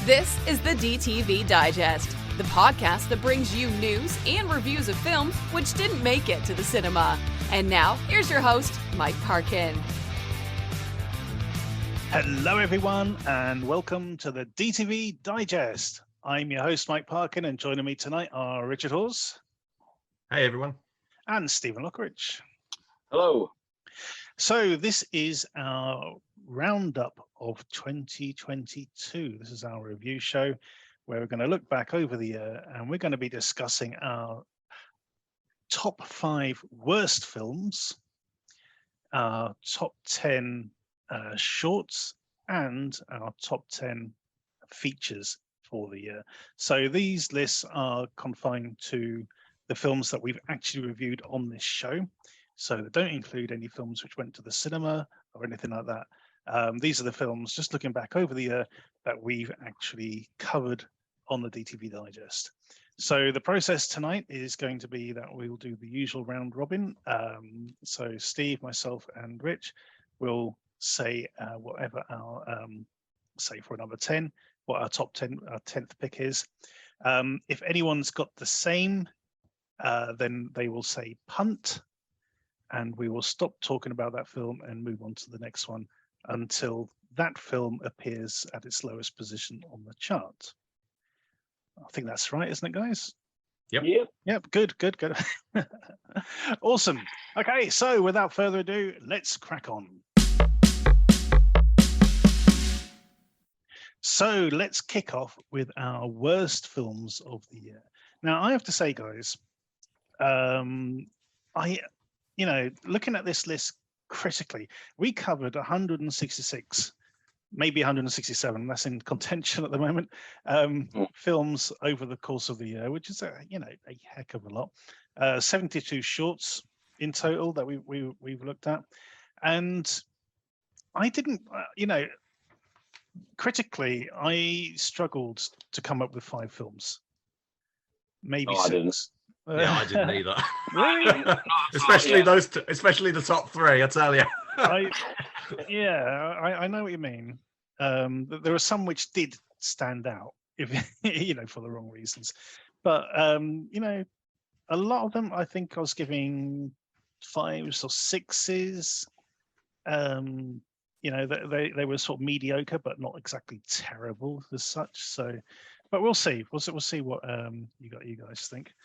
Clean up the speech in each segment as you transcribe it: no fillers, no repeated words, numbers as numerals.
This is the DTV Digest, the podcast that brings you news and reviews of films which didn't make it to the cinema. And now, here's your host, Mike Parkin. Hello, everyone, and welcome to the DTV Digest. I'm your host, Mike Parkin, and joining me tonight are Richard Hawes. Hey, everyone. And Stephen Lockridge. Hello. So this is our roundup of 2022. This is our review show where we're going to look back over the year and we're going to be discussing our top 5 worst films, our top 10 shorts, and our top 10 features for the year. So these lists are confined to the films that we've actually reviewed on this show. So they don't include any films which went to the cinema or anything like that. These are the films, just looking back over the year, that we've actually covered on the DTV Digest. So the process tonight is going to be that we'll do the usual round robin. So Steve, myself, and Rich will say whatever our, say for number 10, what our top 10, our 10th pick is. If anyone's got the same, then they will say punt. And we will stop talking about that film and move on to the next one until that film appears at its lowest position on the chart. I think that's right, isn't it, guys? Yep. Good. Awesome. Okay, so without further ado, let's crack on. So let's kick off with our worst films of the year. Now, I have to say, guys, looking at this list critically, we covered 166, maybe 167, that's in contention at the moment, films over the course of the year, which is a heck of a lot. 72 shorts in total that we've looked at. And I didn't, critically, I struggled to come up with 5 films. Maybe 6. Yeah, I didn't either. especially the top 3. I tell you. I know what you mean. There are some which did stand out, if for the wrong reasons. But a lot of them, I think, I was giving 5s or 6s. They were sort of mediocre, but not exactly terrible as such. So, but we'll see. We'll see what you guys think.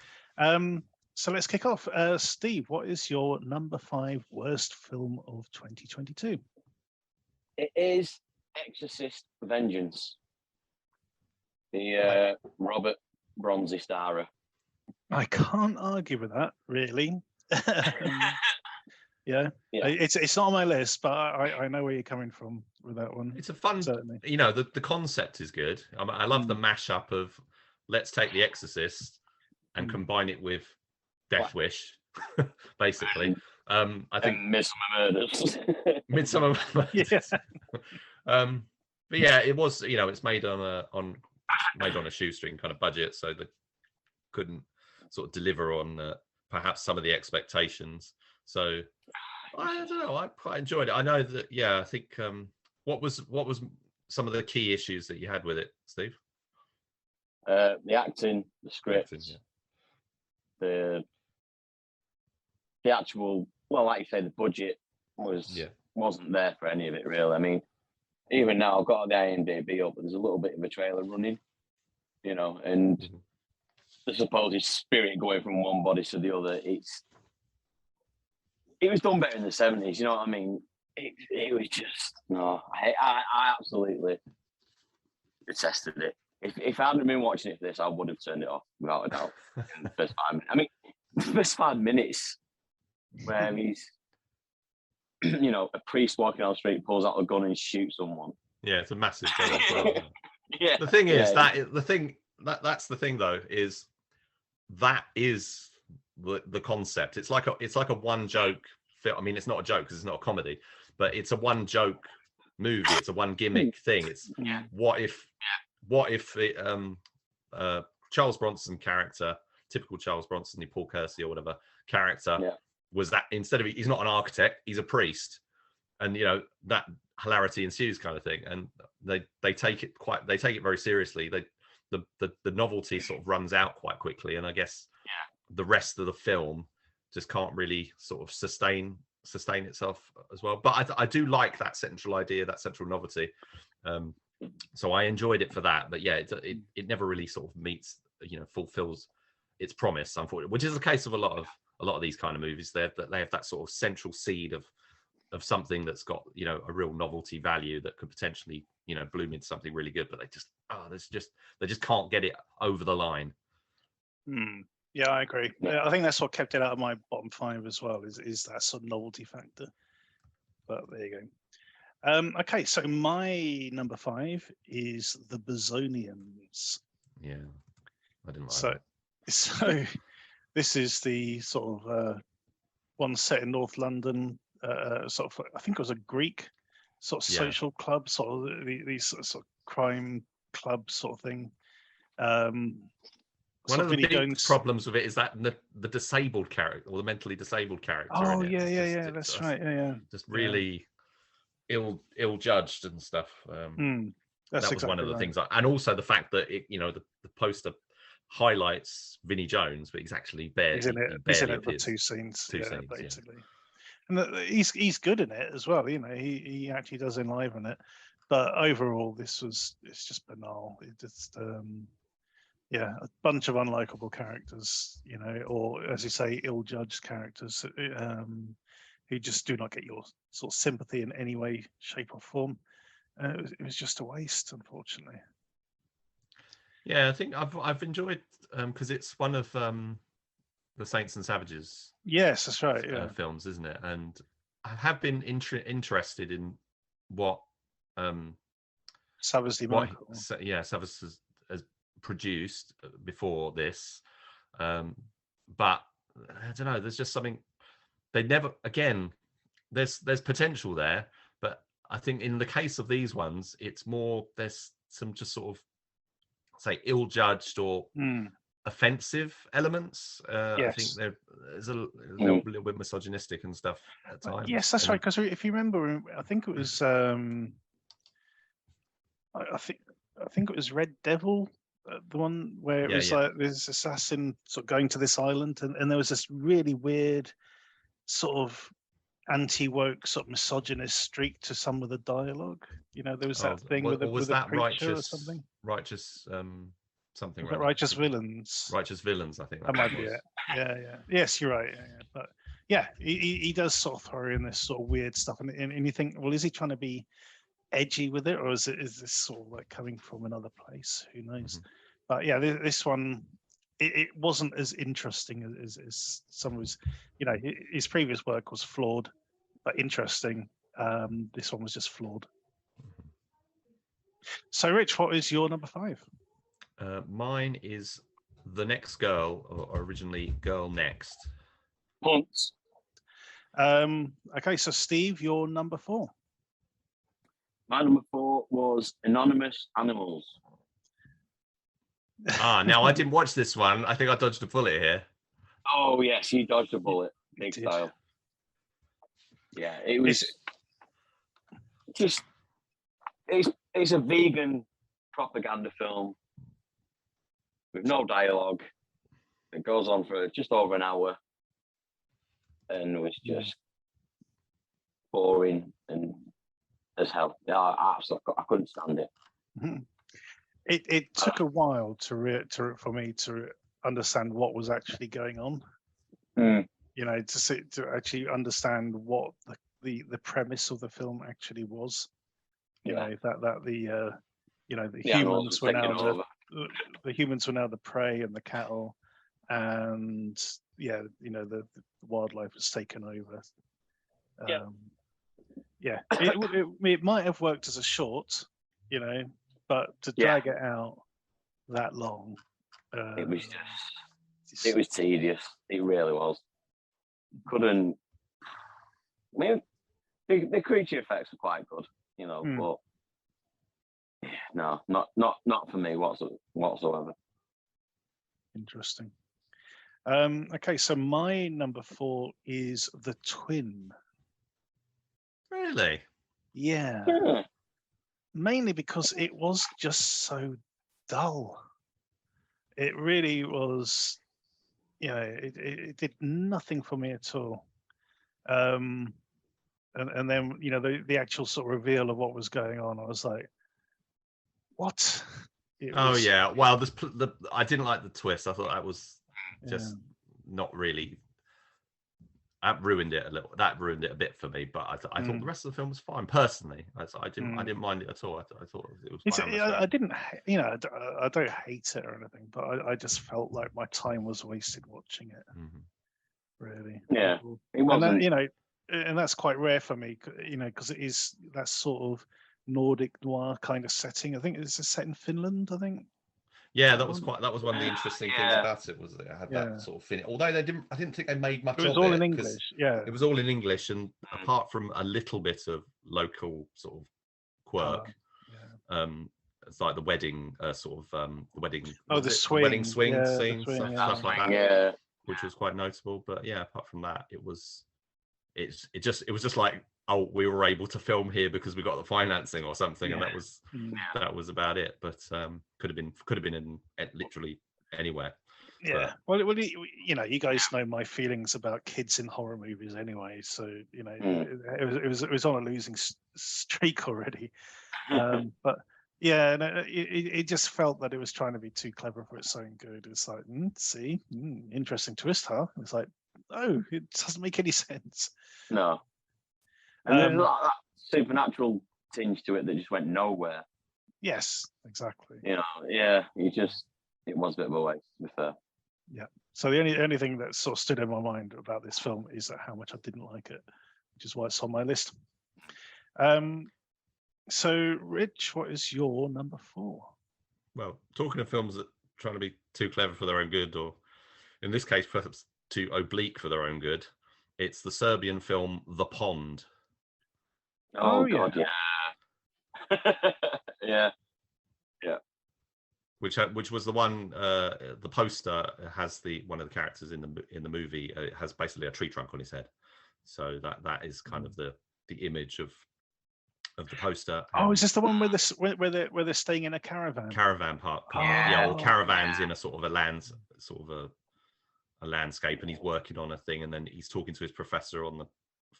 So let's kick off. Steve, what is your number 5 worst film of 2022? It is Exorcist Vengeance. The Robert Bronzy starrer. I can't argue with that, really. Yeah. It's not on my list, but I know where you're coming from with that one. It's a fun, certainly. The concept is good. I love the mashup of let's take The Exorcist and combine it with Death Wish, basically. I think Midsummer Murders. Yeah. But yeah, it was. It's made on a shoestring kind of budget, so they couldn't sort of deliver on perhaps some of the expectations. So I don't know. I quite enjoyed it. I know that. Yeah, I think. What was some of the key issues that you had with it, Steve? The acting, the script. The actual, well, like you say, the budget wasn't there for any of it, really. I mean, even now I've got the IMDb up, but there's a little bit of a trailer running, and the supposed spirit going from one body to the other. It was done better in the 70s, you know what I mean? It was just, no, I absolutely detested it. If I hadn't been watching it for this, I would have turned it off without a doubt. In the first 5 minutes. I mean, the first 5 minutes where he's, a priest walking on the street, pulls out a gun and shoots someone. Yeah, it's a massive gun as well. Yeah. The thing is that's the thing though, is that is the concept. It's like a one joke film. I mean, it's not a joke because it's not a comedy, but it's a one joke movie. It's a one gimmick thing. It's what if it, Charles Bronson character, typical Charles Bronson, Paul Kersey or whatever character, was that instead of he's not an architect, he's a priest, and that hilarity ensues kind of thing. And they take it very seriously. The novelty sort of runs out quite quickly, and I guess the rest of the film just can't really sort of sustain itself as well. But I do like that central idea, that central novelty. So I enjoyed it for that. But yeah, it never really sort of meets, fulfills its promise, unfortunately, which is the case of a lot of these kind of movies. They have that sort of central seed of something that's got, a real novelty value that could potentially, bloom into something really good, but they just can't get it over the line. Yeah, I agree. I think that's what kept it out of my bottom 5 as well, is that sort of novelty factor. But there you go. Okay, so my number 5 is The Bazonians. Yeah, I didn't like that. So this is the sort of one set in North London, sort of, I think it was a Greek sort of social club, sort of these sort of crime club sort of thing. One of the big problems with it is that the disabled character, or the mentally disabled character. Oh, in it, that's right. Yeah. Just really ill judged and stuff. That's that was one of the things, and also the fact that the poster highlights Vinnie Jones, but he's actually barely. He's in it for 2 scenes, basically. And he's good in it as well. He actually does enliven it. But overall, it's just banal. It just a bunch of unlikable characters, or as you say, ill-judged characters who just do not get your sort of sympathy in any way, shape, or form. It was just a waste, unfortunately. Yeah, I think I've enjoyed because it's one of the Saints and Savages. Yes, that's right. Yeah, films, isn't it? And I have been interested in what Savas Michael. Savas has produced before this, but I don't know. There's just something they never. Again, there's potential there, but I think in the case of these ones, it's more there's some just sort of say ill-judged or offensive elements. I think there's a little bit misogynistic and stuff at times. Yes, that's right. Because if you remember, I think it was I think it was Red Devil, the one where it was like this assassin sort of going to this island, and there was this really weird sort of anti-woke sort of misogynist streak to some of the dialogue. There was that thing with a preacher or something. Righteous something. Righteous Villains. Righteous Villains, I think that might be it. Yeah. Yes, you're right. Yeah. But yeah, he does sort of throw in this sort of weird stuff, and you think, well, is he trying to be edgy with it, or is this sort of like coming from another place? Who knows? But yeah, this one, it wasn't as interesting as some of his, his previous work was flawed, but interesting. This one was just flawed. So, Rich, what is your number 5? Mine is The Next Girl, or originally Girl Next. Punts. Okay, so Steve, your number 4. My number 4 was Anonymous Animals. Now I didn't watch this one. I think I dodged a bullet here. Oh yes, you dodged a bullet, big style. Yeah, it was it's a vegan propaganda film with no dialogue. It goes on for just over an hour, and was just boring and as hell. Yeah, I couldn't stand it. It took a while for me to understand what was actually going on. To actually understand what the premise of the film actually was. The humans were now the humans were now the prey and the cattle, and the wildlife was taken over. It might have worked as a short, but to drag it out that long, it was tedious. It really was. Couldn't. I mean, the creature effects were quite good, but no, not for me whatsoever. Interesting. Okay, so my number 4 is The Twin. Really? Yeah. mainly because it was just so dull. It really was, it did nothing for me at all. And then, the actual sort of reveal of what was going on, I was like, what? Yeah. Well, I didn't like the twist. I thought that was just not really. That ruined it a little. That ruined it a bit for me. But I thought the rest of the film was fine. Personally, I didn't mind it at all. I thought it was fine. I didn't, I don't hate it or anything, but I just felt like my time was wasted watching it. Really. Yeah. It wasn't. wasn't. And and that's quite rare for me, because it is that sort of Nordic noir kind of setting. I think it's set in Finland. I think. Yeah, that was one of the interesting things about it, was that it had that sort of finish. Although I didn't think they made much of it. It was all in English. Yeah, it was all in English, and apart from a little bit of local sort of quirk, it's like the wedding the wedding. The swing, wedding swing scene, stuff like that. Yeah, which was quite notable. But yeah, apart from that, it was just like, oh, we were able to film here because we got the financing or something, and that was about it. But could have been in literally anywhere. Yeah. But, well, you guys know my feelings about kids in horror movies anyway. So it was on a losing streak already. But yeah, it just felt that it was trying to be too clever for its own good. It's like, interesting twist, huh? It's like, oh, it doesn't make any sense. No. And there's that supernatural tinge to it that just went nowhere. Yes, exactly. It was a bit of a waste, to be fair. Yeah. So the only thing that sort of stood in my mind about this film is that how much I didn't like it, which is why it's on my list. So, Rich, what is your number 4? Well, talking of films that are trying to be too clever for their own good, or in this case, perhaps too oblique for their own good, it's the Serbian film The Pond. Oh God, yeah. Yeah. Which was the one. The poster has one of the characters in the movie. It has basically a tree trunk on his head, so that is kind of the image of the poster. Oh, is this the one where they're staying in a caravan? Caravan park. Yeah, or caravans in a sort of a landscape, and he's working on a thing, and then he's talking to his professor on the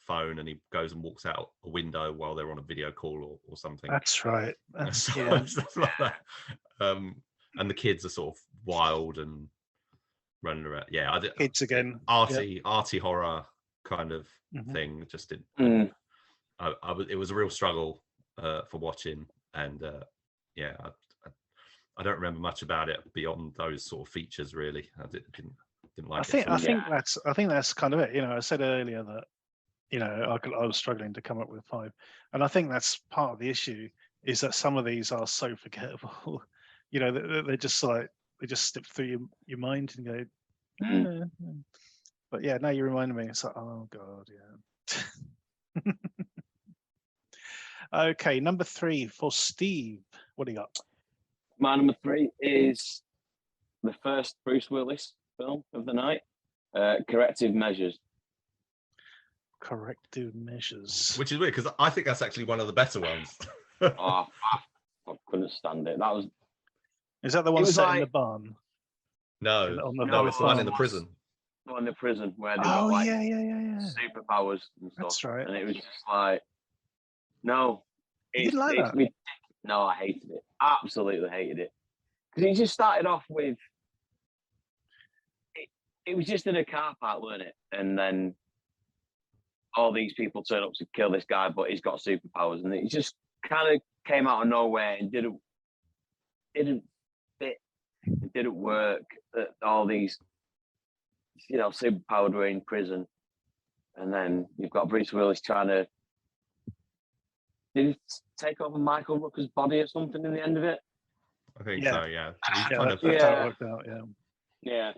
phone, and he goes and walks out a window while they're on a video call or something. That's right. Stuff like that. And the kids are sort of wild and running around. Yeah, kids again. Arty horror kind of thing. Just didn't. It was a real struggle for watching, and I don't remember much about it beyond those sort of features. Really, I didn't like it. I think that's kind of it. I said earlier that I was struggling to come up with 5, and I think that's part of the issue, is that some of these are so forgettable. They're just like, they just slip through your mind and go. But yeah, now you reminded me. It's like, oh God, yeah. Okay, number 3 for Steve. What do you got? My number 3 is the first Bruce Willis film of the night, Corrective Measures. Corrective Measures. Which is weird, because I think that's actually one of the better ones. I couldn't stand it. Is that the one set in the barn? No, it's the one in the prison. The one in the prison where they got yeah. superpowers and stuff. That's right. And it was just like, no. You didn't like that? No, I hated it. Absolutely hated it. Because it just started off with, it was just in a car park, wasn't it? And then all these people turn up to kill this guy, but he's got superpowers, and it just kind of came out of nowhere and didn't fit. It didn't work. All these, superpowered were in prison, and then you've got Bruce Willis trying to. Did he take over Michael Rooker's body or something in the end of it? I think so. Yeah. That's how it worked out. Yeah. Yeah.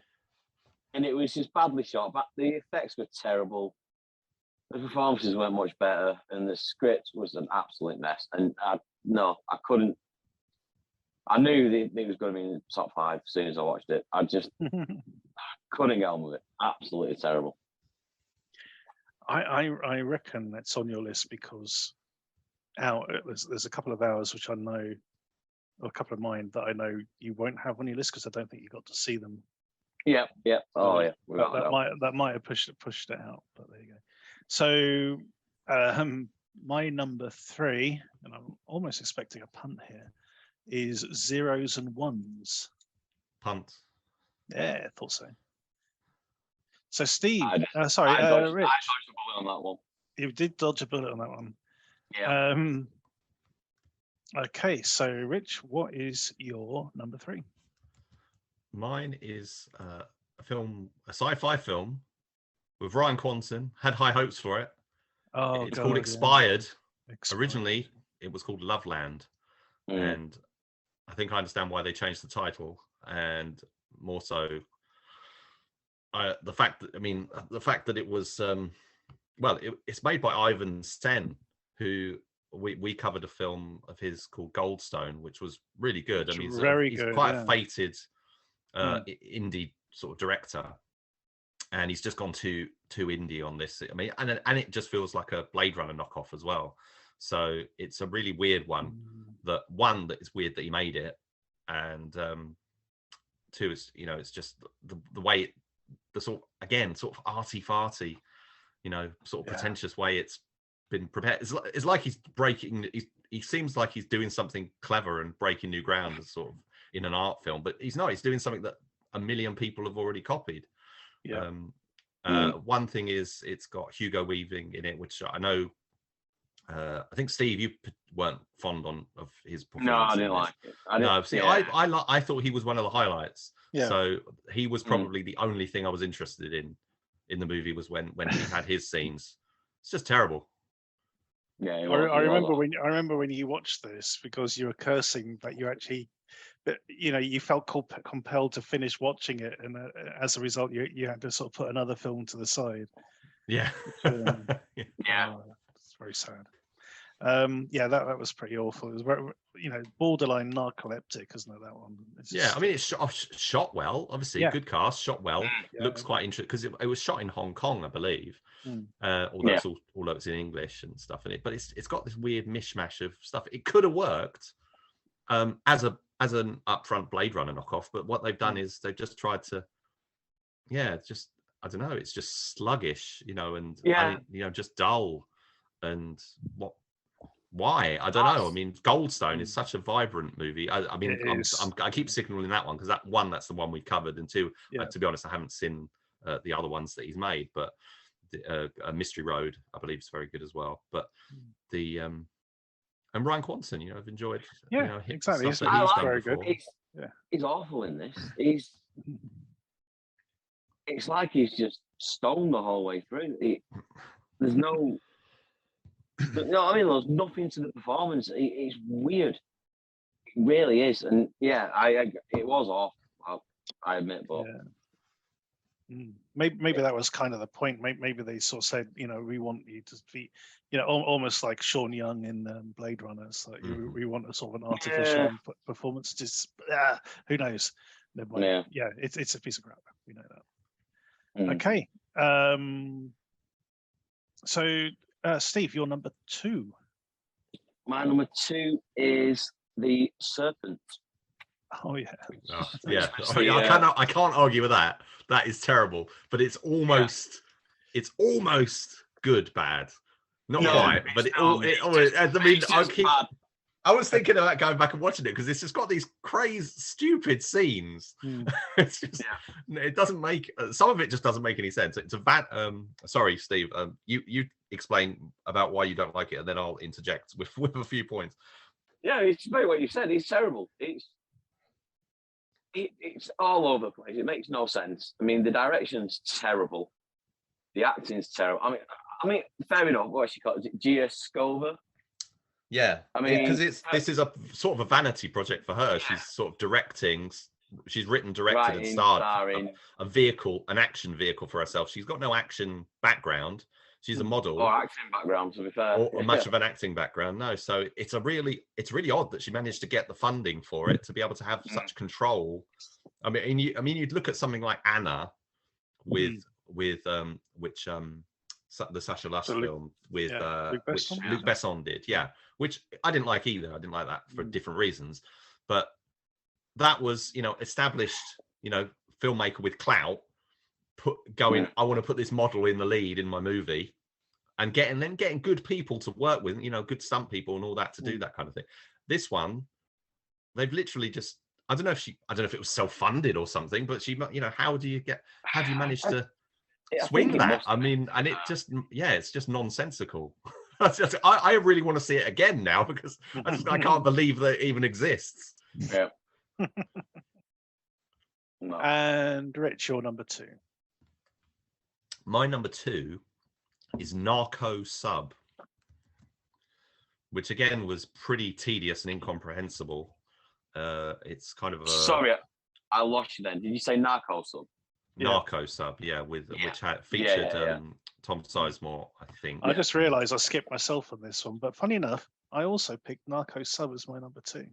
And it was just badly shot, but the effects were terrible. The performances weren't much better, and the script was an absolute mess. And I couldn't. I knew that it was going to be in the top 5 as soon as I watched it. I just couldn't get on with it. Absolutely terrible. I reckon that's on your list because out, there's a couple of hours which I know, or a couple of mine that I know you won't have on your list because I don't think you got to see them. Yeah. Oh yeah. That might have pushed it out, but there you go. So my number 3, and I'm almost expecting a punt here, is Zeros and Ones. Punt. Yeah, I thought so. So Steve, I Rich, dodged a bullet on that one. you did dodge a bullet on that one. Yeah. Okay, so Rich, what is your number 3? Mine is a sci-fi film with Ryan Kwanson. Had high hopes for it. Oh, it's called Expired. Expired. Originally, it was called Loveland, and I think I understand why they changed the title, and more so, the fact that it was it's made by Ivan Sten, who we covered a film of his called Goldstone, which was really good. I mean, he's quite a fated indie sort of director, and he's just gone too indie on this. I mean, and it just feels like a Blade Runner knockoff as well. So it's a really weird one. That it's weird that he made it, and 2 is, it's just the way the sort of arty farty, sort of pretentious way it's been prepared. It's like he's breaking. He seems like he's doing something clever and breaking new ground, sort of in an art film, but he's not. He's doing something that a million people have already copied. Yeah. One thing is it's got Hugo Weaving in it, which I know. I think Steve, you weren't fond of his performance. No, I didn't like it. I thought he was one of the highlights. Yeah. So he was probably the only thing I was interested in the movie was when he had his scenes. It's just terrible. Yeah, I remember when you watched this because you were cursing that you actually, you felt compelled to finish watching it, and as a result, you had to sort of put another film to the side. Yeah. It's very sad. That was pretty awful. It was very, borderline narcoleptic, isn't it, that one? I mean, it's shot well, obviously. Good cast, shot well. Looks quite interesting because it was shot in Hong Kong, I believe. Although it's in English and stuff in it, but it's got this weird mishmash of stuff. It could have worked as an upfront Blade Runner knockoff, but what they've done is they've just tried to, I don't know, it's just sluggish, and just dull, and why? I don't know. I mean, Goldstone is such a vibrant movie. I keep signaling that one because that's the one we covered, and 2, to be honest, I haven't seen the other ones that he's made, but Mystery Road, I believe, is very good as well. But the and Ryan Kwanson, I've enjoyed. Exactly. He's very good. He's awful in this. It's like he's just stoned the whole way through. There's no. There's nothing to the performance. It's weird. It really is, and it was awful. I admit, but maybe that was kind of the point. Maybe they sort of said, we want you to be, almost like Sean Young in Blade Runner. It's like we want a sort of an artificial performance. Just who knows? It's a piece of crap. We know that. Okay. So. Steve, your number 2. My number 2 is the Serpent. Oh yeah. I can't argue with that. That is terrible, but it's almost good bad. Not quite, but I was thinking about going back and watching it because it's just got these crazy, stupid scenes. It's just, it doesn't make some of it just doesn't make any sense. It's a bad. Sorry, Steve. You explain about why you don't like it, and then I'll interject with a few points. Yeah, it's very what you said. It's terrible. It's all over the place. It makes no sense. I mean, the direction's terrible. The acting's terrible. I mean, fair enough. What's she called? Is it Gia Scova? Yeah, I mean, because this is a sort of a vanity project for her. She's sort of directing. She's written, directed, and starred an action vehicle for herself. She's got no action background. She's a model. Or acting background, to be fair. Or much of an acting background. No, so it's really odd that she managed to get the funding for it to be able to have such control. I mean, you'd look at something like Anna, with the Sacha Lush film with which Luc Besson did, which I didn't like either. I didn't like that for different reasons, but that was, established, filmmaker with clout, I want to put this model in the lead in my movie, and getting good people to work with, good stunt people and all that to do that kind of thing. This one, they've literally just, I don't know if it was self-funded or something, but how do you manage to swing that? I mean, and it just, it's just nonsensical. I really want to see it again now, because I can't believe that it even exists. Yeah. No. And Rich, your number 2. My number 2 is Narco Sub, which again was pretty tedious and incomprehensible. It's kind of a... Sorry, I lost you then. Did you say Narco Sub? Narco Sub, which had featured Tom Sizemore, I think. I just realised I skipped myself on this one, but funny enough, I also picked Narco Sub as my number 2.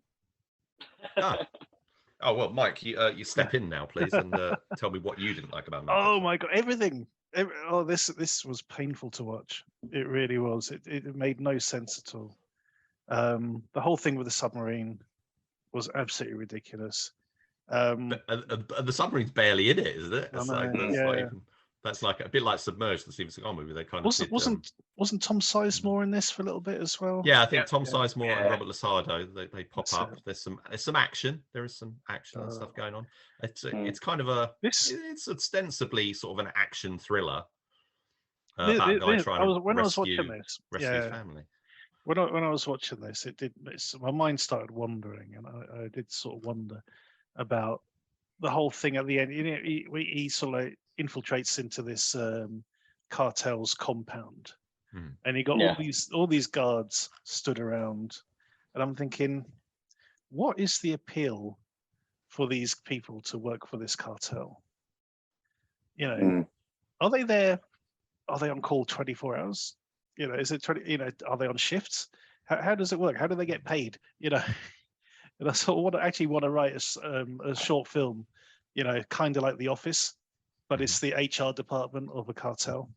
Oh well, Mike, you step in now, please, and tell me what you didn't like about Narco. Oh my god, everything. This was painful to watch. It really was. It made no sense at all. The whole thing with the submarine was absolutely ridiculous. But the submarine's barely in it, isn't it? That's like a bit like Submerged, the Steven Seagal movie. They kind of wasn't Tom Sizemore in this for a little bit as well? Yeah, I think Tom Sizemore and Robert Lasardo they pop up. There's some action. There is some action and stuff going on. It's kind of it's ostensibly sort of an action thriller about a guy trying to rescue his family. When I was watching this, my mind started wandering, and I did sort of wonder about the whole thing at the end. He sort of infiltrates into this cartel's compound, and he got all these guards stood around, and I'm thinking, what is the appeal for these people to work for this cartel? Are they there? Are they on call 24 hours? Is it 20? Are they on shifts? How does it work? How do they get paid? And I sort of want to write a short film, kind of like The Office, but it's the HR department of a cartel.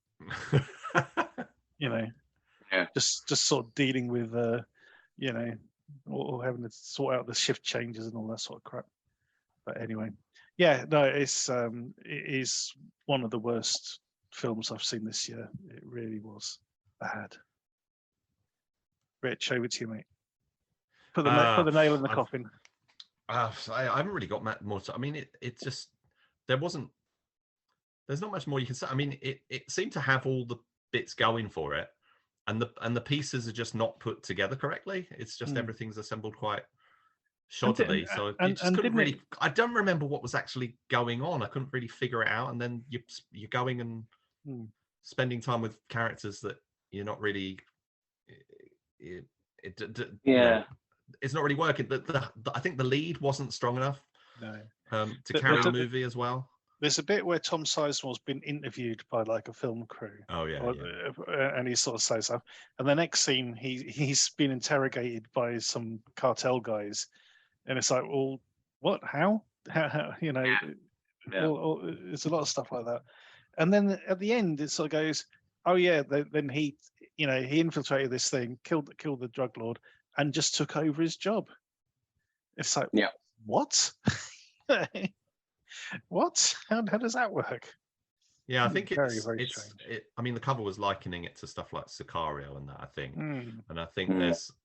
Just sort of dealing with, or having to sort out the shift changes and all that sort of crap. But anyway, it is one of the worst films I've seen this year. It really was bad. Rich, over to you, mate. Put the nail in the coffin. I haven't really got more to. I mean, it just there's not much more you can say. I mean, it seemed to have all the bits going for it, and the pieces are just not put together correctly. It's just everything's assembled quite shoddily. So you just couldn't really. I don't remember what was actually going on. I couldn't really figure it out. And then you're going and spending time with characters that you're not really. It's not really working. I think the lead wasn't strong enough to carry the movie as well. There's a bit where Tom Sizemore's been interviewed by like a film crew. Oh yeah. And he sort of says stuff. And the next scene, he's been interrogated by some cartel guys, and it's like, well, what? How? There's a lot of stuff like that. And then at the end, it sort of goes, oh yeah. Then he infiltrated this thing, killed the drug lord, and just took over his job. It's like, what? What? How does that work? Yeah, I think very strange. I mean, the cover was likening it to stuff like Sicario and that, I think. And I think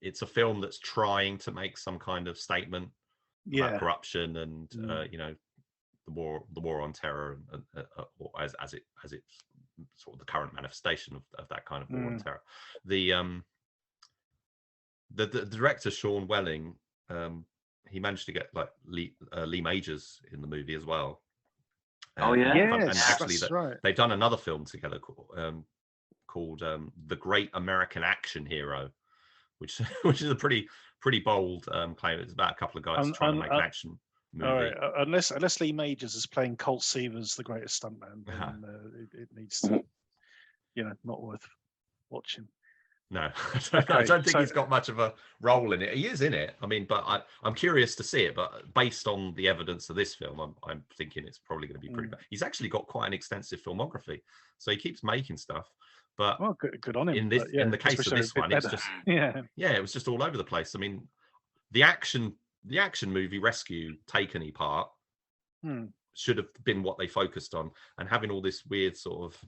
it's a film that's trying to make some kind of statement about corruption and the war on terror, and or as it's sort of the current manifestation of that kind of war on terror. The director Sean Welling, he managed to get like Lee Majors in the movie as well. And actually, they've done another film together called The Great American Action Hero, which is a pretty bold claim. It's about a couple of guys trying to make an action movie. All right. Unless Lee Majors is playing Colt Seavers, the greatest stuntman, then it needs to, not worth watching. No, I don't think he's got much of a role in it. He is in it. I mean, but I'm curious to see it. But based on the evidence of this film, I'm thinking it's probably going to be pretty bad. He's actually got quite an extensive filmography, so he keeps making stuff. But well, good on him. in this, but yeah, in the just case wish of they were this a bit one, it's better. just yeah. it was just all over the place. I mean, the action movie rescue taken part should have been what they focused on, and having all this weird sort of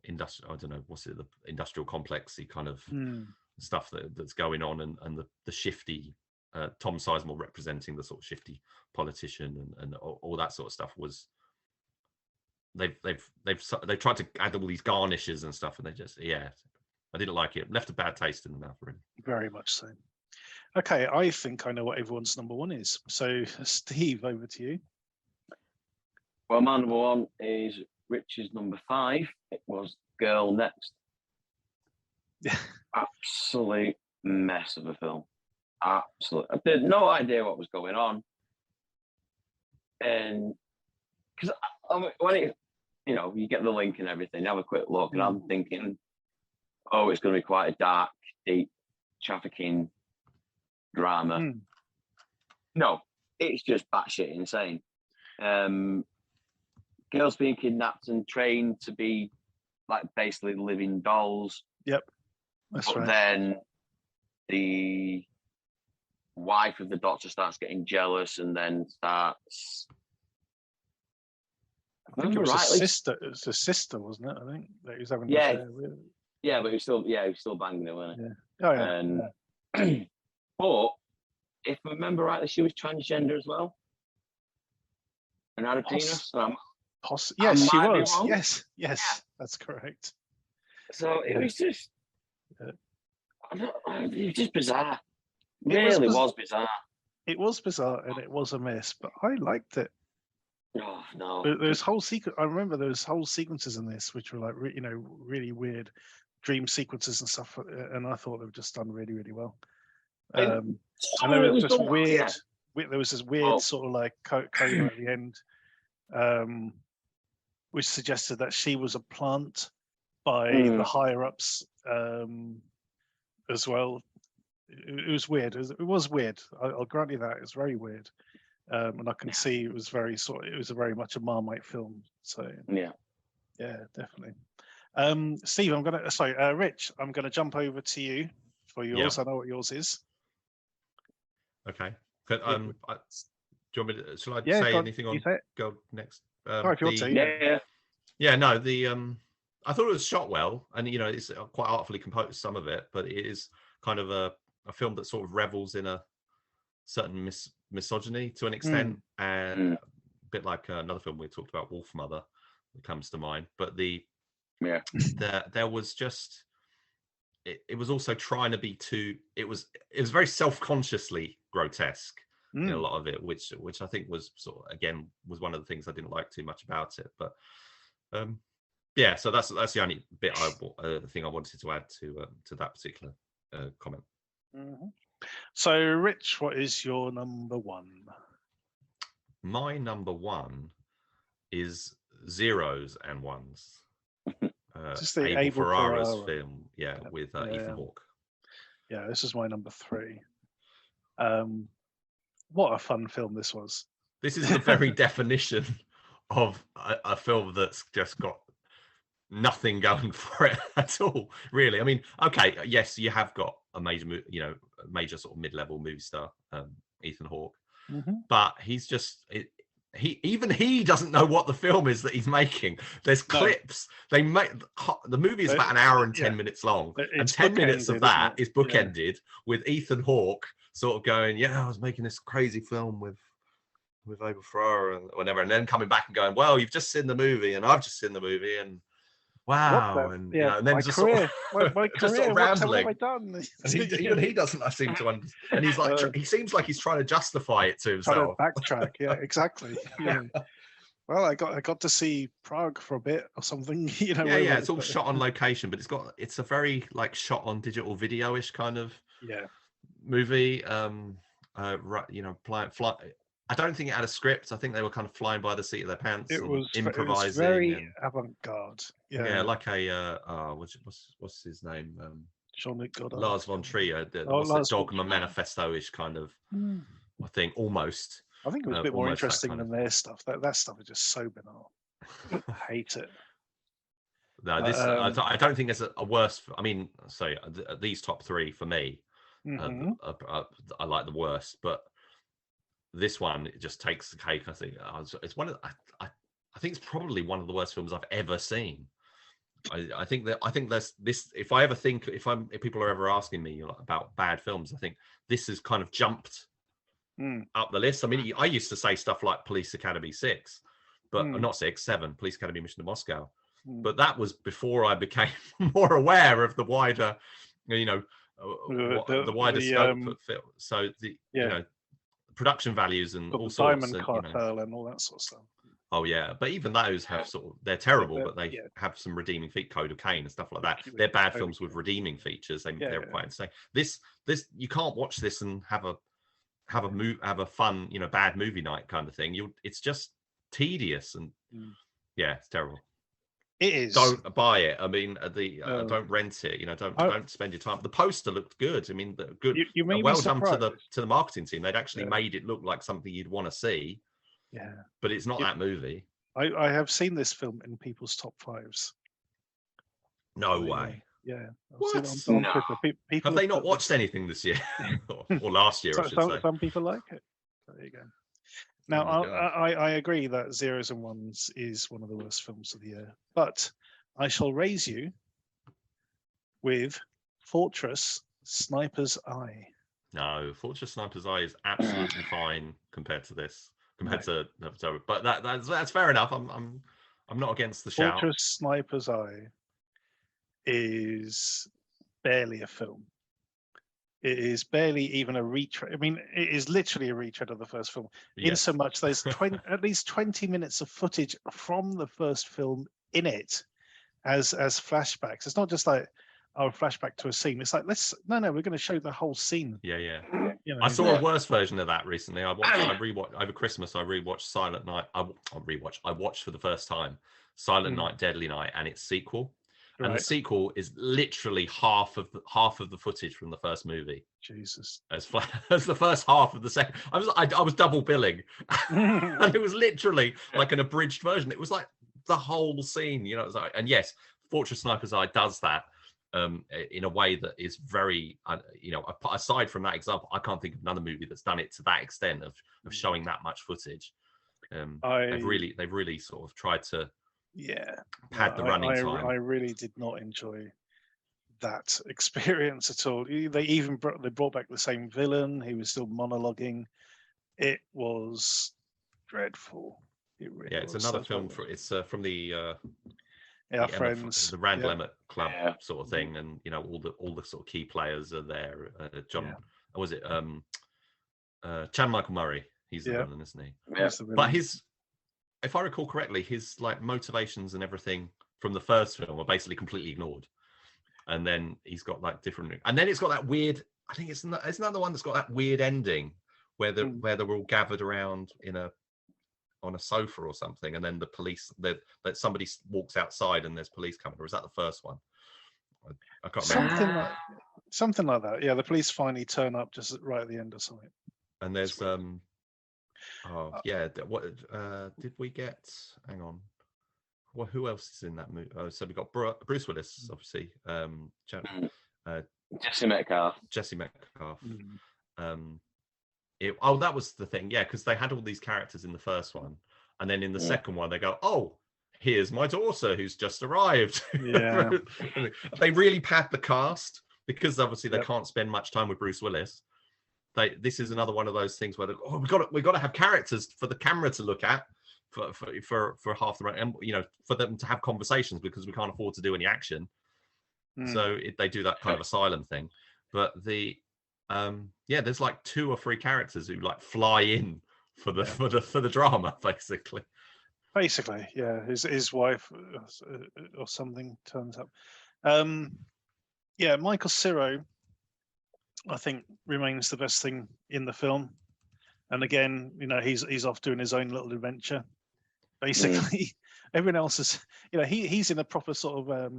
industrial, I don't know, what's it, the industrial complexy kind of stuff that's going on, and the shifty Tom Sizemore representing the sort of shifty politician and all that sort of stuff was they've tried to add all these garnishes and stuff, and they just I didn't like it. Left a bad taste in the mouth, really. Very much so. Okay, I think I know what everyone's number one is. So, Steve, over to you. Well, my number one is Rich's number 5. It was Girl Next. Absolute mess of a film. Absolute. I had no idea what was going on. And because when it, you get the link and everything, have a quick look, and I'm thinking, oh, it's going to be quite a dark, deep trafficking drama. No, it's just batshit insane. Girls being kidnapped and trained to be like basically living dolls. Yep, that's right. Then the wife of the doctor starts getting jealous and then starts. I think it was a sister. It was a sister, wasn't it? I think that he was having. An affair with. Yeah, but he was still banging her, wasn't he? Yeah. Oh yeah. But if I remember rightly, she was transgender as well, and had a penis. Yes, she was. Yes, that's correct. So it was just, it was just bizarre. It really was bizarre. It was bizarre and it was a mess, but I liked it. Oh no! There's whole sequence. I remember there was whole sequences in this which were like, really weird dream sequences and stuff, and I thought they were just done really, really well. And there was just weird. There was this weird sort of like coma at the end, which suggested that she was a plant by the higher ups as well. It was weird. It was weird. I'll grant you that. It's very weird. And I can see it was very very much a Marmite film. So yeah, definitely. Steve, Rich, I'm gonna jump over to you for yours. I know what yours is. Okay. Do you want me to? Shall I say anything on? Go next. If you want to. Yeah. No. I thought it was shot well, and it's quite artfully composed, some of it, but it is kind of a film that sort of revels in a certain misogyny to an extent, and a bit like another film we talked about, Wolf Mother, that comes to mind. But there was just it was also trying to be it was very self-consciously grotesque in a lot of it, which I think was sort of, again, was one of the things I didn't like too much about it. But so that's the only bit thing I wanted to add to that particular comment. So, Rich, what is your number one? My number one is Zeros and Ones. Just the Abel Ferrara's film, with Ethan Hawke. Yeah, this is my number 3. What a fun film this was. This is the very definition of a film that's just got nothing going for it at all, really. I mean, okay, yes, you have got a major sort of mid-level movie star, Ethan Hawke, but he's just he doesn't know what the film is that he's making. There's clips they make. The movie is about an hour and 10 minutes long, and 10 minutes of that is bookended with Ethan Hawke sort of going, I was making this crazy film with Abel Ferrara and whatever, and then coming back and going, well, you've just seen the movie and I've just seen the movie, and wow, and and then just career, sort of, my just sort of rambling. What have I done? And even he doesn't seem to understand. And he's like, he seems like he's trying to justify it to himself. Trying to backtrack, exactly. Well, I got to see Prague for a bit or something. It's all shot on location, but it's a very like shot on digital video-ish kind of movie. Fly. I don't think it had a script. I think they were kind of flying by the seat of their pants. It was improvising. It was very avant-garde. Yeah, like a what's his name? Jean-Luc Godard. Lars von Trier. What's the Dogma Manifesto-ish kind of thing, almost. I think it was a bit more interesting than their stuff. That stuff is just so banal. I hate it. No, this I don't think there's a worse. I mean, so these top three for me, I like the worst, but this one it just takes the cake. I think it's one of I think it's probably one of the worst films I've ever seen. I think there's this. If people are ever asking me about bad films, I think this has kind of jumped up the list. I mean, I used to say stuff like Police Academy 6, but not 6, 7, Police Academy Mission to Moscow. But that was before I became more aware of the wider, the wider scope of film. So production values and all sorts. Diamond Cartel and all that sort of stuff. Oh yeah, but even those have they're terrible, but they have some redeeming features. Code of Cain and stuff like that. They're bad films with redeeming features. They're quite insane. This you can't watch this and have a fun, bad movie night kind of thing. It's just tedious and it's terrible. It is. Don't buy it. I mean, don't rent it. Don't spend your time. The poster looked good. I mean, good. Well done to the marketing team. They'd actually made it look like something you'd want to see. Yeah, but it's not that movie. I have seen this film in people's top 5s. No way. Yeah. What? People have they not watched anything this year or last year? I should say. Some people like it. There you go. Now, I agree that Zeros and Ones is one of the worst films of the year, but I shall raise you with Fortress Sniper's Eye. No, Fortress Sniper's Eye is absolutely fine compared to this. But that's fair enough. I'm not against the shout. Fortress Sniper's Eye is barely a film. It is barely even a retread. I mean, it is literally a retread of the first film. Yes. In so much, there's at least 20 minutes of footage from the first film in it as flashbacks. It's not just like a flashback to a scene. It's like we're going to show the whole scene. Yeah. I saw a worse version of that recently. I rewatched over Christmas. I rewatched Silent Night. I watched for the first time Silent Night, Deadly Night, and its sequel. And the sequel is literally half of the footage from the first movie. Jesus, as the first half of the second. I was double billing, and it was literally like an abridged version. It was like the whole scene, It was like, and yes, Fortress Sniper's Eye does that. In a way that is very, aside from that example, I can't think of another movie that's done it to that extent of showing that much footage. They've really sort of tried to pad the running time. I really did not enjoy that experience at all. They brought back the same villain. He was still monologuing. It was dreadful. It really it's another film from the. Our friends, the Randall Emmett Club sort of thing, and all the sort of key players are there. Was it Chan Michael Murray? He's the villain, isn't he? Yeah. But if I recall correctly, his like motivations and everything from the first film are basically completely ignored, and then he's got like different, and then it's got that weird. I think it's another one that's got that weird ending where they're all gathered around on a sofa or something, and then the police that somebody walks outside and there's police coming. Or is that the first one? I can't remember. Something like that. Yeah, the police finally turn up just right at the end or something. And there's what did we get? Hang on. Well, who else is in that movie? So we got Bruce Willis, obviously. Jesse Metcalfe. That was the thing, because they had all these characters in the first one, and then in the second one they go, oh, here's my daughter who's just arrived. Yeah. They really pad the cast because obviously they can't spend much time with Bruce Willis. This is another one of those things where we've got to have characters for the camera to look at for half the run, and for them to have conversations because we can't afford to do any action. So they do that kind of asylum thing, but there's like 2 or 3 characters who like fly in for the drama, basically. His wife or something turns up. Michael Cera, I think, remains the best thing in the film, and again, he's off doing his own little adventure. Basically, everyone else is, he's in a proper sort of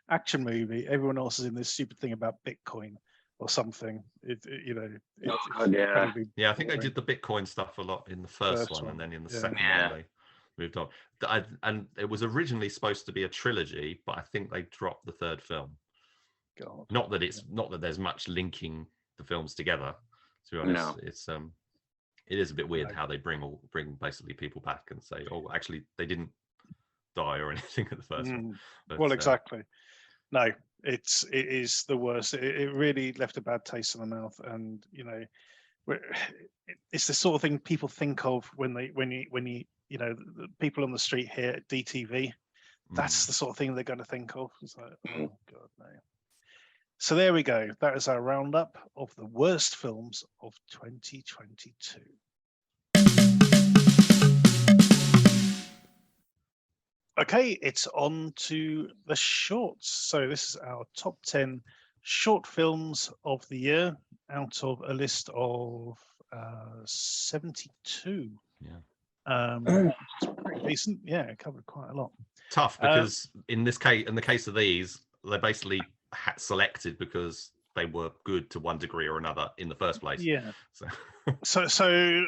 action movie. Everyone else is in this stupid thing about Bitcoin or something. I think they did the Bitcoin stuff a lot in the first one, and then in the second one moved on. And it was originally supposed to be a trilogy, but I think they dropped the third film. God. Not that there's much linking the films together. To be honest, it is a bit weird how they bring basically people back and say, oh, actually they didn't die or anything at the first one. But, well, exactly. No, it is the worst. It really left a bad taste in the mouth, and it's the sort of thing people think of when you the people on the street hear DTV. That's the sort of thing they're going to think of. It's like, oh God, no. So there we go. That is our roundup of the worst films of 2022. Okay, it's on to the shorts. So this is our top 10 short films of the year out of a list of 72. Yeah. It's pretty decent. Yeah, it covered quite a lot. Tough because in the case of these, they basically selected because they were good to one degree or another in the first place. Yeah. So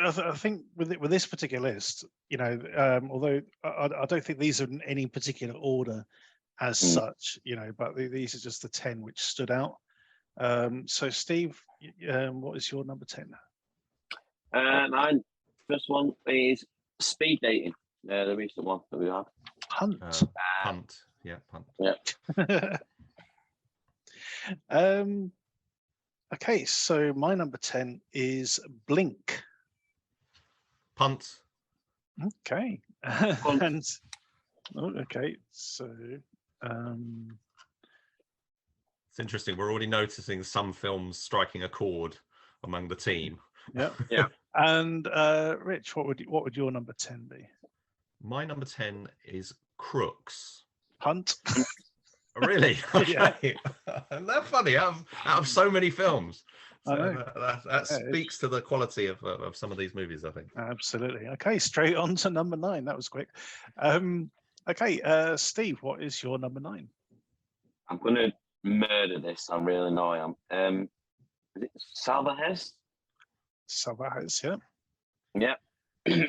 I think with this particular list, although I don't think these are in any particular order as such, but these are just the 10 which stood out. So Steve, what is your number 10? Mine first one is Speed Dating, the recent one that we had. Punt. Punt. Yeah, Punt. Yeah. Okay, so my number 10 is Blink. Punt. Okay. Punt. And okay, so it's interesting. We're already noticing some films striking a chord among the team. Yeah. Yeah. And Rich, what would your number 10 be? My number 10 is Crooks. Punt. Really? Okay. Isn't that funny? Out of so many films. I know. That speaks to the quality of some of these movies, I think. Absolutely. Okay, straight on to number 9. That was quick. Okay, Steve, what is your number 9? I'm going to murder this. I really know I am. Is it Salvajes? Salvajes, yeah. Yeah.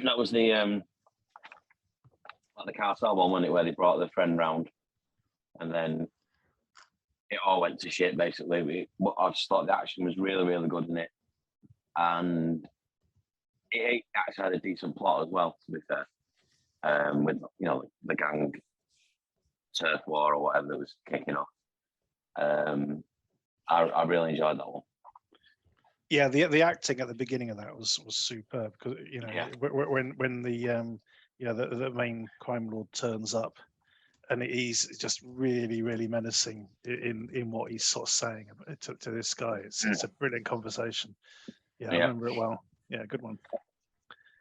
That was the like the cartel one, wasn't it, where they brought their friend round and then it all went to shit, basically. I just thought the action was really, really good in it. And it actually had a decent plot as well, to be fair. With, the gang turf war or whatever that was kicking off. I really enjoyed that one. Yeah, the acting at the beginning of that was superb because when the main crime lord turns up, and he's just really, really menacing in what he's sort of saying to this guy. It's a brilliant conversation. Yeah, I remember it well. Yeah, good one.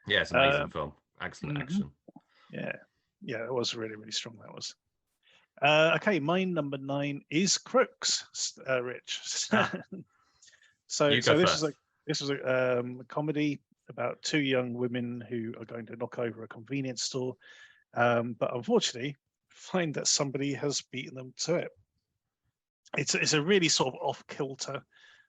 Yeah, it's an amazing film. Excellent action. Yeah, it was really, really strong. That was. Okay, my number 9 is Crooks, Rich. So this was a comedy about 2 young women who are going to knock over a convenience store, but unfortunately find that somebody has beaten them to it. It's a really sort of off-kilter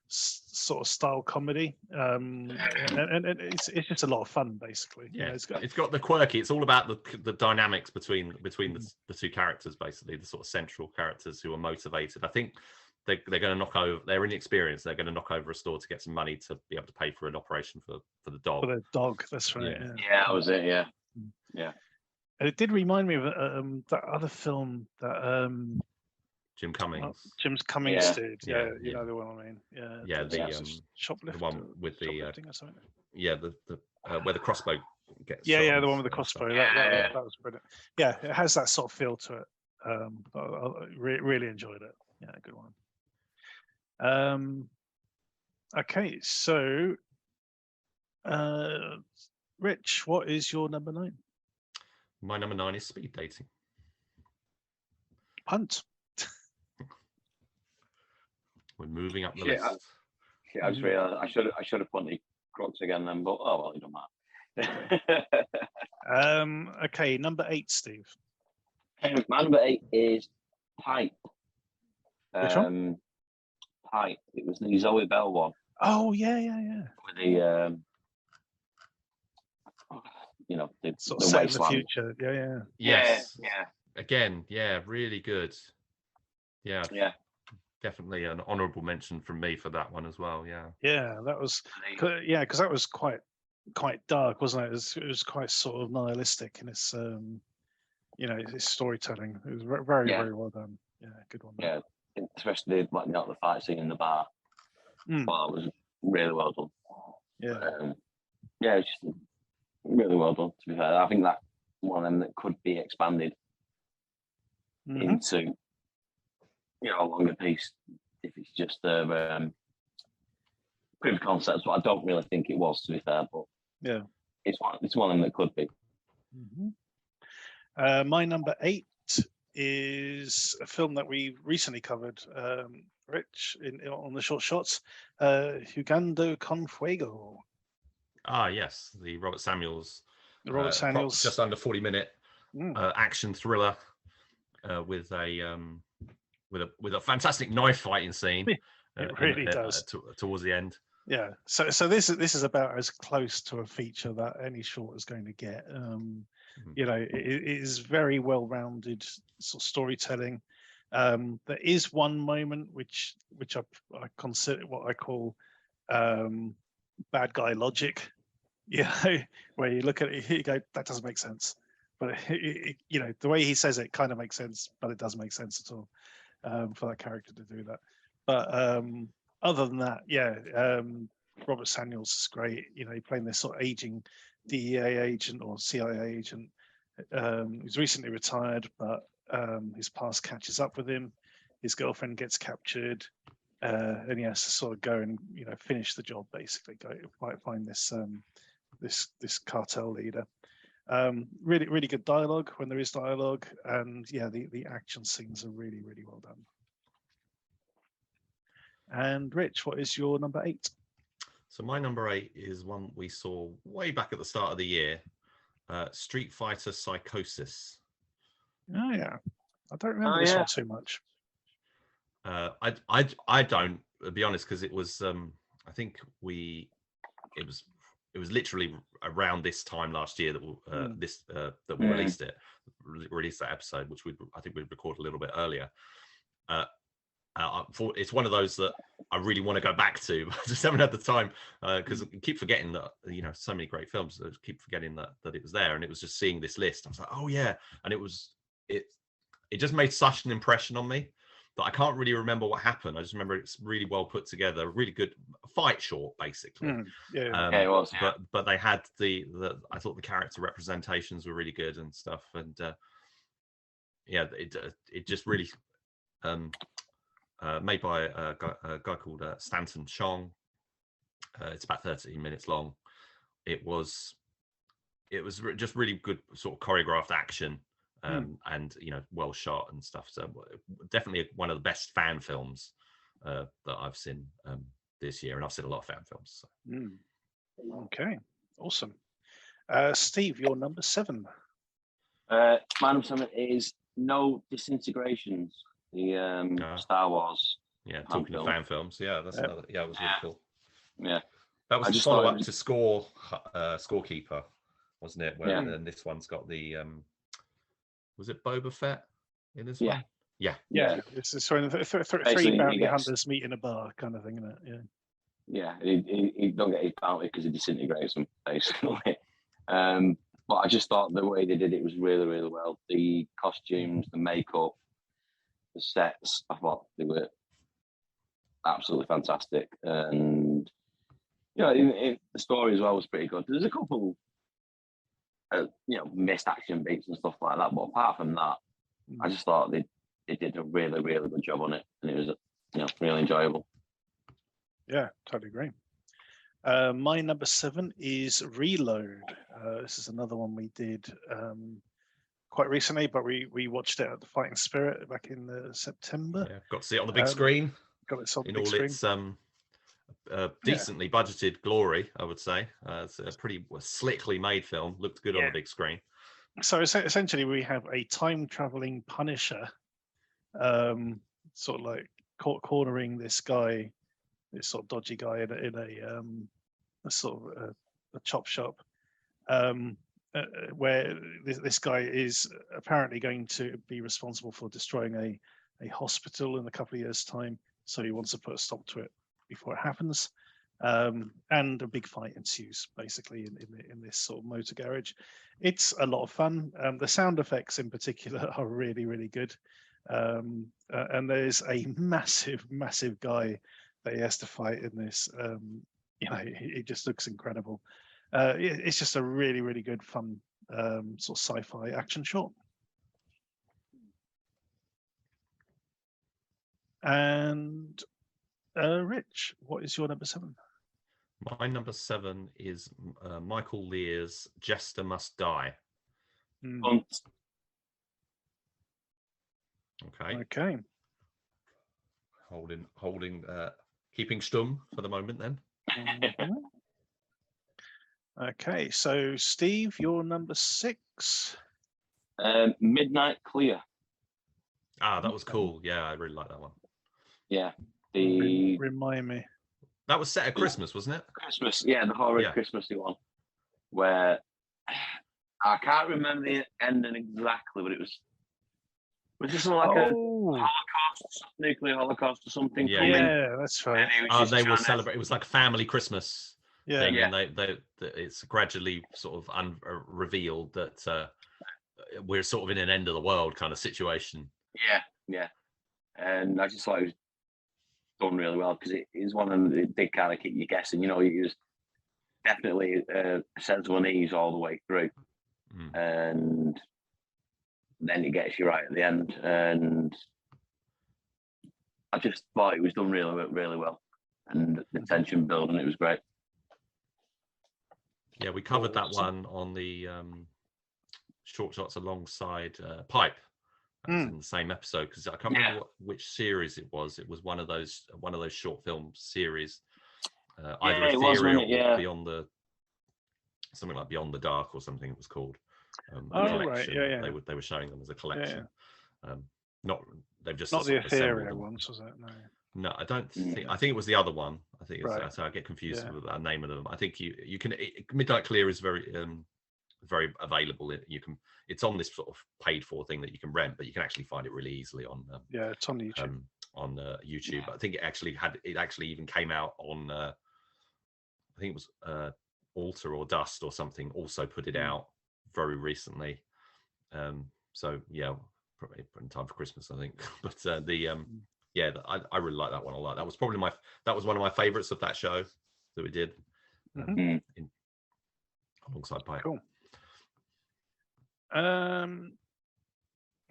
sort of style comedy, and it's just a lot of fun, basically. Yeah, it's got the quirky. It's all about the dynamics between the 2 characters, basically the sort of central characters who are motivated. I think they're going to knock over. They're inexperienced. They're going to knock over a store to get some money to be able to pay for an operation for the dog. For the dog, that's right. Yeah, that was it. Yeah, yeah. And it did remind me of that other film that Jim Cummings. Jim Cummings did. Yeah, you know the one I mean. Yeah, shoplifting. The one with the or something. the where the crossbow gets. Yeah, the one with the crossbow. That was brilliant. Yeah, it has that sort of feel to it. I really enjoyed it. Yeah, good one. Okay, so Rich, what is your number 9? My number 9 is Speed Dating. Punt. We're moving up the list. I just realised I should have punted Crooks again then, but oh well, it don't matter. Okay, number 8, Steve. My number 8 is Pipe. Which one? Pipe. It was the Zoe Bell one. Oh yeah. With the the Sort of set in the wasteland. future. Yeah. Yes. Yeah. Again, yeah, really good. Yeah. Yeah. Definitely an honourable mention from me for that one as well. Yeah. Yeah, that was because that was quite dark, wasn't it? It was quite sort of nihilistic in its its storytelling. It was very Yeah. very well done. Yeah, good one. Yeah, especially the fight scene in the bar. Well, that was really well done. Yeah. Yeah, it's just really well done. To be fair, I think that one of them that could be expanded into a longer piece if it's just a proof of concept. But I don't really think it was, to be fair. But yeah, it's one of them that could be. My number 8 is a film that we recently covered, Rich, on the short shots, Jugando con Fuego. Ah, yes, the Robert Samuels. Just under 40-minute action thriller with a fantastic knife fighting scene. It really does towards the end. Yeah. So this is about as close to a feature that any short is going to get. It is very well-rounded sort of storytelling. There is one moment which I consider what I call bad guy logic. Where you look at it, you go, that doesn't make sense. But the way he says it kind of makes sense, but it doesn't make sense at all for that character to do that. But other than that, Robert Samuels is great. He playing this sort of aging DEA agent or CIA agent. He's recently retired, but his past catches up with him. His girlfriend gets captured, and he has to sort of go and finish the job. Basically, go find this cartel leader. Really, really good dialogue when there is dialogue, and the action scenes are really, really well done. And Rich, what is your number 8? So my number 8 is one we saw way back at the start of the year, Street Fighter Psychosis. Oh yeah, I don't remember this one too much. I don't, to be honest, because it was I think it was literally around this time last year that we released that episode, which I think we recorded a little bit earlier. It's one of those that I really want to go back to, but I just haven't had the time because I keep forgetting that so many great films. I keep forgetting that it was there, and it was just seeing this list. I was like, oh yeah, and it just made such an impression on me that I can't really remember what happened. I just remember it's really well put together, really good fight short, basically. It was. Yeah. But they had I thought the character representations were really good and stuff, and it just really made by a guy called Stanton Chong. It's about 13 minutes long. It was just really good sort of choreographed action. And well shot and stuff. So definitely one of the best fan films that I've seen this year, and I've seen a lot of fan films. So. Okay, awesome. Steve, your number 7. My number 7 is No Disintegrations, the Star Wars. Yeah, talking of fan films. Yeah, that's another. Yeah, it was really cool. Yeah, that was the follow-up to Scorekeeper, wasn't it? Where then this one's got the. Was it Boba Fett in this one? Yeah. It's three bounty hunters meet in a bar kind of thing, isn't it? Yeah. He don't get his bounty because he disintegrates them, basically. But I just thought the way they did it was really, really well. The costumes, the makeup, the sets, I thought they were absolutely fantastic. And the story as well was pretty good. There's a couple missed action beats and stuff like that. But apart from that, I just thought they did a really, really good job on it, and it was really enjoyable. Yeah, totally agree. My number 7 is Reload. This is another one we did quite recently, but we watched it at the Fighting Spirit back in September. Yeah, got to see it on the big screen. Got it on the in big all screen. Its decently budgeted glory, I would say. It's a pretty slickly made film. Looked good on the big screen. So essentially, we have a time-traveling Punisher, sort of like cornering this guy, this sort of dodgy guy in a sort of a chop shop. where this guy is apparently going to be responsible for destroying a hospital in a couple of years' time. So he wants to put a stop to it before it happens. And a big fight ensues basically in this sort of motor garage. It's a lot of fun. The sound effects in particular are really, really good. And there's a massive guy that he has to fight in this. It just looks incredible. It's just a really, really good, fun sort of sci-fi action short. And Rich, what is your number 7? My number 7 is Michael Lear's Jester Must Die. Okay. Holding, keeping stum for the moment then. Okay, so Steve, your number 6. Midnight Clear. That was cool. Yeah, I really like that one. Yeah. Remind me. That was set at Christmas, wasn't it? Christmas, yeah, the horror Christmassy one. Where I can't remember the ending exactly, but it was this something like a Holocaust, nuclear Holocaust or something? Yeah, that's right. They were celebrating. It was like a family Christmas thing, and it's gradually sort of revealed that we're sort of in an end of the world kind of situation. Yeah. And I just thought it was done really well because it is one of the big kind of keep you guessing. You know, it was definitely a sense of unease all the way through, and then it gets you right at the end. And I just thought it was done really, really well, and the tension building, it was great. Yeah, we covered that one on the short shots alongside Pipe. In the same episode because I can't remember which series it was. It was one of those short film series, either Ethereal or Beyond the something like Beyond the Dark or something. It was called. Right, yeah. They were showing them as a collection. They've just not the Ethereal ones, was it? No, I don't think. I think it was the other one. I think it's, so I get confused with the name of them. I think you can. Midnight Clear is very available. It's on this sort of paid for thing that you can rent, but you can actually find it really easily on it's on YouTube. YouTube. I think it actually even came out on I think it was Alter or Dust or something also put it out very recently. So yeah, probably in time for Christmas, I think. But I really like that one a lot. That was probably one of my favorites of that show that we did alongside Pipe. Cool.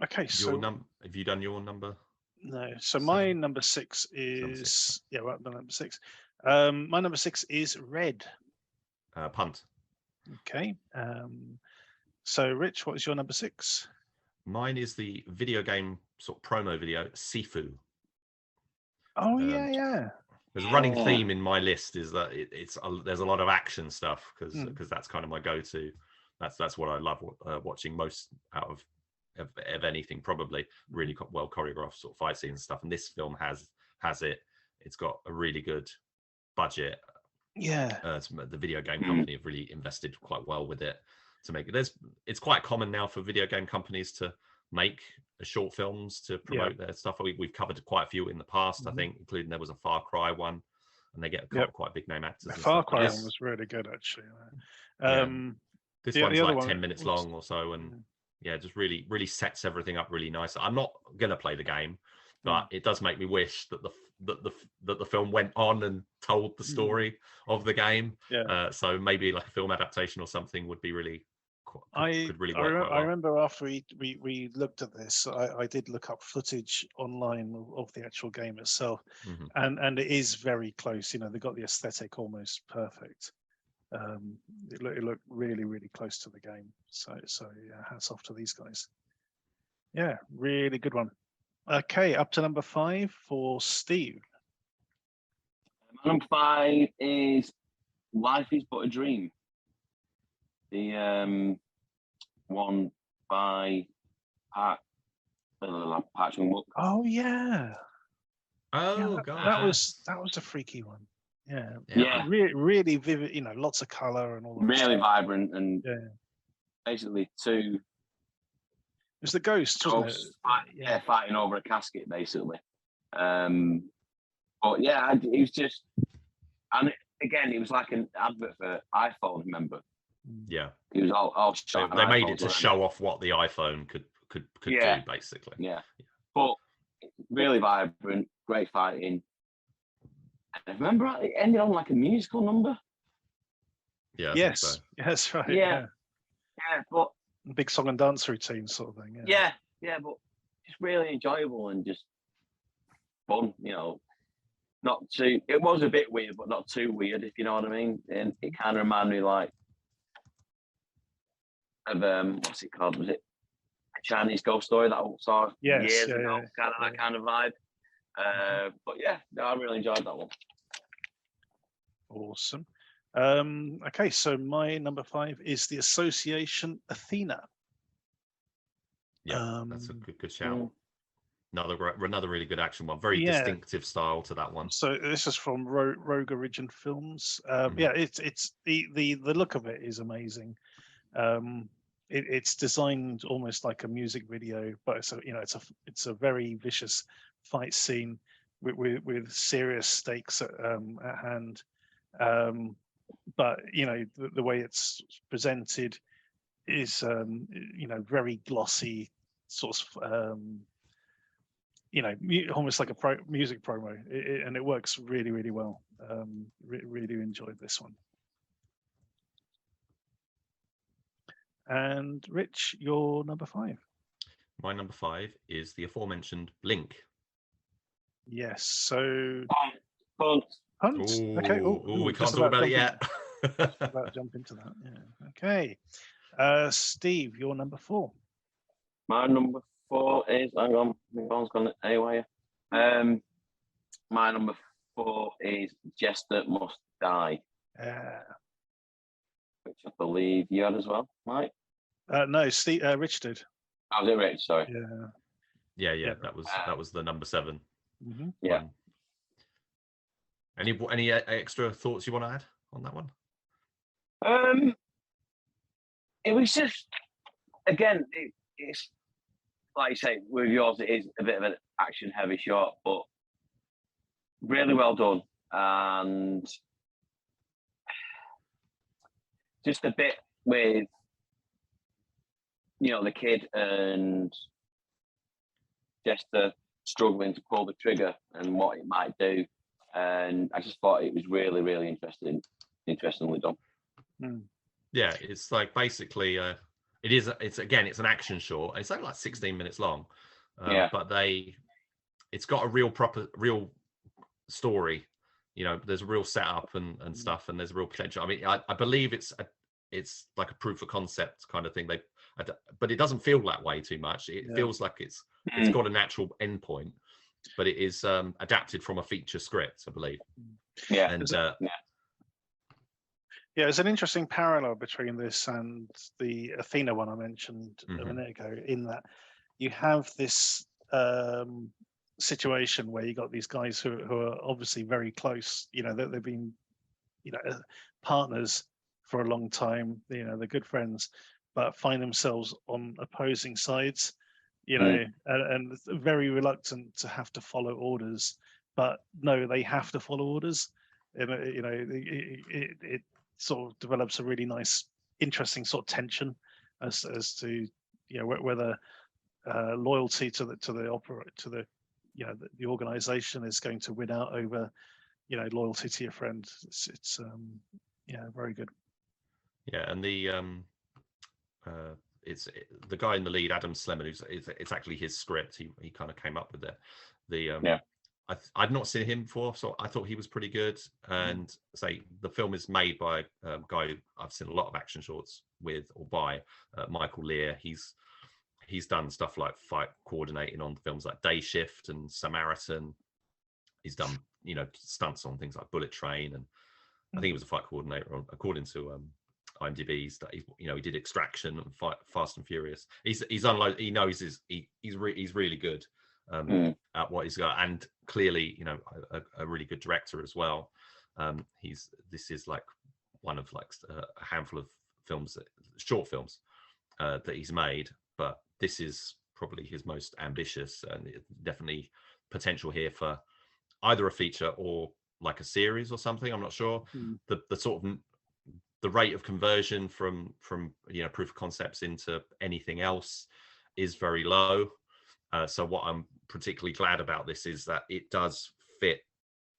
Okay, so have you done your number? No, so my number 6 is number 6. My number 6 is Red. Punt. Okay. So Rich, what is your number 6? Mine is the video game sort of promo video, Sifu. Oh yeah. There's a running theme in my list is that there's a lot of action stuff because that's kind of my go-to. That's what I love watching most out of anything. Probably really well choreographed sort of fight scenes and stuff. And this film has it. It's got a really good budget. Yeah. The video game company have really invested quite well with it to make it. It's quite common now for video game companies to make short films to promote their stuff. We've covered quite a few in the past, I think, including there was a Far Cry one, and they get quite big name actors. The Far Cry one was really good, actually. This one's like 10 minutes long or so, and just really, really sets everything up really nice. I'm not gonna play the game, but it does make me wish that the film went on and told the story of the game. So maybe like a film adaptation or something would be really. Could really work quite well. I remember after we looked at this, I did look up footage online of the actual game itself, and it is very close. You know, they got the aesthetic almost perfect. It looked really, really close to the game. So yeah, hats off to these guys. Yeah, really good one. Okay, up to number 5 for Steve. Number 5 is Life is But a Dream. The one by Park Chung-wook. Oh yeah. Oh god. That was a freaky one. Yeah. Yeah. Really vivid, lots of color and all that. Really vibrant and basically two It's the ghost, wasn't it? ghosts fighting over a casket, basically. But yeah, it was just, and again, it was like an advert for iPhone. Remember? Yeah. It was all shot. They made it to show off what the iPhone could do, basically. Yeah. But really vibrant, great fighting. And I remember it ended on like a musical number. Yeah. Yes, that's right. Yeah, but big song and dance routine sort of thing. Yeah, but just really enjoyable and just fun. Not too. It was a bit weird, but not too weird, if you know what I mean. And it kind of reminded me like of what's it called? Was it a Chinese ghost story that I saw years ago? Kind of that kind of vibe. But yeah, no, I really enjoyed that one. Awesome. Okay, so my number 5 is The Association Athena. Yeah, that's a good shout. Another really good action one. Very distinctive style to that one. So this is from Rogue Origin Films. Yeah, it's the look of it is amazing. It's designed almost like a music video, but it's a very vicious fight scene with serious stakes at hand. But the way it's presented is very glossy, sort of almost like a music promo, and it works really, really well. Really enjoyed this one. And Rich, your number 5. My number 5 is the aforementioned Blink. Yes. So Punt. Okay. We can't talk about it yet. About jump into that. Yeah. Okay. Steve, your number 4. My number 4 is, hang on, my phone's gone anyway. My number 4 is Jester Must Die. Which I believe you had as well, Mike? No, Steve, Rich did. Oh, was it Rich? Sorry. Yeah. That was the number 7. Mm-hmm. Yeah. Any extra thoughts you want to add on that one? It was just, again, it's like you say, with yours, it is a bit of an action-heavy shot, but really well done, and just a bit with the kid and Jester struggling to pull the trigger and what it might do, and I just thought it was really, really interestingly done. Yeah, it's like basically it's an action short. It's only like 16 minutes long, but it's got a real story. There's a real setup and stuff, and there's a real potential. I mean, I believe it's like a proof of concept kind of thing. But it doesn't feel that way too much. It feels like it's got a natural endpoint, but it is adapted from a feature script, I believe. Yeah, and there's an interesting parallel between this and the Athena one I mentioned a minute ago, in that you have this situation where you got these guys who are obviously very close. They've been partners for a long time. They're good friends, but find themselves on opposing sides. And very reluctant to have to follow orders, but no, they have to follow orders. And it sort of develops a really nice, interesting sort of tension as to whether loyalty to the organization is going to win out over loyalty to your friend. It's very good. Yeah, and it's the guy in the lead, Adam Sleman, it's actually his script. He kind of came up with it. I'd not seen him before, so I thought he was pretty good. And the film is made by a guy I've seen a lot of action shorts with or by, Michael Lear. He's done stuff like fight coordinating on films like Day Shift and Samaritan. He's done stunts on things like Bullet Train, and I think he was a fight coordinator according to IMDb. He did Extraction and Fast and Furious. He's unloaded. He knows he's really good at what he's got, and clearly a really good director as well. This is like one of a handful of films, short films, that he's made, but this is probably his most ambitious, and definitely potential here for either a feature or like a series or something. I'm not sure. The sort of the rate of conversion from proof of concepts into anything else is very low. So what I'm particularly glad about this is that it does fit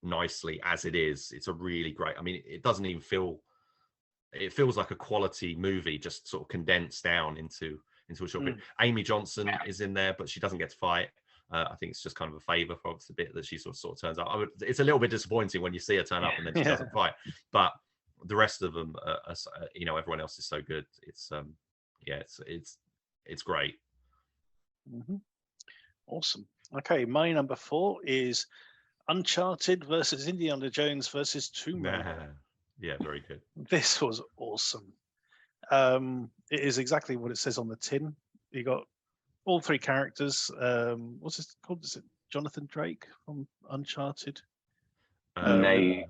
nicely as it is. It's a really great, I mean, it doesn't even feel, it feels like a quality movie just sort of condensed down into a short bit. Amy Johnson is in there, but she doesn't get to fight. I think it's just kind of a favor for the bit that she sort of turns up. It's a little bit disappointing when you see her turn up and then she doesn't fight, but the rest of them everyone else is so good. It's it's great. Awesome. Okay, my number 4 is Uncharted versus Indiana Jones versus Tomb Raider. Yeah, very good. This was awesome. It is exactly what it says on the tin. You got all 3 characters. What's this called? Is it Jonathan Drake from Uncharted? Nathan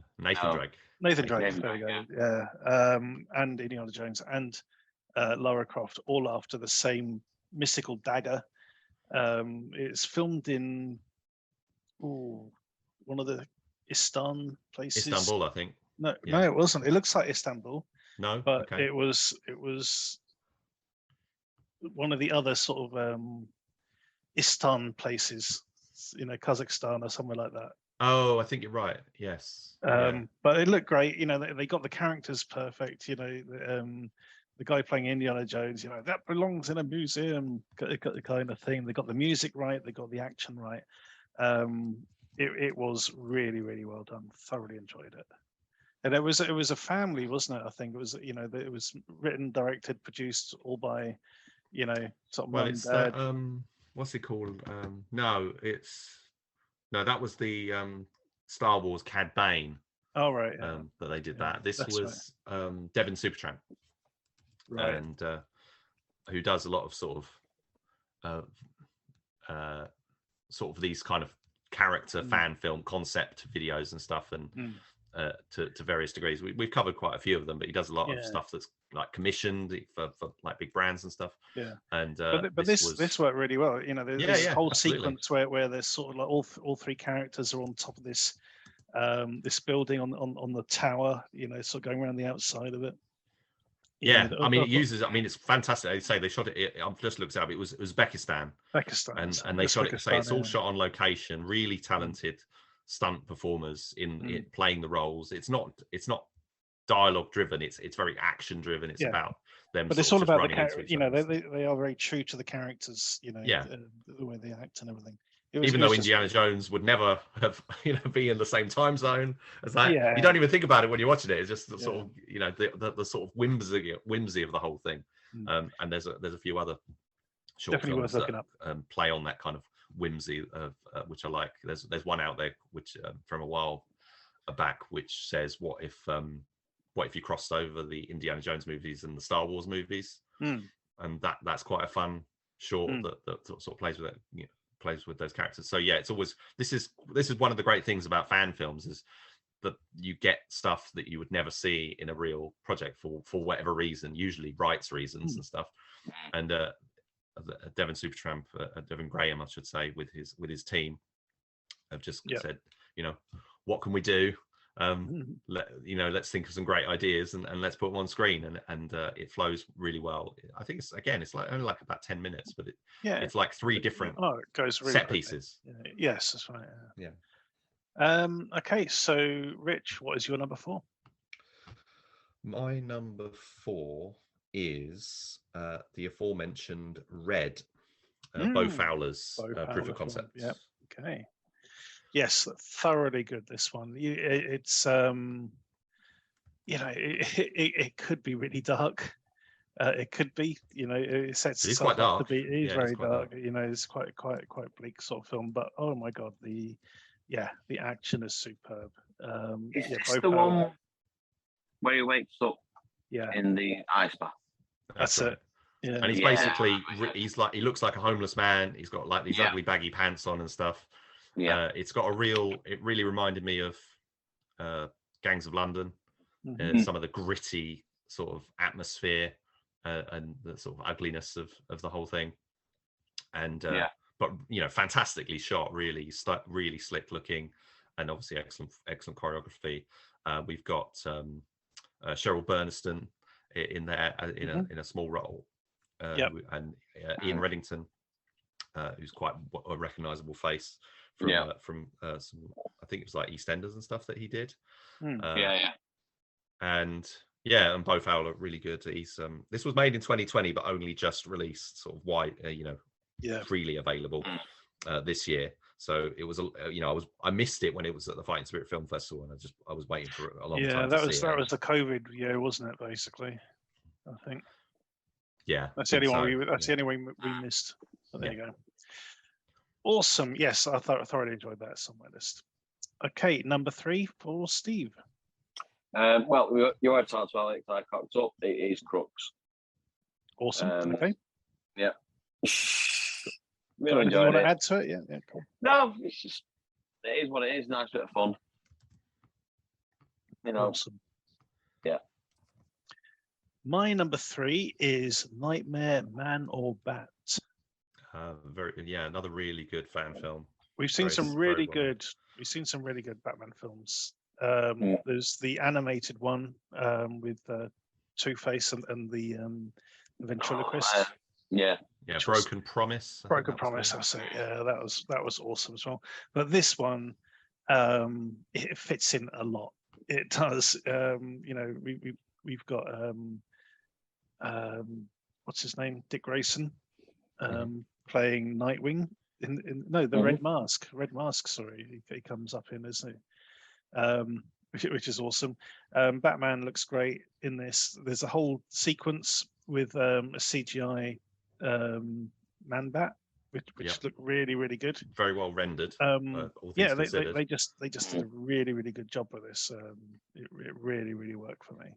Drake. Nathan Drake. There we go. Yeah. And Indiana Jones and Lara Croft, all after the same mystical dagger. It's filmed in one of the places. Istanbul, I think. No, it wasn't. It looks like Istanbul. No, but it was one of the other sort of Istan places, Kazakhstan or somewhere like that. Oh, I think you're right. Yes. But it looked great. They got the characters perfect. The guy playing Indiana Jones, that belongs in a museum, kind of thing. They got the music right. They got the action right. It was really, really well done. Thoroughly enjoyed it. And it was a family, wasn't it? I think it was. It was written, directed, produced all by, sort of mum and dad. What's it called? No, that was the Star Wars Cad Bane. Oh right. Yeah. That they did that. This was right. Devon Supertramp. Right. And who does a lot of sort of these kind of character fan film concept videos and stuff, and to various degrees. We've covered quite a few of them, but he does a lot of stuff that's like commissioned for like big brands and stuff. Yeah. And but this worked really well. There's this whole absolutely. Sequence where there's sort of like all 3 characters are on top of this this building on the tower, sort of going around the outside of it. Yeah, I mean, it's fantastic. They say they shot it. I've just looked it up. It was Uzbekistan. And they shot it. Say it's all shot on location. Really talented stunt performers in playing the roles. It's not dialogue driven. It's very action driven. It's about them. But it's all about the character. They are very true to the characters. The way they act and everything. Even though Indiana Jones would never have, be in the same time zone as that. Yeah. You don't even think about it when you're watching it. It's just the sort of, the sort of whimsy of the whole thing. And there's a few other short films that play on that kind of whimsy of which I like. There's one out there which from a while back which says, what if you crossed over the Indiana Jones movies and the Star Wars movies? And that's quite a fun short that sort of plays with it. Plays with those characters. So it's always this is one of the great things about fan films is that you get stuff that you would never see in a real project for whatever reason, usually rights reasons and stuff. And Devon Supertramp, Devon Graham, I should say, with his team have just said, what can we do? Let's think of some great ideas and let's put them on screen, and it flows really well. I think it's like only like about 10 minutes, but it's like 3 different it goes really set pieces. Yes, that's right. Okay, so Rich, what is your number 4? My number 4 is the aforementioned Red, Bo Fowler's proof of concept. Yeah. Okay. Yes, thoroughly good. This one, it's it could be really dark. It could be, it sets it's quite dark. To be. It is very dark. It's quite bleak sort of film. But oh my god, the action is superb. Is this the one where he wakes up? In the ice bath. That's it. Yeah. And he's basically he looks like a homeless man. He's got like these ugly baggy pants on and stuff. Yeah, it really reminded me of Gangs of London, some of the gritty sort of atmosphere, and the sort of ugliness of the whole thing. And but fantastically shot, really slick looking, and obviously excellent choreography. We've got Cheryl Burniston in there in a small role, and Ian Reddington, who's quite a recognizable face from some, I think it was like EastEnders and stuff that he did. And both Owl are really good. He's this was made in 2020, but only just released sort of wide, freely available this year. So it was I missed it when it was at the Fighting Spirit Film Festival, and I was waiting for a long time. That was the COVID year, wasn't it? Basically, I think. Yeah, that's the only one. That's the only one we missed. But there you go. Awesome. Yes, I thoroughly enjoyed that. It's on my list. Okay, number 3 for Steve. Well, you already talked about it. I cocked up. It is Crooks. Awesome. Okay. Yeah. Really enjoyed it. You want to add to it? Yeah, cool. No, it's just, it is what it is. Nice bit of fun. Awesome. Yeah. My number 3 is Nightmare Man or Bat. Another really good fan film. We've seen some really good Batman films. There's the animated one with Two-Face and the ventriloquist. Broken Promise. Broken Promise. That's it. Yeah, that was awesome as well. But this one, it fits in a lot. It does. We've got what's his name? Dick Grayson, playing Nightwing. The Red Mask. Red Mask. Sorry, he comes up in, isn't he? Which is awesome. Batman looks great in this. There's a whole sequence with a CGI Man-Bat, which look really, really good. Very well rendered. They just did a really, really good job with this. It really, really worked for me.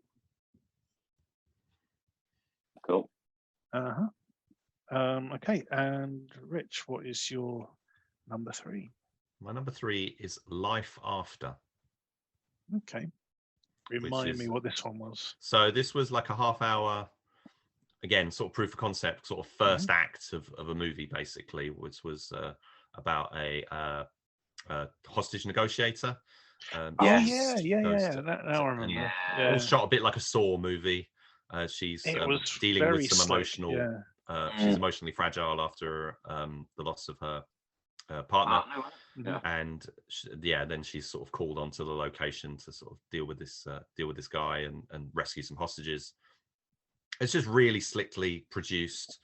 Cool. Okay, and Rich, what is your number 3? My number 3 is Life After. Okay. Remind me what this one was. So this was like a half-hour, again, sort of proof of concept, sort of first act of a movie, basically, which was about a hostage negotiator. Now I remember. It was shot a bit like a Saw movie. She's dealing with some emotional. She's emotionally fragile after the loss of her partner, and then she's sort of called onto the location to sort of deal with this guy and rescue some hostages. It's just really slickly produced,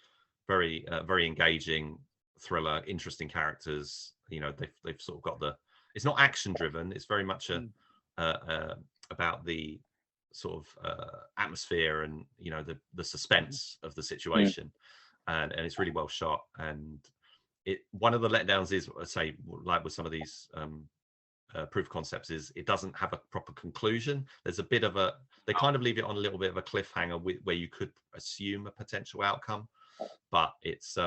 very engaging thriller, interesting characters. They've sort of got it's not action driven. It's very much about the sort of atmosphere and the suspense of the situation, and it's really well shot. And one of the letdowns is, I say, like with some of these proof concepts, is it doesn't have a proper conclusion. There's a bit of they kind of leave it on a little bit of a cliffhanger where you could assume a potential outcome, but it's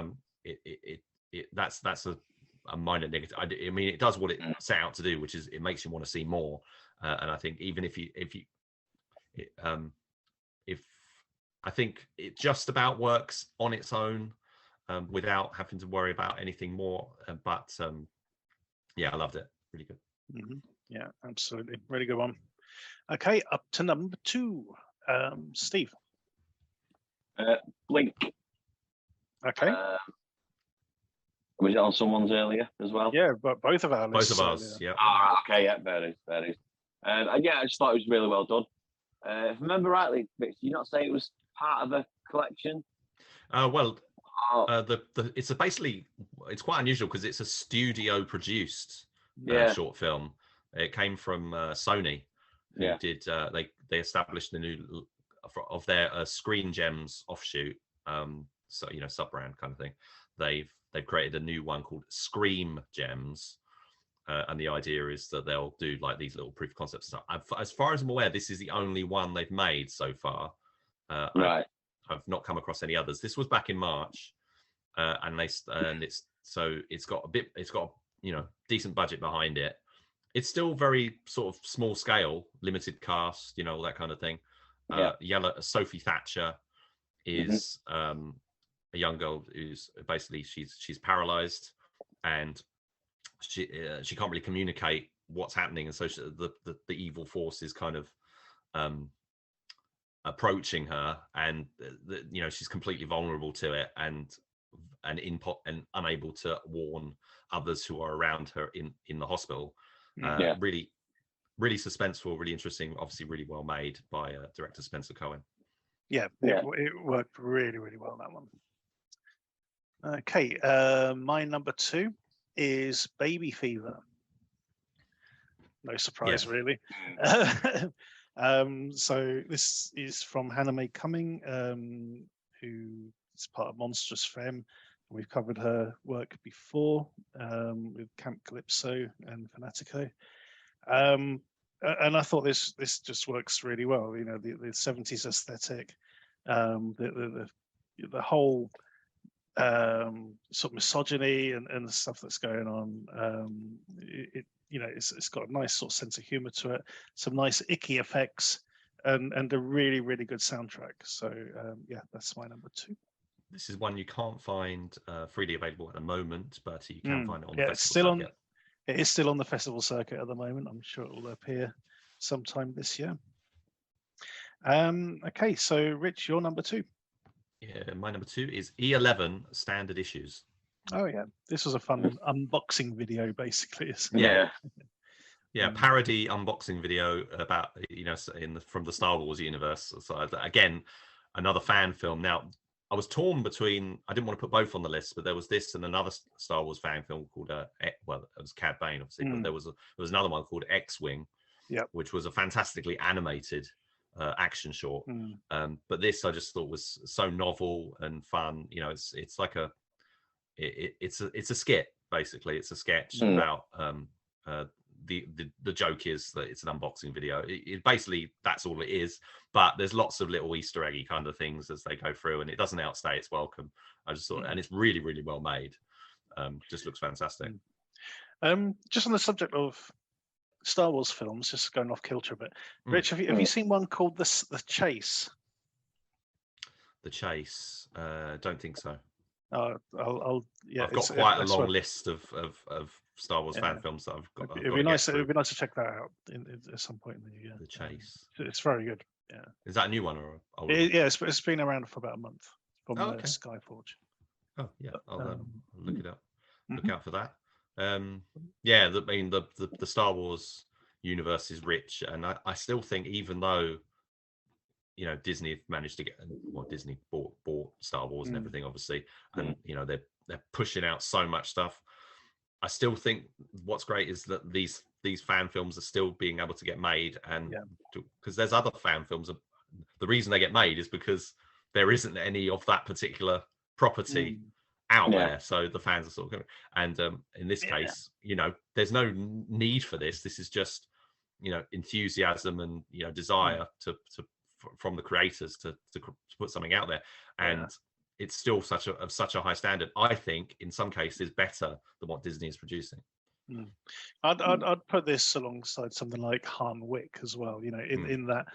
that's a minor negative. I mean, it does what it set out to do, which is it makes you want to see more. And I think even if I think it just about works on its own, without having to worry about anything more. But I loved it. Really good. Yeah, absolutely. Really good one. Okay, up to number 2. Steve. Blink. Okay. Was it on someone's earlier as well? Yeah, but both of ours. Both of ours, yeah. Oh, okay, yeah, very. I just thought it was really well done. If I remember rightly, Vic, did you not say it was part of a collection? It's it's quite unusual because it's a studio produced short film. It came from Sony, who did they established a new of their Screen Gems offshoot, sub brand kind of thing. They've created a new one called Scream Gems. And the idea is that they'll do like these little proof of concept stuff. As far as I'm aware, this is the only one they've made so far. Right. I've not come across any others. This was back in March, and it's got decent budget behind it. It's still very sort of small scale, limited cast, all that kind of thing. Sophie Thatcher is a young girl who's basically she's paralyzed, and she can't really communicate what's happening, and so the evil force is kind of approaching her, and she's completely vulnerable to it, and unable to warn others who are around her in the hospital. Really, really suspenseful, really interesting, obviously really well made by director Spencer Cohen. It worked really, really well, that one. Okay, my number 2 is Baby Fever. No surprise, really. So this is from Hannah Mae Cumming, who is part of Monstrous Femme. We've covered her work before with Camp Calypso and Fanatico. And I thought this just works really well. The 70s aesthetic, the whole sort of misogyny and the stuff that's going on. It's got a nice sort of sense of humor to it, some nice icky effects, and a really, really good soundtrack. So that's my number 2. This is one you can't find freely available at the moment, but you can find it on the it's festival still circuit. It is still on the festival circuit at the moment. I'm sure it will appear sometime this year. Okay, so Rich, your number 2. Yeah, my number 2 is E11 Standard Issues. Oh yeah, this was a fun unboxing video, basically. Parody unboxing video about from the Star Wars universe. So again, another fan film. Now, I was torn between. I didn't want to put both on the list, but there was this and another Star Wars fan film called it was Cad Bane, obviously, but there was another one called X-Wing, which was a fantastically animated action short. But this I just thought was so novel and fun. It's like it's a skit, basically. It's a sketch about the joke is that it's an unboxing video. It basically, that's all it is, but there's lots of little Easter eggy kind of things as they go through, and it doesn't outstay its welcome. I just thought, and it's really, really well made. Just looks fantastic. Just on the subject of Star Wars films, just going off kilter a bit, Rich, have you seen one called the Chase? The Chase? Don't think so. I've got quite a long list of Star Wars fan films that I've got. It'd be nice to check that out at some point in the year. The Chase. It's very good. Yeah. Is that a new one or? It's been around for about a month from Skyforge. Oh yeah, I'll look it up. Look out for that. The Star Wars universe is rich, and I still think, even though Disney managed to get, Disney bought Star Wars and everything, obviously, and they're pushing out so much stuff. I still think what's great is that these fan films are still being able to get made, and because there's other fan films, the reason they get made is because there isn't any of that particular property out there, so the fans are sort of going. And in this case, there's no need for this. This is just enthusiasm and desire to from the creators to put something out there, and it's still such a high standard. I think in some cases better than what Disney is producing. I'd put this alongside something like Han Wick as well. In that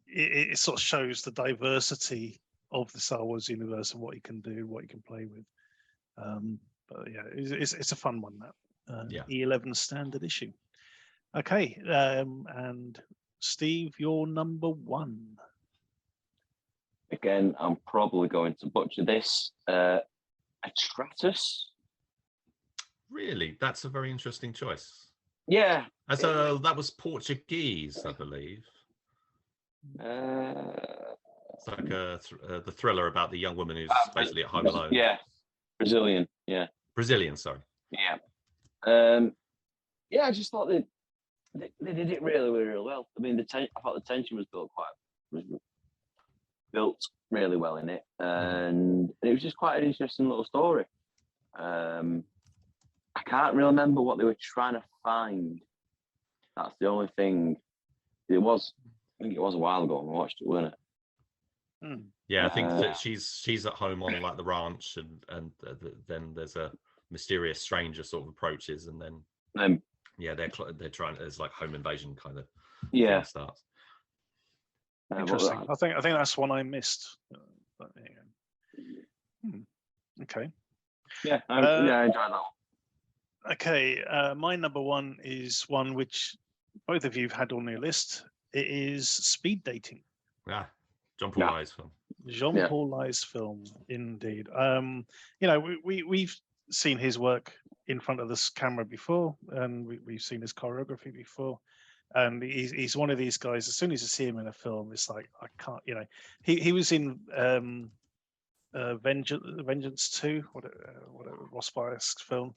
it sort of shows the diversity of the Star Wars universe and what you can do, what you can play with. But yeah, it's a fun one, that E11 Standard Issue. Okay, and Steve, you're number 1. Again, I'm probably going to butcher this. Atratus. Really, that's a very interesting choice. Yeah, that was Portuguese, I believe. It's like the thriller about the young woman who's basically at home alone. Yeah, Brazilian. Yeah, Brazilian. Sorry. Yeah. I just thought they did it really, really well. I mean, I thought the tension was built really well in it, and it was just quite an interesting little story. I can't really remember what they were trying to find. That's the only thing. I think it was a while ago when we watched it, wasn't it? Yeah, I think that she's at home on like the ranch, and then there's a mysterious stranger sort of approaches, and then they're trying. There's like home invasion kind of thing starts. Interesting. I think that's one I missed. But, okay. Yeah, I enjoyed that one. Okay, my number one is one which both of you have had on your list. It is Speed Dating. Yeah, John Paul Ly's film. Jean Paul Ly's film, indeed. We've seen his work in front of this camera before, and we've seen his choreography before. And he's one of these guys. As soon as you see him in a film, it's like I can't. He was in Vengeance 2, whatever Ross Byers' film,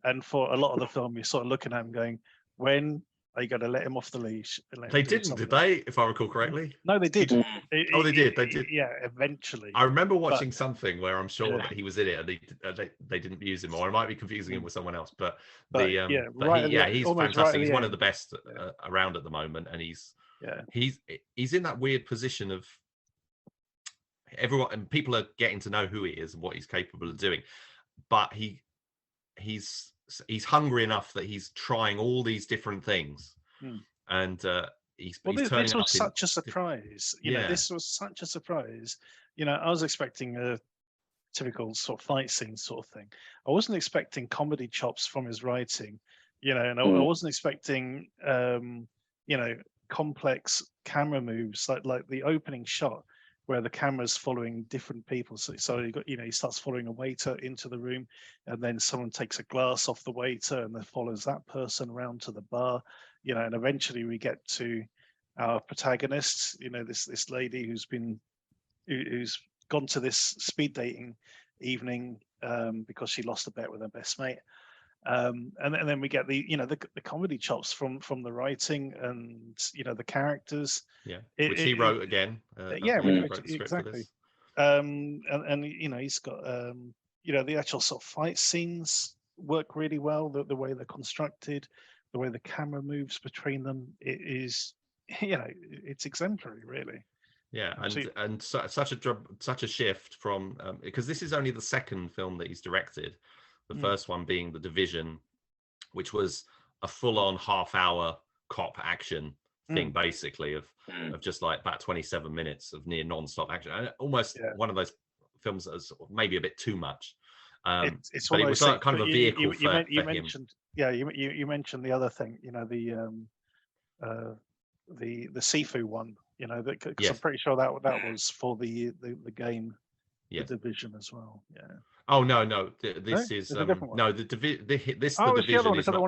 and for a lot of the film, you're sort of looking at him going, when are you going to let him off the leash? They didn't, did they? If I recall correctly. No, they did. They did. They did. Yeah, eventually. I remember watching something where I'm sure that he was in it, and they didn't use him, or I might be confusing him with someone else. But he's fantastic. He's one of the best around at the moment, and he's in that weird position of everyone, and people are getting to know who he is and what he's capable of doing, but he's hungry enough that he's trying all these different things, and he's turning this up was such a surprise. This was such a surprise. I was expecting a typical sort of fight scene sort of thing. I wasn't expecting comedy chops from his writing, and I wasn't expecting complex camera moves like the opening shot where the camera's following different people. So you got, he starts following a waiter into the room, and then someone takes a glass off the waiter and then follows that person around to the bar, and eventually we get to our protagonist, this lady who's gone to this speed dating evening because she lost a bet with her best mate. And then we get the comedy chops from the writing and the characters. Which he wrote again. Exactly. And he's got the actual sort of fight scenes work really well. The way they're constructed, the way the camera moves between them, it is it's exemplary, really. Yeah, and such a shift from because this is only the second film that he's directed. The first one being The Division, which was a full-on half-hour cop action thing, basically, of just like about 27 minutes of near non-stop action. And almost one of those films that was maybe a bit too much. It's but it was like kind of a vehicle for him. You mentioned the other thing, the Sifu one, because I'm pretty sure that was for the game, The Division as well. Yeah. Oh no! This is The Division is not a video game the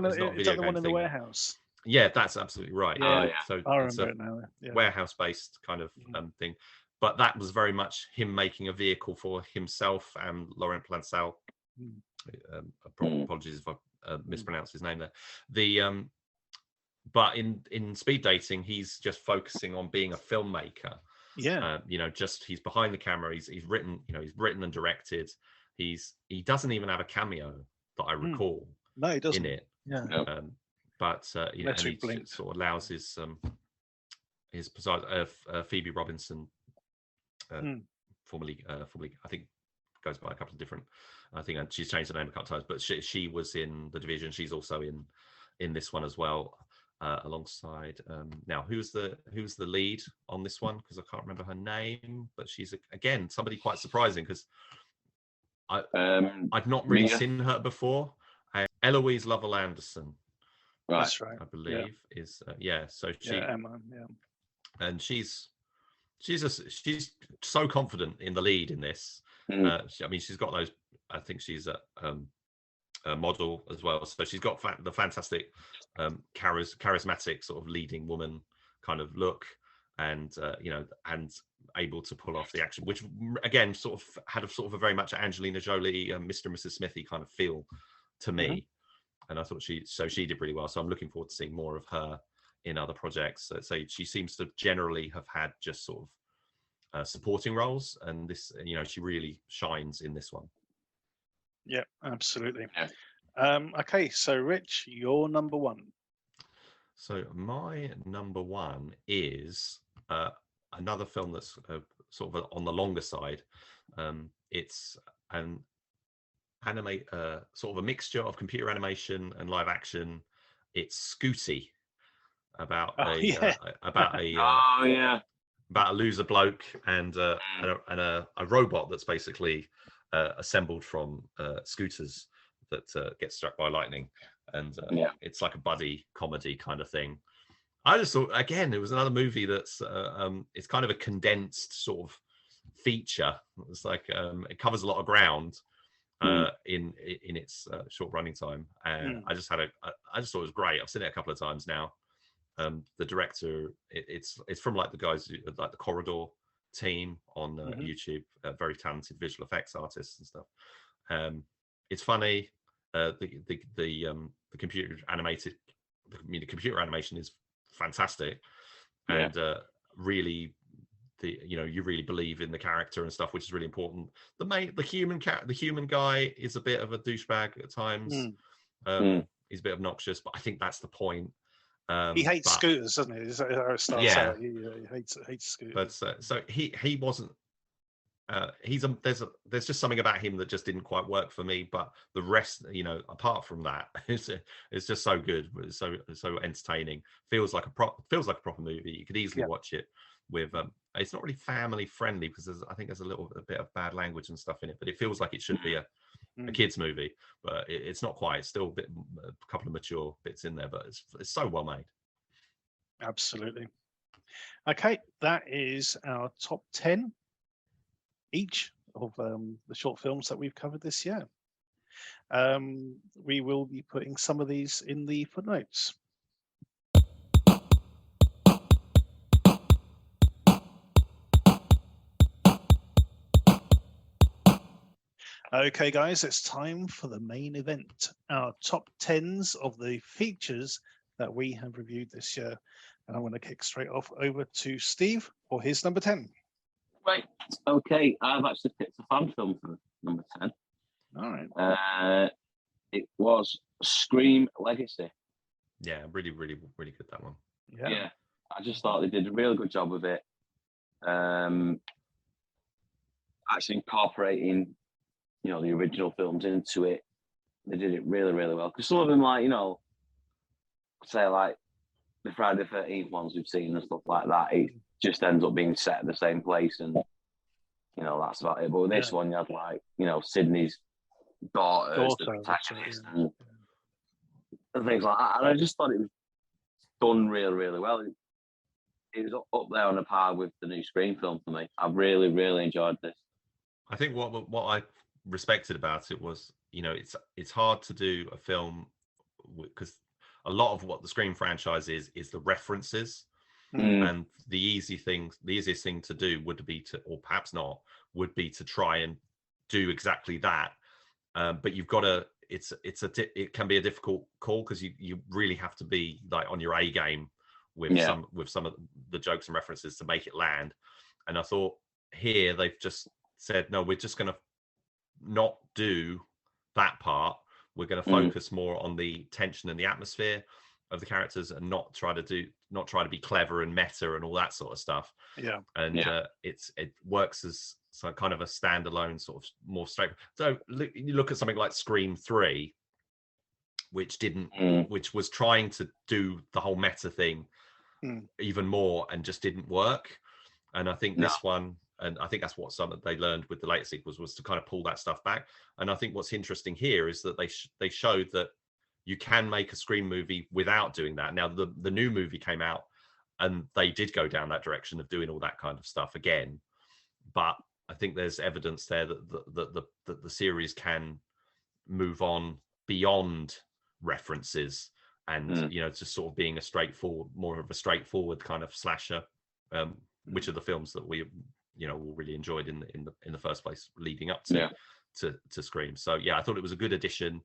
one in the warehouse. Yeah, that's absolutely right. So I remember it now. Warehouse-based kind of thing, but that was very much him making a vehicle for himself and Laurent Plancel. Apologies if I mispronounced his name there. But in Speed Dating, he's just focusing on being a filmmaker. He's behind the camera. He's written, he's written and directed. He doesn't even have a cameo that I recall. No, he doesn't. In it. Yeah. But and he sort of allows his Phoebe Robinson, formerly I think goes by a couple of different. I think she's changed her name a couple of times, but she was in The Division. She's also in this one as well, alongside. Now, who's the lead on this one? Because I can't remember her name, but she's again somebody quite surprising because I'd not really seen her before. Eloise Lovell Anderson. Right. That's right. I believe is So she Emma. Yeah. And she's so confident in the lead in this. She's got those. I think she's a model as well, so she's got the fantastic, charismatic sort of leading woman kind of look, and and able to pull off the action, which again sort of had a very much Angelina Jolie, Mr. and Mrs. Smithy kind of feel to me. And I thought she did really well. So I'm looking forward to seeing more of her in other projects. So she seems to generally have had just sort of supporting roles, and this, she really shines in this one. Yeah, absolutely. Okay, so Rich, your number one. So my number one is another film that's sort of on the longer side. It's an anime, sort of a mixture of computer animation and live action. It's Scooty, about a about a loser bloke and a robot that's basically assembled from scooters that get struck by lightning, and it's like a buddy comedy kind of thing. I just thought, again, it was another movie that's it's kind of a condensed sort of feature. It's like it covers a lot of ground in its short running time, and I just thought it was great. I've seen it a couple of times now. The director, it's from like the guys like the Corridor team on YouTube, very talented visual effects artists and stuff. It's funny. The computer animated, the computer animation is fantastic, and really, you really believe in the character and stuff, which is really important. The human guy is a bit of a douchebag at times. He's a bit obnoxious, but I think that's the point. He hates scooters, doesn't he? Is that how it starts out? He hates scooters. But so he wasn't. There's just something about him that just didn't quite work for me. But the rest, apart from that, it's just so good. It's so entertaining. Feels like a proper movie. You could easily watch it with. It's not really family friendly because I think there's a bit of bad language and stuff in it. But it feels like it should be a kids movie, but it's not quite. It's still a couple of mature bits in there, but it's so well made. Absolutely. Okay, that is our top 10 each of the short films that we've covered this year. We will be putting some of these in the footnotes. Okay, guys, it's time for the main event, our top 10s of the features that we have reviewed this year. And I'm going to kick straight off over to Steve for his number 10. Right. Okay, I've actually picked a fan film for number 10. All right. It was Scream Legacy. Yeah, really, really, really good, that one. Yeah. I just thought they did a really good job with it. Actually incorporating the original films into it. They did it really, really well. Because some of them, say like the Friday the 13th ones we've seen and stuff like that, it just ends up being set at the same place, and that's about it. But with this one, you had Sydney's daughters, the protagonist, and things like that. And I just thought it was done really, really well. It was up there on a par with the new Scream film for me. I really, really enjoyed this. I think what I respected about it was, it's hard to do a film because a lot of what the Scream franchise is the references, and the easiest thing to do would be to, or perhaps not, would be to try and do exactly that. But you've got to. It can be a difficult call because you really have to be like on your A game with some of the jokes and references to make it land. And I thought here they've just said, no, we're just going to not do that part. We're going to focus more on the tension and the atmosphere of the characters, and not try to be clever and meta and all that sort of stuff. And it works as some kind of a standalone sort of more straight. So you look at something like Scream 3, which was trying to do the whole meta thing even more and just didn't work. And I think this one, and I think that's what they learned with the later sequels, was to kind of pull that stuff back. And I think what's interesting here is that they showed that you can make a Scream movie without doing that. Now the new movie came out and they did go down that direction of doing all that kind of stuff again, but I think there's evidence there that the series can move on beyond references and just sort of being more of a straightforward kind of slasher, which are the films that we really enjoyed in the first place leading up to Scream. So I thought it was a good addition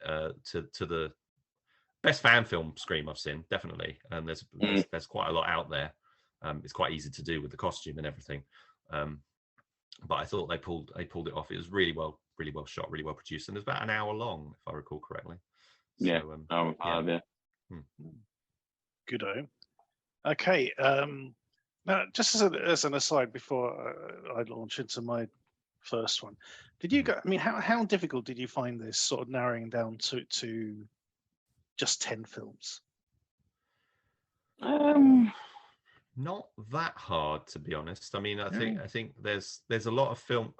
to the best fan film Scream I've seen, definitely. And there's quite a lot out there. It's quite easy to do with the costume and everything. But I thought they pulled it off. It was really well shot, really well produced, and it was about an hour long, if I recall correctly. Hour and 5, Good-o. Okay. Now, just as an aside, before I launch into my first one, did you go? I mean, how difficult did you find this sort of narrowing down to just 10 films? Not that hard, to be honest. I mean, I think there's a lot of film.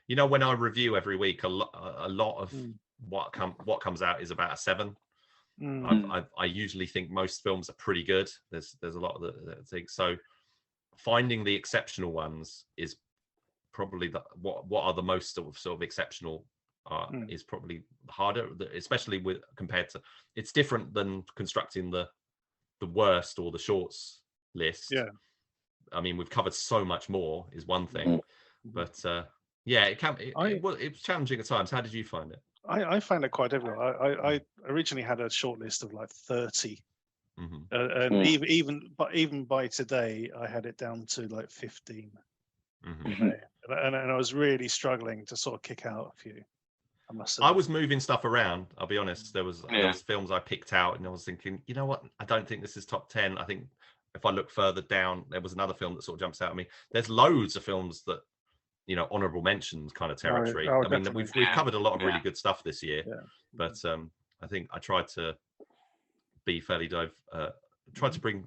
When I review every week, a lot of what comes out is about a 7. I usually think most films are pretty good. There's a lot of the things. So finding the exceptional ones is probably what are the most sort of exceptional is probably harder, especially compared to. It's different than constructing the worst or the shorts list. Yeah, I mean, we've covered so much more is one thing, but it was challenging at times. How did you find it? I found it quite difficult. I originally had a short list of like 30, and even by today, I had it down to like 15. And I was really struggling to sort of kick out a few. I was moving stuff around. I'll be honest. There was films I picked out, and I was thinking, you know what? I don't think this is top 10. I think if I look further down, there was another film that sort of jumps out at me. There's loads of films that, honorable mentions kind of territory. I mean, we've covered a lot of really good stuff this year, but I think I tried to be fairly tried to bring.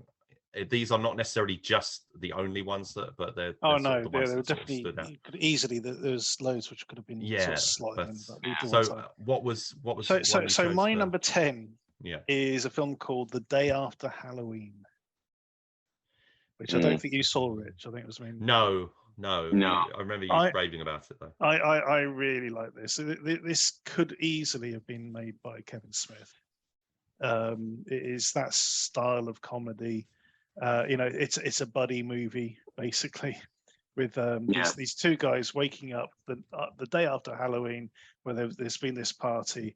These are not necessarily just the only ones but they're the ones that definitely stood out. Easily. There's loads which could have been sort of slotted in. What was so my number 10 Yeah. is a film called The Day After Halloween, which I don't think you saw, Rich. I think it was me. No. I remember you raving about it though. I really like this. This could easily have been made by Kevin Smith. It is that style of comedy. It's a buddy movie basically, with these two guys waking up the day after Halloween, where there's been this party,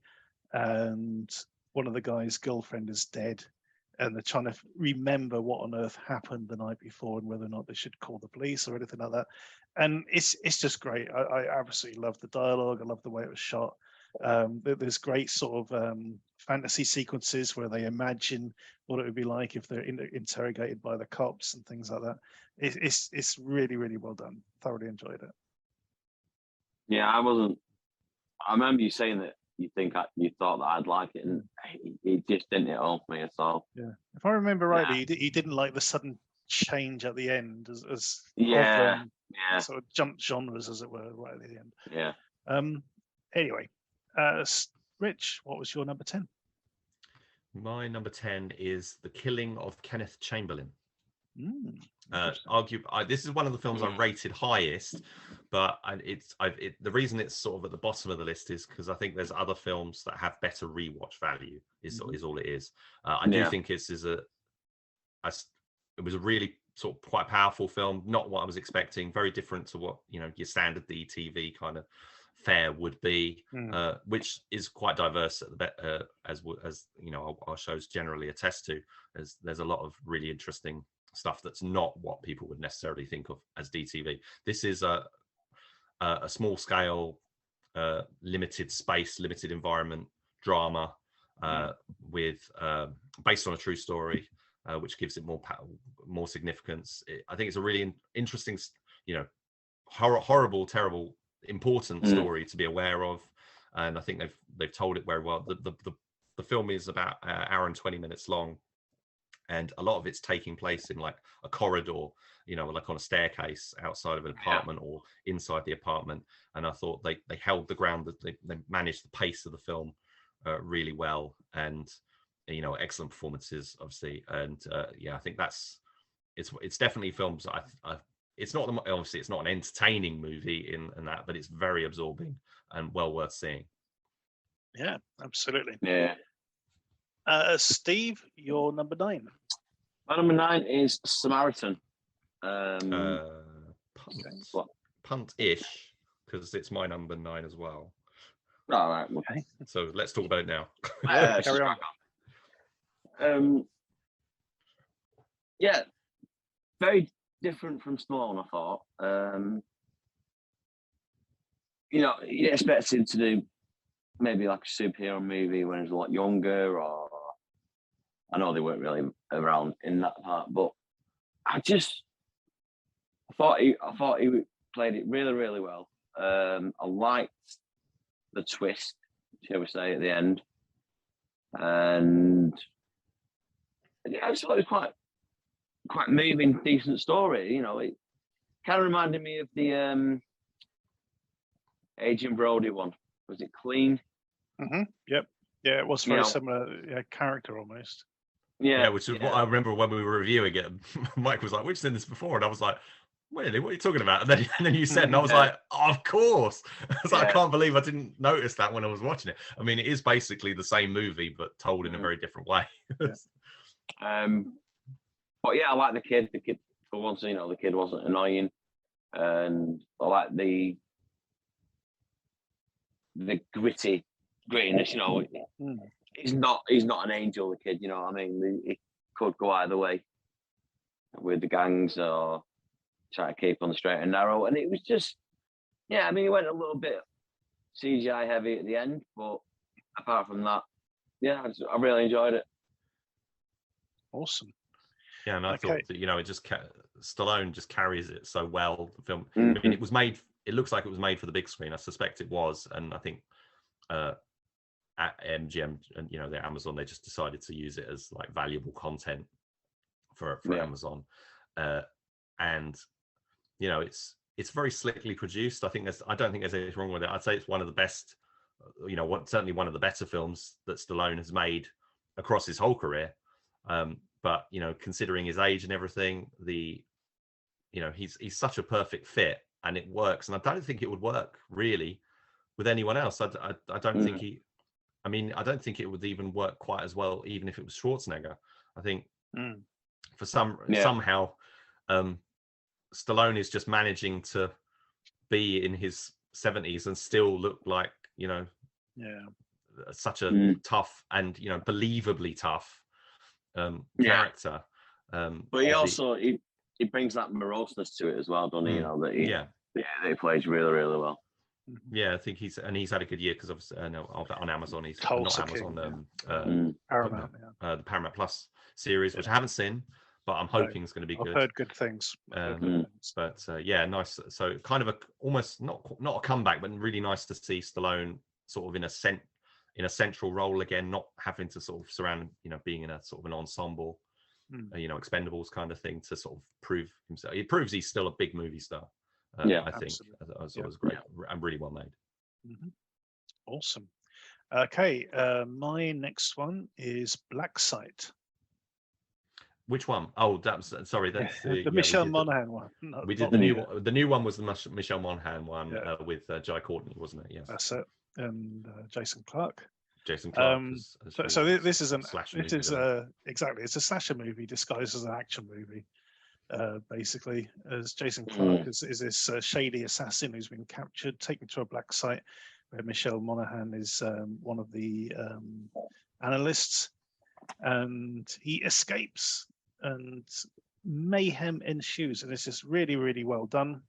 and one of the guys' girlfriend is dead, and they're trying to remember what on earth happened the night before and whether or not they should call the police or anything like that. And it's just great. I absolutely love the dialogue. I love the way it was shot. There's great sort of fantasy sequences where they imagine what it would be like if they're interrogated by the cops and things like that. It's really, really well done. Thoroughly enjoyed it. Yeah, I remember you saying that you thought that I'd like it, and it just didn't hit home for me at all. Yeah, if I remember rightly, he didn't like the sudden change at the end, as sort of jumped genres, as it were, right at the end. Yeah. Anyway, Rich, what was your number 10? My number 10 is The Killing of Kenneth Chamberlain. This is one of the films I rated highest, but the reason it's sort of at the bottom of the list is because I think there's other films that have better rewatch value. Is all it is. I do think it was a really sort of quite powerful film. Not what I was expecting. Very different to what your standard DTV kind of fare would be, which is quite diverse as our shows generally attest to. There's a lot of really interesting stuff that's not what people would necessarily think of as DTV. This is a small scale, limited space, limited environment drama with based on a true story, which gives it more significance. I think it's a really interesting, horrible, terrible, important story to be aware of, and I think they've told it very well. The film is about an hour and 20 minutes long, and a lot of it's taking place in like a corridor, like on a staircase outside of an apartment or inside the apartment. And I thought they held the ground, that they managed the pace of the film really well, and excellent performances, obviously. And I think it's definitely films. It's not obviously it's not an entertaining movie in that, but it's very absorbing and well worth seeing. Yeah, absolutely. Yeah. Steve, your number 9. My number 9 is Samaritan. Punt-ish, because it's my number 9 as well. All right. Okay. So let's talk about it now. Carry on. Yeah, very different from Stallone, I thought. You expect him to do maybe like a superhero movie when he was a lot younger, or I know they weren't really around in that part, but I thought he played it really, really well. I liked the twist, shall we say, at the end, and I just thought it was quite moving, decent story. You know, it kind of reminded me of the Agent Brody one. Was it Clean? Yep. Yeah, it was You very know. similar character almost. Yeah, which is what I remember when we were reviewing it. Mike was like, "We've seen this before," and I was like, "Really? What are you talking about?" And then you said, and I was like, oh, "Of course!" I was like, "I can't believe I didn't notice that when I was watching it." I mean, it is basically the same movie, but told in a very different way. But yeah, I like the kid. The kid, for once, you know, the kid wasn't annoying, and I like the grittiness. You know, he's not an angel. The kid, you know what I mean. He could go either way with the gangs or try to keep on the straight and narrow. And it was just, yeah, I mean, it went a little bit CGI heavy at the end, but apart from that, yeah, I really enjoyed it. Awesome. Yeah, and I thought that, you know, it just Stallone just carries it so well. The film, I Mm-hmm. mean, it was made. It looks like it was made for the big screen. I suspect it was, and I think at MGM and, you know, their Amazon, they just decided to use it as like valuable content for Amazon, and you know, it's very slickly produced. I don't think there's anything wrong with it. I'd say it's one of the best, you know, certainly one of the better films that Stallone has made across his whole career. But you know, considering his age and everything, you know, he's such a perfect fit, and it works. And I don't think it would work really with anyone else. I don't think I mean, I don't think it would even work quite as well, even if it was Schwarzenegger. I think for somehow, Stallone is just managing to be in his 70s and still look like, you know, such a tough and, you know, believably tough character. But he also he brings that moroseness to it as well, doesn't he? You know, that he plays really, really well. Yeah, I think he's had a good year, because obviously on Amazon, he's Tulsa not Amazon, Paramount, the Paramount Plus series, which I haven't seen, but I'm hoping it's going to be good. I've heard good things. But yeah, nice. So kind of almost not a comeback, but really nice to see Stallone sort of in a central role again, not having to sort of surround, you know, being in a sort of an ensemble, you know, Expendables kind of thing, to sort of prove himself. It proves he's still a big movie star. I think it was great and really well made. Awesome. Okay, my next one is Black Site. Which one? Oh, that's sorry. That's the Michelle Monaghan one. We did the new one. The new one was the Michelle Monaghan one with Jai Courtney, wasn't it? Yes. That's it. And Jason Clarke. Jason Clarke. So this is exactly. It's a slasher movie disguised as an action movie. Basically, as Jason Clarke is this shady assassin who's been captured, taken to a black site, where Michelle Monaghan is one of the analysts, and he escapes, and mayhem ensues, and it's just really, really well done.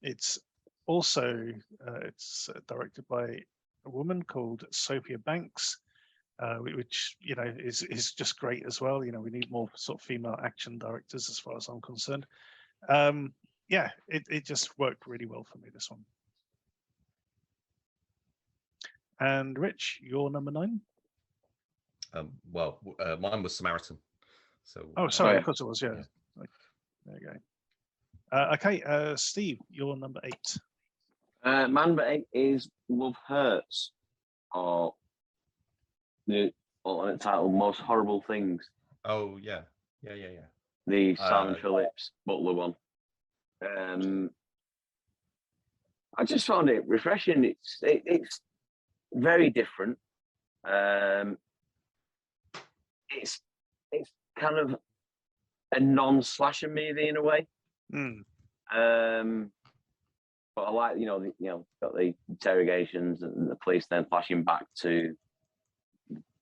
It's also directed by a woman called Sophia Banks, which, you know, is just great as well. You know, we need more sort of female action directors, as far as I'm concerned. Yeah, it just worked really well for me, this one. And Rich, your number 9? Well, mine was Samaritan. So. Oh, sorry, of course it was. Yeah. There you go. Okay, Steve, your number 8. My number 8 is Love Hurts, or the alternate title, Most Horrible Things. Oh yeah. The Simon Phillips Butler one. I just found it refreshing. It's very different. It's kind of a non-slasher movie in a way. But I like, got the interrogations and the police then flashing back to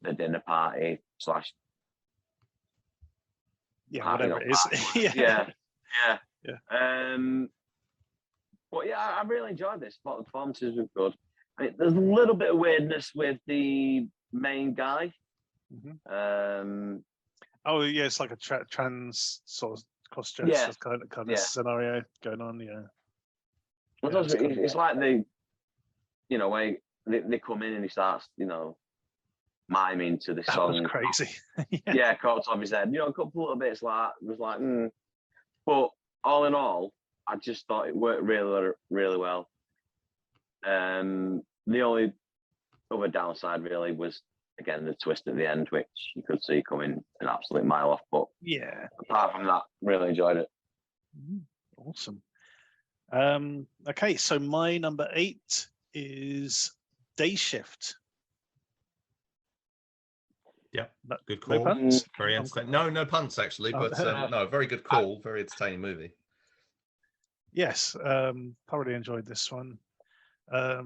the dinner party / whatever it is. yeah. But yeah, I really enjoyed this. A lot of performances were good. I mean, there's a little bit of weirdness with the main guy. Oh yeah, it's like a trans sort of cross-dress kind of scenario going on. It's like they come in and he starts, miming to this That song. was crazy. Yeah, caught top of his head. You know, a couple little bits like that was like, But all in all, I just thought it worked really, really well. The only other downside really was, again, the twist at the end, which you could see coming an absolute mile off. But yeah, apart from that, really enjoyed it. Awesome. Okay, so my number 8 is Day Shift. Yeah, good No call. puns? Very entertaining. No punts actually, Oh, but no, very good call. Very entertaining movie. Yes, thoroughly enjoyed this one. I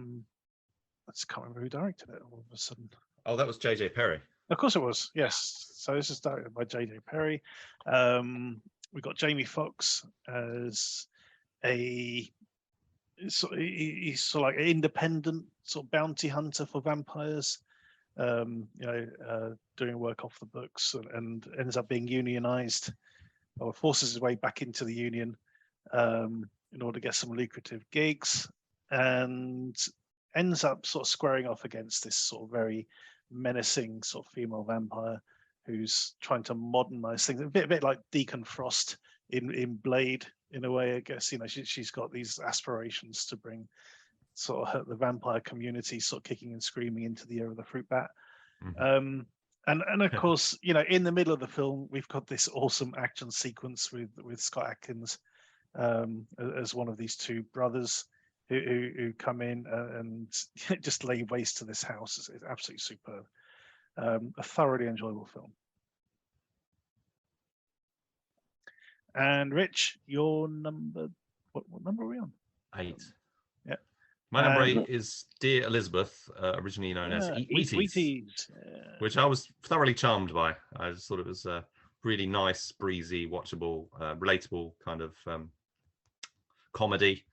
just can't remember who directed it all of a sudden. Oh, that was J.J. Perry. Of course it was, yes. So this is directed by J.J. Perry. We've got Jamie Foxx as he's sort of like an independent sort of bounty hunter for vampires. Doing work off the books and ends up being unionized, or forces his way back into the union in order to get some lucrative gigs, and ends up sort of squaring off against this sort of very menacing sort of female vampire who's trying to modernize things, a bit like Deacon Frost in Blade in a way, I guess. She's got these aspirations to bring sort of the vampire community sort of kicking and screaming into the era of the fruit bat. Mm-hmm. And of course, in the middle of the film, we've got this awesome action sequence with Scott Adkins as one of these two brothers who come in and just lay waste to this house. It's absolutely superb. A thoroughly enjoyable film. And Rich, your number, what number are we on? 8. Yeah. My number 8 is Dear Elizabeth, originally known as Eat Wheaties, which I was thoroughly charmed by. I just thought it was a really nice, breezy, watchable, relatable kind of comedy.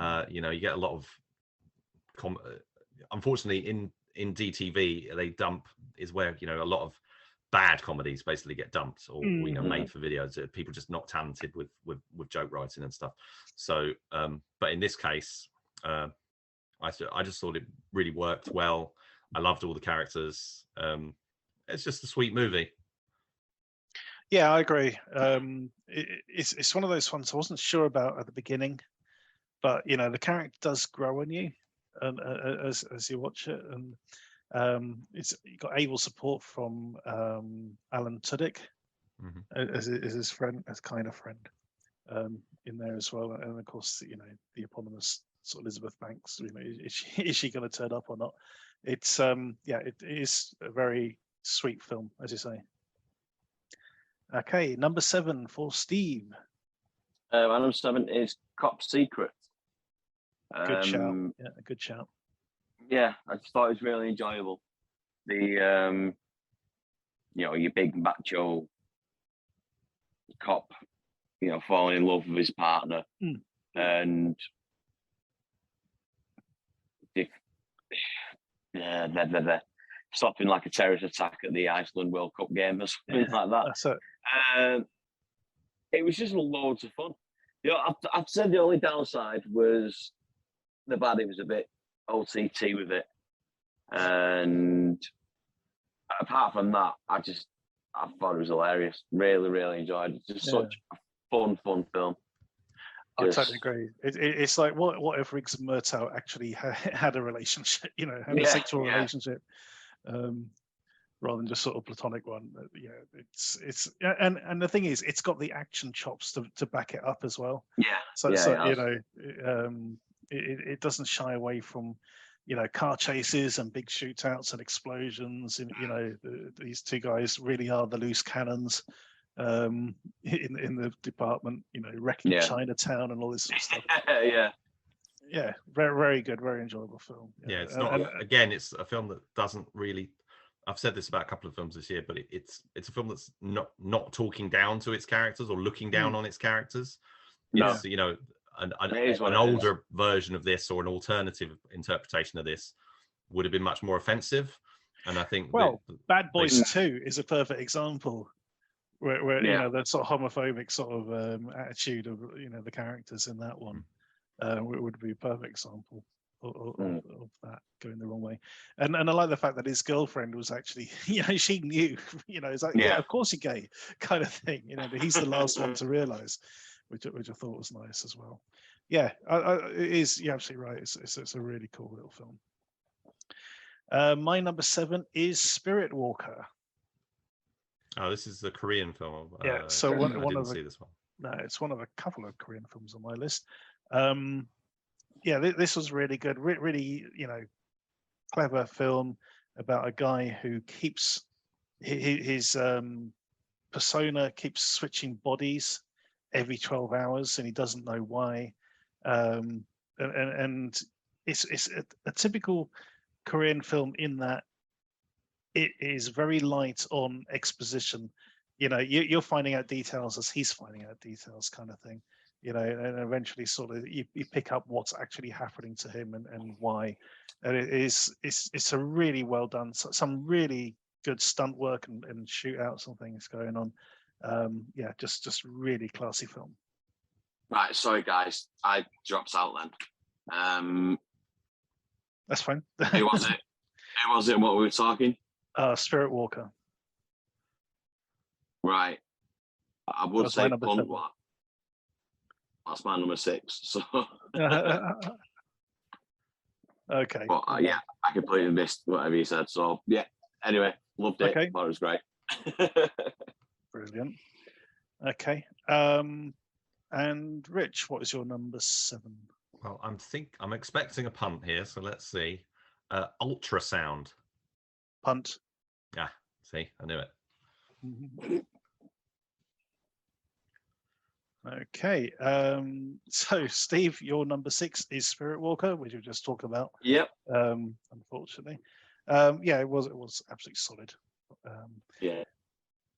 You get a lot of unfortunately in DTV they dump is where a lot of bad comedies basically get dumped or made for videos. People just not talented with joke writing and stuff. So but in this case I just thought it really worked well. I loved all the characters. It's just a sweet movie. Yeah, I agree. It's one of those ones I wasn't sure about at the beginning, but the character does grow on you, and as you watch it, and you got able support from Alan Tudyk as his friend, as kind of friend, in there as well, and of course the eponymous sort of Elizabeth Banks. Is she going to turn up or not? It's it is a very sweet film, as you say. Okay, number 7 for Steve. My number 7 is Cop Secret. Good shout. Yeah, a good shout. Yeah, I just thought it was really enjoyable. The your big macho cop, falling in love with his partner, and stopping like a terrorist attack at the Iceland World Cup game or something like that. That's it. It was just loads of fun. I've said the only downside was the baddie was a bit OTT with it, and apart from that, I thought it was hilarious. Really, really enjoyed it. Just such a fun film. I totally agree. It's like what if Riggs and Murtaugh actually had a relationship, had a sexual relationship, rather than just sort of platonic one. It's and the thing is, it's got the action chops to back it up as well. It doesn't shy away from car chases and big shootouts and explosions. And these two guys really are the loose cannons in the department. Wrecking Chinatown and all this sort of stuff. Yeah, very, very good, very enjoyable film. Yeah, it's not. Again, it's a film that doesn't really. I've said this about a couple of films this year, but it's a film that's not talking down to its characters or looking down on its characters. It's an older version of this or an alternative interpretation of this would have been much more offensive. And I think Bad Boys 2 is a perfect example where the sort of homophobic sort of attitude of the characters in that one would be a perfect example. of that going the wrong way. And I like the fact that his girlfriend was actually, she knew, it's like, yeah, of course you're gay, kind of thing, but he's the last one to realize, which I thought was nice as well. Yeah, it is. You're absolutely right. It's a really cool little film. My number 7 is Spirit Walker. Oh, this is the Korean film. Yeah, so I one didn't of the, see this one. No, it's one of a couple of Korean films on my list. Yeah, this was really good. Really, clever film about a guy who keeps his persona keeps switching bodies every 12 hours, and he doesn't know why. And it's a typical Korean film in that it is very light on exposition. You're finding out details as he's finding out details, kind of thing. And eventually sort of you pick up what's actually happening to him and why. And it's a really well done, some really good stunt work and shootouts and things going on. Yeah, just really classy film. Right, sorry guys, I dropped out then. That's fine. Who was it? Who was it? What we were talking? Spirit Walker. Right. I would That's say my Punt. That's my number 6. So. Okay. But yeah, I completely missed whatever you said. So yeah. Anyway, loved it. Okay. Thought it was great. Brilliant. Okay. And Rich, what is your number 7? Well, I'm expecting a punt here, so let's see. Ultrasound. Punt. Yeah, see, I knew it. Okay. So Steve, your number 6 is Spirit Walker, which we just talked about. Yep. Unfortunately. Yeah, it was absolutely solid. Yeah.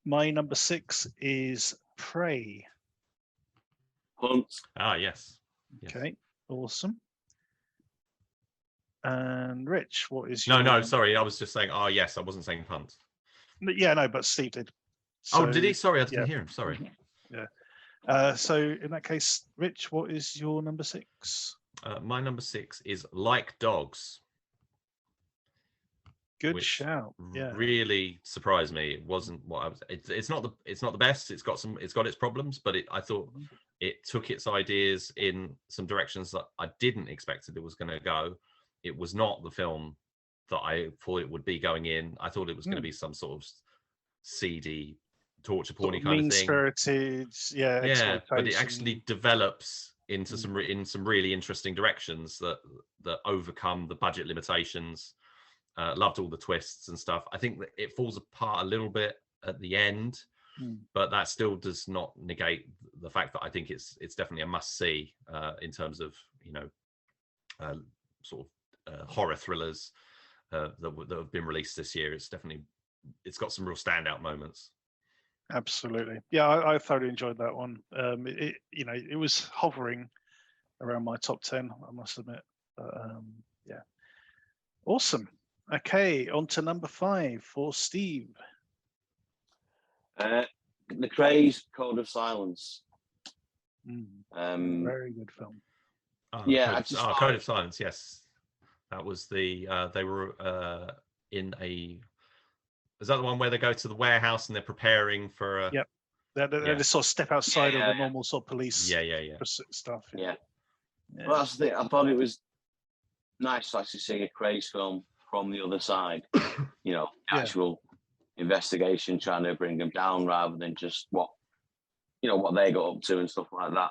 My number 6 is Prey. Punt. Ah, yes. Okay, awesome. And Rich, what is No, sorry, I was just saying, oh yes, I wasn't saying punt. Yeah, no, but Steve did. So, did he? Sorry, I didn't hear him. Sorry. Yeah. So in that case, Rich, what is your number 6? My number 6 is Like Dogs. Good shout. Yeah. Really surprised me. It wasn't what I was. It's not the best. It's got its problems, but I thought it took its ideas in some directions that I didn't expect it was going to go. It was not the film that I thought it would be going in. I thought it was going to be some sort of seedy, torture porny kind of thing. Mean-spirited, yeah. But it actually develops into some really interesting directions that overcome the budget limitations. Loved all the twists and stuff. I think that it falls apart a little bit at the end, but that still does not negate the fact that I think it's definitely a must-see in terms of sort of horror thrillers that have been released this year. It's got some real standout moments. Absolutely, yeah. I thoroughly enjoyed that one. It was hovering around my top 10, I must admit. Yeah, awesome. Okay, on to number 5 for Steve. The Craze Code of Silence. Very good film. Yeah, Code of Silence. Yes, that was they were in a. Is that the one where they go to the warehouse and they're preparing for? Yep. They just sort of step outside of the normal sort of police. Stuff. Yeah. Well, that's the thing. I thought it was nice to actually see a Craze film from the other side, actual investigation, trying to bring them down rather than just what they got up to and stuff like that.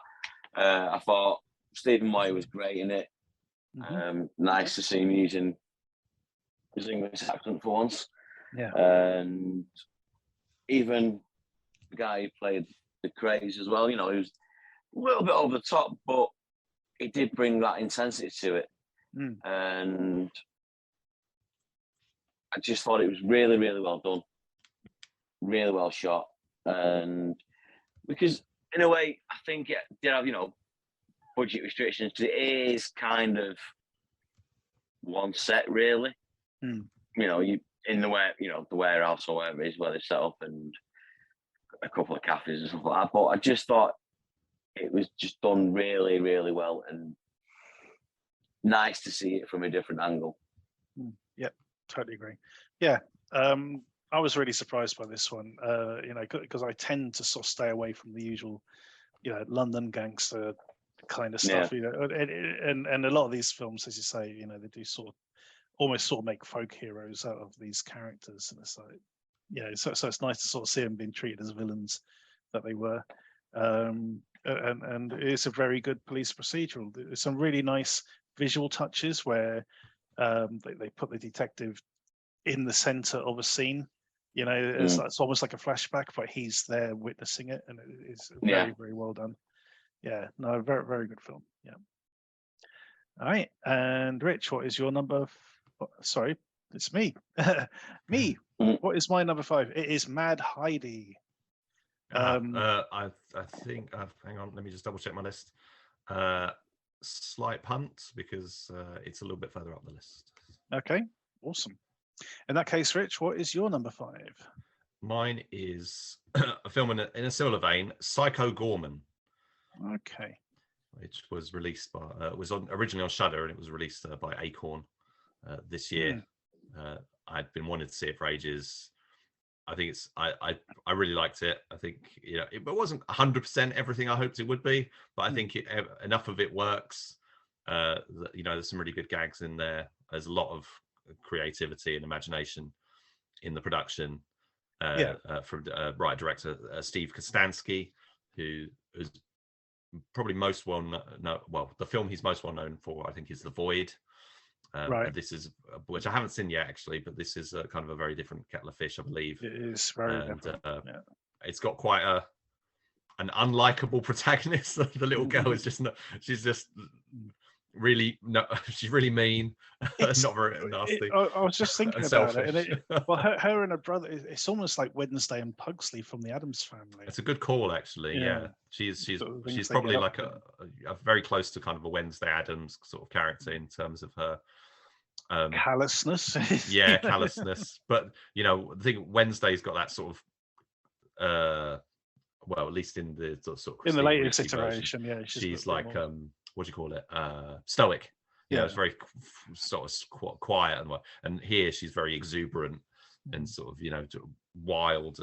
I thought Stephen Moyer was great in it. Nice to see him using his English accent for once. Yeah. And even the guy who played the Craze as well, he was a little bit over the top, but he did bring that intensity to it. And I just thought it was really, really well done, really well shot. And because in a way, I think it did have, budget restrictions. It is kind of one set, really. You in the way, the warehouse or whatever it is where they set up, and a couple of cafes and stuff like that. But I just thought it was just done really, really well. And nice to see it from a different angle. Yep, totally agree. Yeah, I was really surprised by this one. Because I tend to sort of stay away from the usual, London gangster kind of stuff. And a lot of these films, as you say, they do almost make folk heroes out of these characters, and it's like, so it's nice to sort of see them being treated as villains that they were. And it's a very good police procedural. There's some really nice visual touches where they put the detective in the center of a scene. It's almost like a flashback, but he's there witnessing it, and it's very, very well done. Yeah, no, very, very good film. Yeah. All right, and Rich, what is your number? Sorry, it's me. Me. What is my number 5? It is Mad Heidi. I think. Hang on, let me just double check my list. Slight punt because it's a little bit further up the list. Okay, awesome. In that case, Rich, what is your number 5? Mine is a film in a similar vein, Psycho Gorman. Okay. Which was released by originally on Shudder, and it was released by Acorn this year. I'd been wanting to see it for ages. I think I really liked it. I think it wasn't 100% everything I hoped it would be, but I think enough of it works. There's some really good gags in there. There's a lot of creativity and imagination in the production from writer director Steve Kostansky, who is probably most well known. Well, the film he's most well known for, I think, is The Void. Right. This is, which I haven't seen yet actually, but this is kind of a very different kettle of fish, I believe. It is very different. It's got quite an unlikable protagonist. The little girl is just she's just really she's really mean, not very nasty. I was just thinking about it, and her and her brother, it's almost like Wednesday and Pugsley from the Addams Family. It's a good call, actually. Yeah, she's probably like a very close to kind of a Wednesday Addams sort of character in terms of her callousness. Callousness. But I think Wednesday's got that sort of well, at least in the sort of in the latest iteration, she's like what do you call it? Stoic. It's very sort of quiet and here she's very exuberant and sort of wild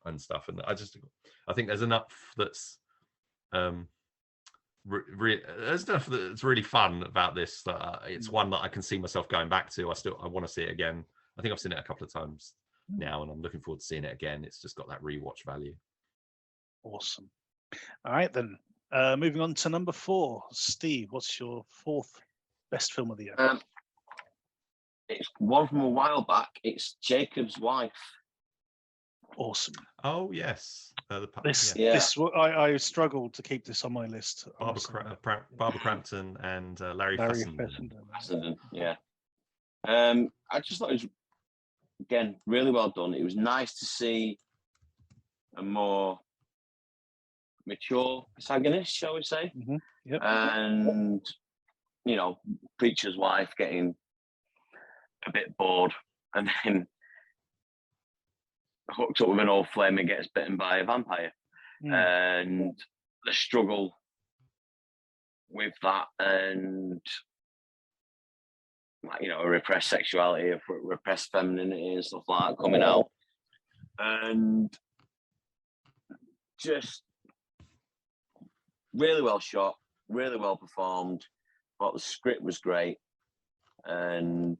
and stuff. And I think there's enough that's there's enough that's really fun about this that it's one that I can see myself going back to. I want to see it again. I think I've seen it a couple of times now, and I'm looking forward to seeing it again. It's just got that rewatch value. Awesome. All right then. Moving on to number 4, Steve. What's your 4th best film of the year? It's one from a while back. It's Jacob's Wife. Awesome. Oh yes. I struggled to keep this on my list. Barbara Crampton and Larry Fessenden. Yeah. I just thought it was, again, really well done. It was nice to see a more mature protagonist, shall we say? Mm-hmm. Yep. And preacher's wife getting a bit bored and then hooks up with an old flame and gets bitten by a vampire. And the struggle with that, and a repressed sexuality, a repressed femininity and stuff like that coming out, and just really well shot, really well performed. Thought the script was great, and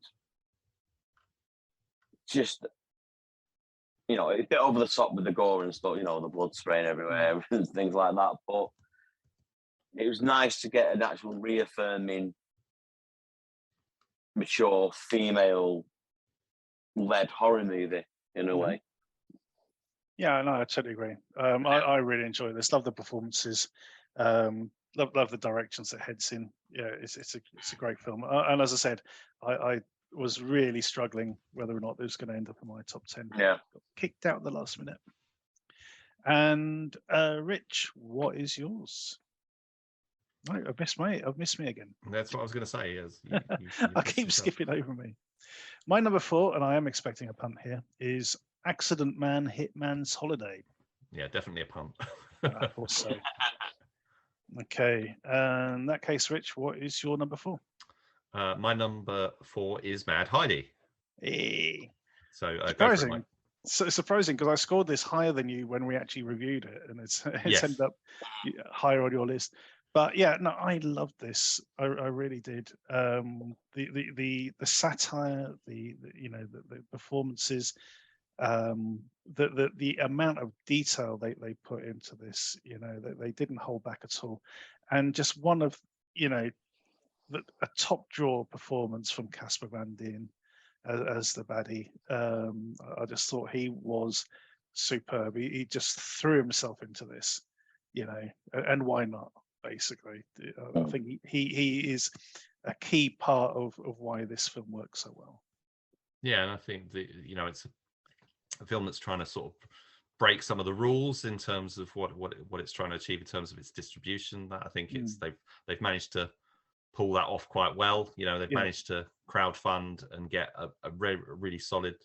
just a bit over the top with the gore and stuff, the blood spraying everywhere and things like that. But it was nice to get an actual reaffirming, mature, female-led horror movie in a way. Yeah, no, I totally agree. I really enjoy this. Love the performances. Love the directions it heads in. Yeah, it's a great film. And as I said, I was really struggling whether or not it was going to end up in my top 10. Yeah, got kicked out at the last minute. And Rich, what is yours? No, I've missed me again. That's what I was going to say. Is I keep skipping over me. My number 4, and I am expecting a punt here, is Accident Man: Hitman's Holiday. Yeah, definitely a punt. I thought so. Okay, in that case, Rich, what is your number 4? My number 4 is Mad Heidi. Eh, So go for it, surprising. Mike. So surprising because I scored this higher than you when we actually reviewed it, and it's Yes. ended up higher on your list. But yeah, no, I loved this. I really did. The satire, the performances, the amount of detail they put into this, they didn't hold back at all, and just one of a top draw performance from Casper Van Dien as the baddie. I just thought he was superb. He just threw himself into this, and why not? Basically, I think he is a key part of why this film works so well. Yeah, and I think it's a film that's trying to sort of break some of the rules in terms of what it's trying to achieve in terms of its distribution. That I think they've managed to pull that off quite well. They've managed to crowdfund and get a really solid,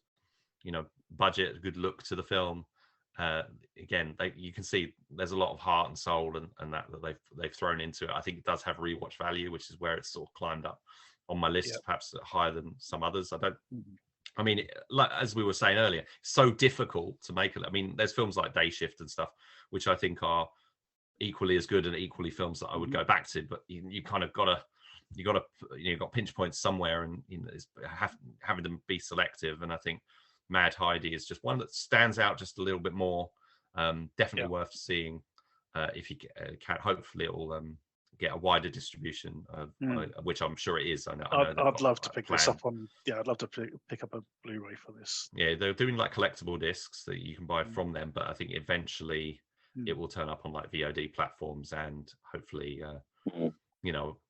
budget, a good look to the film. Again, you can see there's a lot of heart and soul and that they've thrown into it. I think it does have rewatch value, which is where it's sort of climbed up on my list, perhaps higher than some others. I mean, like as we were saying earlier, it's so difficult to make it. I mean, there's films like Day Shift and stuff, which I think are equally as good and equally films that I would go back to. But you kind of got pinch points somewhere, and having to be selective. And I think Mad Heidi is just one that stands out just a little bit more. Definitely worth seeing if you can. Hopefully, it will get a wider distribution, which I'm sure it is. I'd love to pick this up on. Yeah, I'd love to pick up a Blu-ray for this. Yeah, they're doing like collectible discs that you can buy from them, but I think eventually it will turn up on like VOD platforms, and hopefully,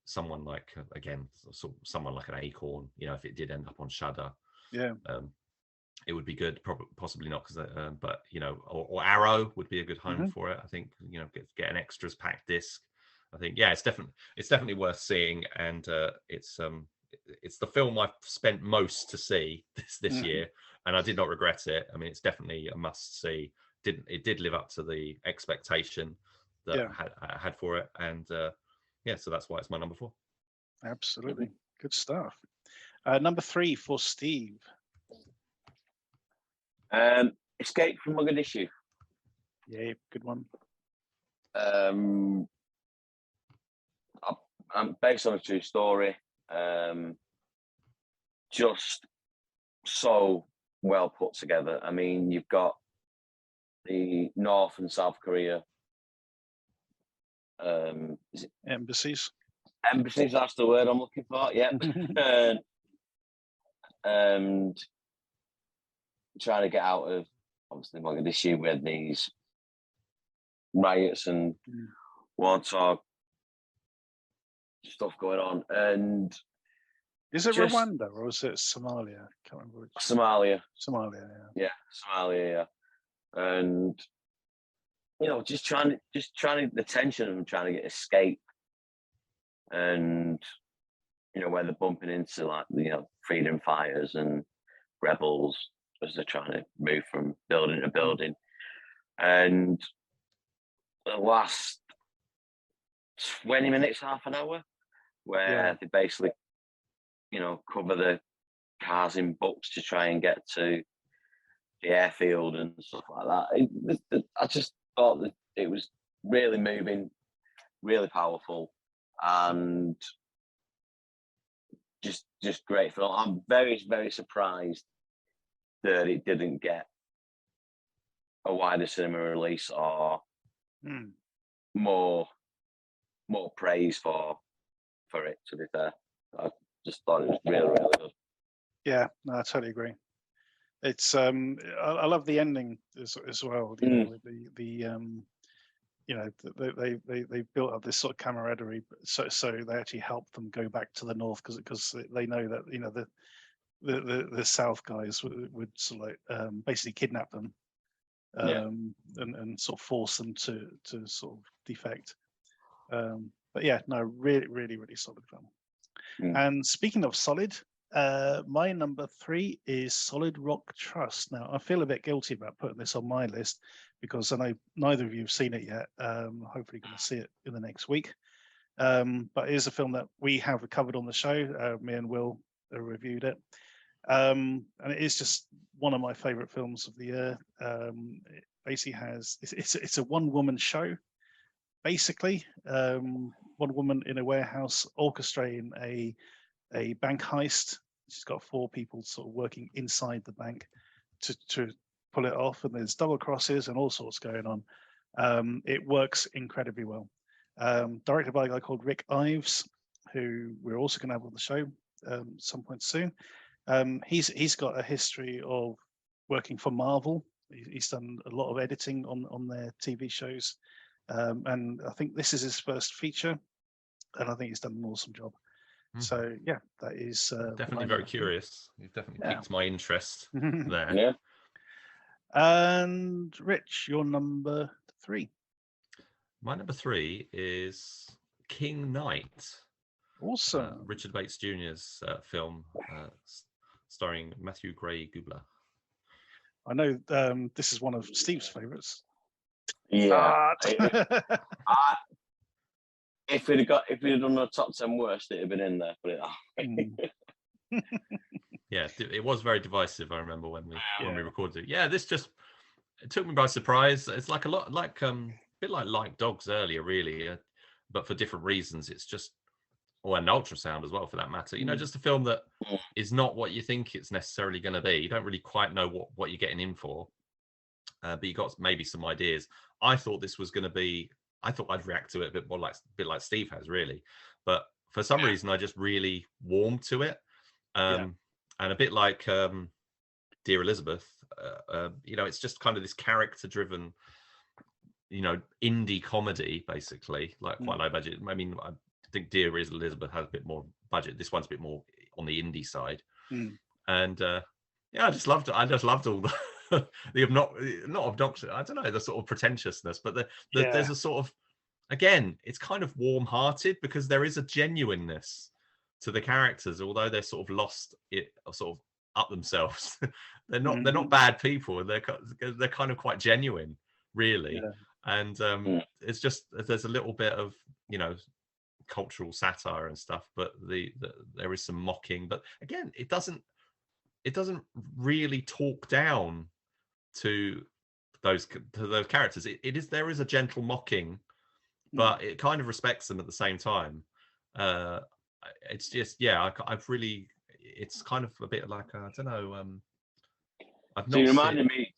someone like someone like an Acorn, if it did end up on Shudder, it would be good. Possibly not, because but or Arrow would be a good home for it. I think get an extras pack disc. I think it's definitely worth seeing, and it's the film I've spent most to see this year, and I did not regret it. I mean, it's definitely a must see. It did live up to the expectation that I had for it, and so that's why it's my number 4. Absolutely, good stuff. Number 3 for Steve. Escape from Mogadishu. Yeah, good one. I'm based on a true story. Just so well put together. I mean, you've got the North and South Korea Embassies. Embassies, that's the word I'm looking for. Yeah. And trying to get out of obviously Mogadishu with these riots and war-torn stuff going on. And is it Rwanda or is it Somalia? I can't remember. Somalia. Yeah, Somalia. Yeah, and just trying the tension of them trying to get escape, and where they're bumping into like freedom fighters and rebels as they're trying to move from building to building. And the last 20 minutes, half an hour, where they basically, cover the cars in books to try and get to the airfield and stuff like that. I just thought that it was really moving, really powerful, and just great film. I'm very, very surprised that it didn't get a wider cinema release or more praise for it, to be fair. I just thought it was really, really good. Yeah, no, I totally agree. It's I love the ending as well. They built up this sort of camaraderie, so they actually helped them go back to the north because they know that the South guys would sort of basically kidnap them and sort of force them to sort of defect. But yeah, no, really, really, really solid film. And speaking of solid, my number 3 is Solid Rock Trust. Now, I feel a bit guilty about putting this on my list because I know neither of you have seen it yet. Hopefully going to see it in the next week. But it is a film that we have covered on the show. Me and Will reviewed it. And it is just one of my favorite films of the year. It basically it's a one-woman show, basically. One woman in a warehouse orchestrating a bank heist. She's got 4 people sort of working inside the bank to pull it off, and there's double crosses and all sorts going on. It works incredibly well. Directed by a guy called Rick Ives, who we're also going to have on the show some point soon. He's got a history of working for Marvel. He's done a lot of editing on their TV shows, and I think this is his first feature, and I think he's done an awesome job. So yeah, that is definitely very curious. You've definitely piqued my interest there. Yeah. And Rich, your number 3. My number 3 is King Knight. Awesome. Richard Bates Jr.'s film, starring Matthew Gray Gubler. I know this is one of Steve's favorites. Yeah. If we'd have done a top 10 worst, it'd have been in there. Put it that way. Yeah, it was very divisive. I remember when we recorded it. Yeah, it took me by surprise. It's like a lot like bit like Dogs earlier, really, but for different reasons. It's just, an Ultrasound as well, for that matter. Just a film that is not what you think it's necessarily going to be. You don't really quite know what you're getting in for, but you got maybe some ideas. I thought this was going to be. I thought I'd react to it a bit like Steve has, really, but for some reason I just really warmed to it, and a bit like Dear Elizabeth. It's just kind of this character-driven, indie comedy, basically, like quite low budget. I mean, I think Dear Elizabeth has a bit more budget. This one's a bit more on the indie side, and I just loved it. I just loved all the. Not obnoxious, I don't know, the sort of pretentiousness, but there's a sort of, again, it's kind of warm-hearted because there is a genuineness to the characters, although they're sort of lost it, or sort of up themselves. they're not bad people, and they're kind of quite genuine, really. And it's just, there's a little bit of cultural satire and stuff, but there is some mocking, but again, it doesn't really talk down to those characters. There is a gentle mocking, but it kind of respects them at the same time. It's just I've really, it's kind of a bit like I don't know. So you reminded me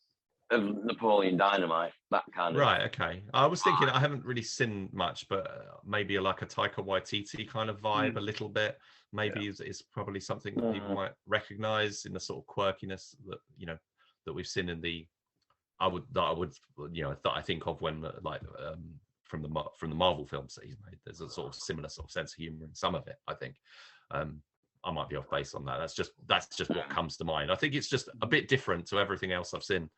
of Napoleon Dynamite, that kind of. Right. Okay. I was thinking, I haven't really seen much, but maybe like a Taika Waititi kind of vibe, a little bit. Maybe it's probably something that people might recognize in the sort of quirkiness that that we've seen in the. I think of when from the Marvel films that he's made. There's a sort of similar sort of sense of humor in some of it. I think I might be off base on that. That's just what comes to mind. I think it's just a bit different to everything else I've seen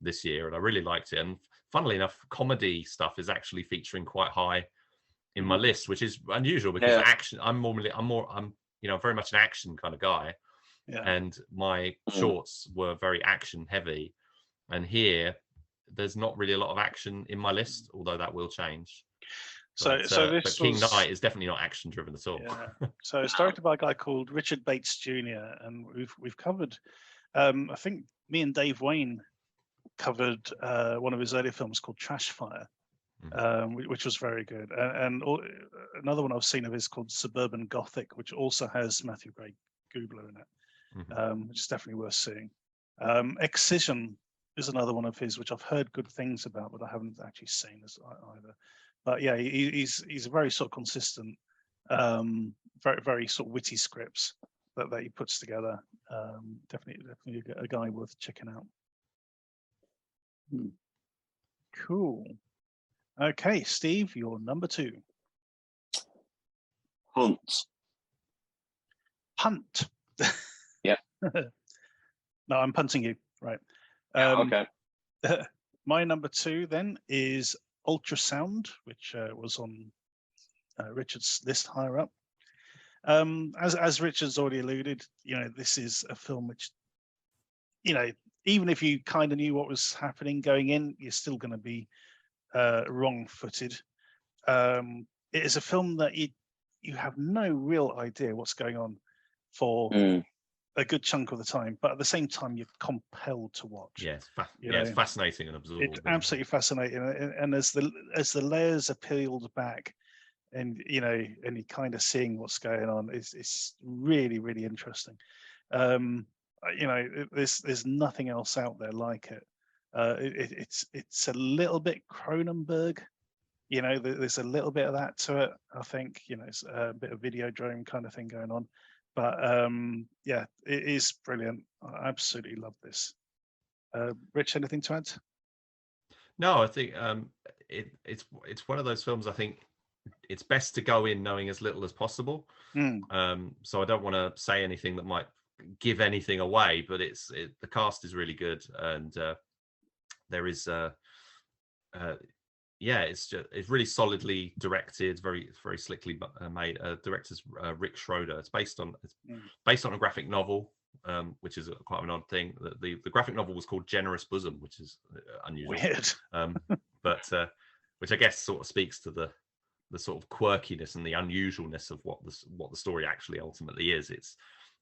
this year, and I really liked it. And funnily enough, comedy stuff is actually featuring quite high in my list, which is unusual because action. I'm very much an action kind of guy, and my shorts were very action heavy. And here, there's not really a lot of action in my list, although that will change. But King Knight is definitely not action driven at all. Yeah. So it's directed by a guy called Richard Bates Jr. and we've covered. I think me and Dave Wayne covered one of his earlier films called Trash Fire, which was very good. And another one I've seen of his called Suburban Gothic, which also has Matthew Gray Gubler in it, which is definitely worth seeing. Excision is another one of his, which I've heard good things about, but I haven't actually seen this either. But yeah, he's a very sort of consistent, very very sort of witty scripts that he puts together. Definitely a guy worth checking out. Cool. Okay, Steve, you're number 2. Punt. Yeah. No, I'm punting you. Right. Okay. My number 2 then is Ultrasound, which was on Richard's list higher up. As Richard's already alluded, this is a film which, even if you kind of knew what was happening going in, you're still going to be wrong-footed. it is a film that you have no real idea what's going on for a good chunk of the time, but at the same time you're compelled to watch. Yeah, it's fascinating and absorbable. It's absolutely fascinating, and as the layers are peeled back, and you kind of seeing what's going on, it's really, really interesting. There's nothing else out there like it. It's a little bit Cronenberg. There's a little bit of that to it. I think it's a bit of Videodrome kind of thing going on. But yeah, it is brilliant. I absolutely love this. Rich, anything to add? No, I think it's one of those films. I think it's best to go in knowing as little as possible. So I don't want to say anything that might give anything away, but the cast is really good, and there is it's really solidly directed, very slickly made. Director's Rick Schroeder. It's based on a graphic novel, which is quite an odd thing. The graphic novel was called Generous Bosom, which is unusual. Weird. But which I guess sort of speaks to the sort of quirkiness and the unusualness of what the story actually ultimately is.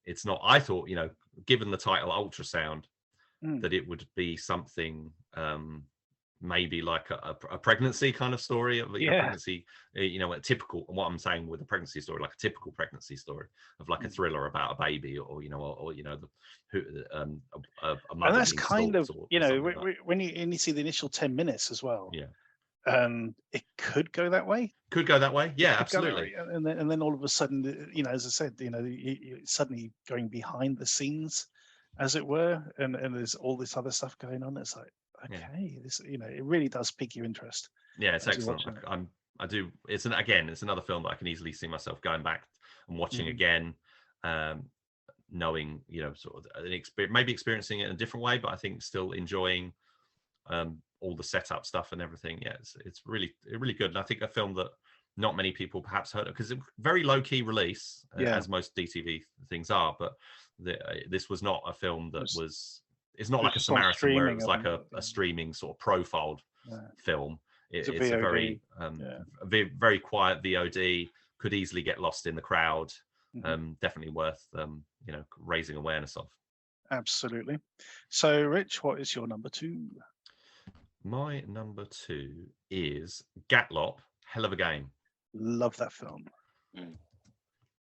It's not. I thought, given the title Ultrasound, that it would be something. Maybe like a pregnancy kind of story of pregnancy, a typical. What I'm saying with a pregnancy story, like a typical pregnancy story of like a thriller about a baby, or a mother. And that's being kind of stalked when you see the initial 10 minutes as well. Yeah, it could go that way. Yeah, absolutely. And then all of a sudden, as I said, you're suddenly going behind the scenes, as it were, and there's all this other stuff going on. It's like, okay, this it really does pique your interest. Yeah, it's excellent. It's another film that I can easily see myself going back and watching again, knowing sort of maybe experiencing it in a different way, but I think still enjoying all the setup stuff and everything. Yeah, it's really good, and I think a film that not many people perhaps heard of, because it's a very low-key release, as most DTV things are, but this was not a film that was. It's not like a Samaritan where it was like a streaming sort of profiled film. It's a very very quiet VOD. Could easily get lost in the crowd. Definitely worth raising awareness of. Absolutely. So, Rich, what is your number 2? My number 2 is Gatlop. Hell of a Game. Love that film.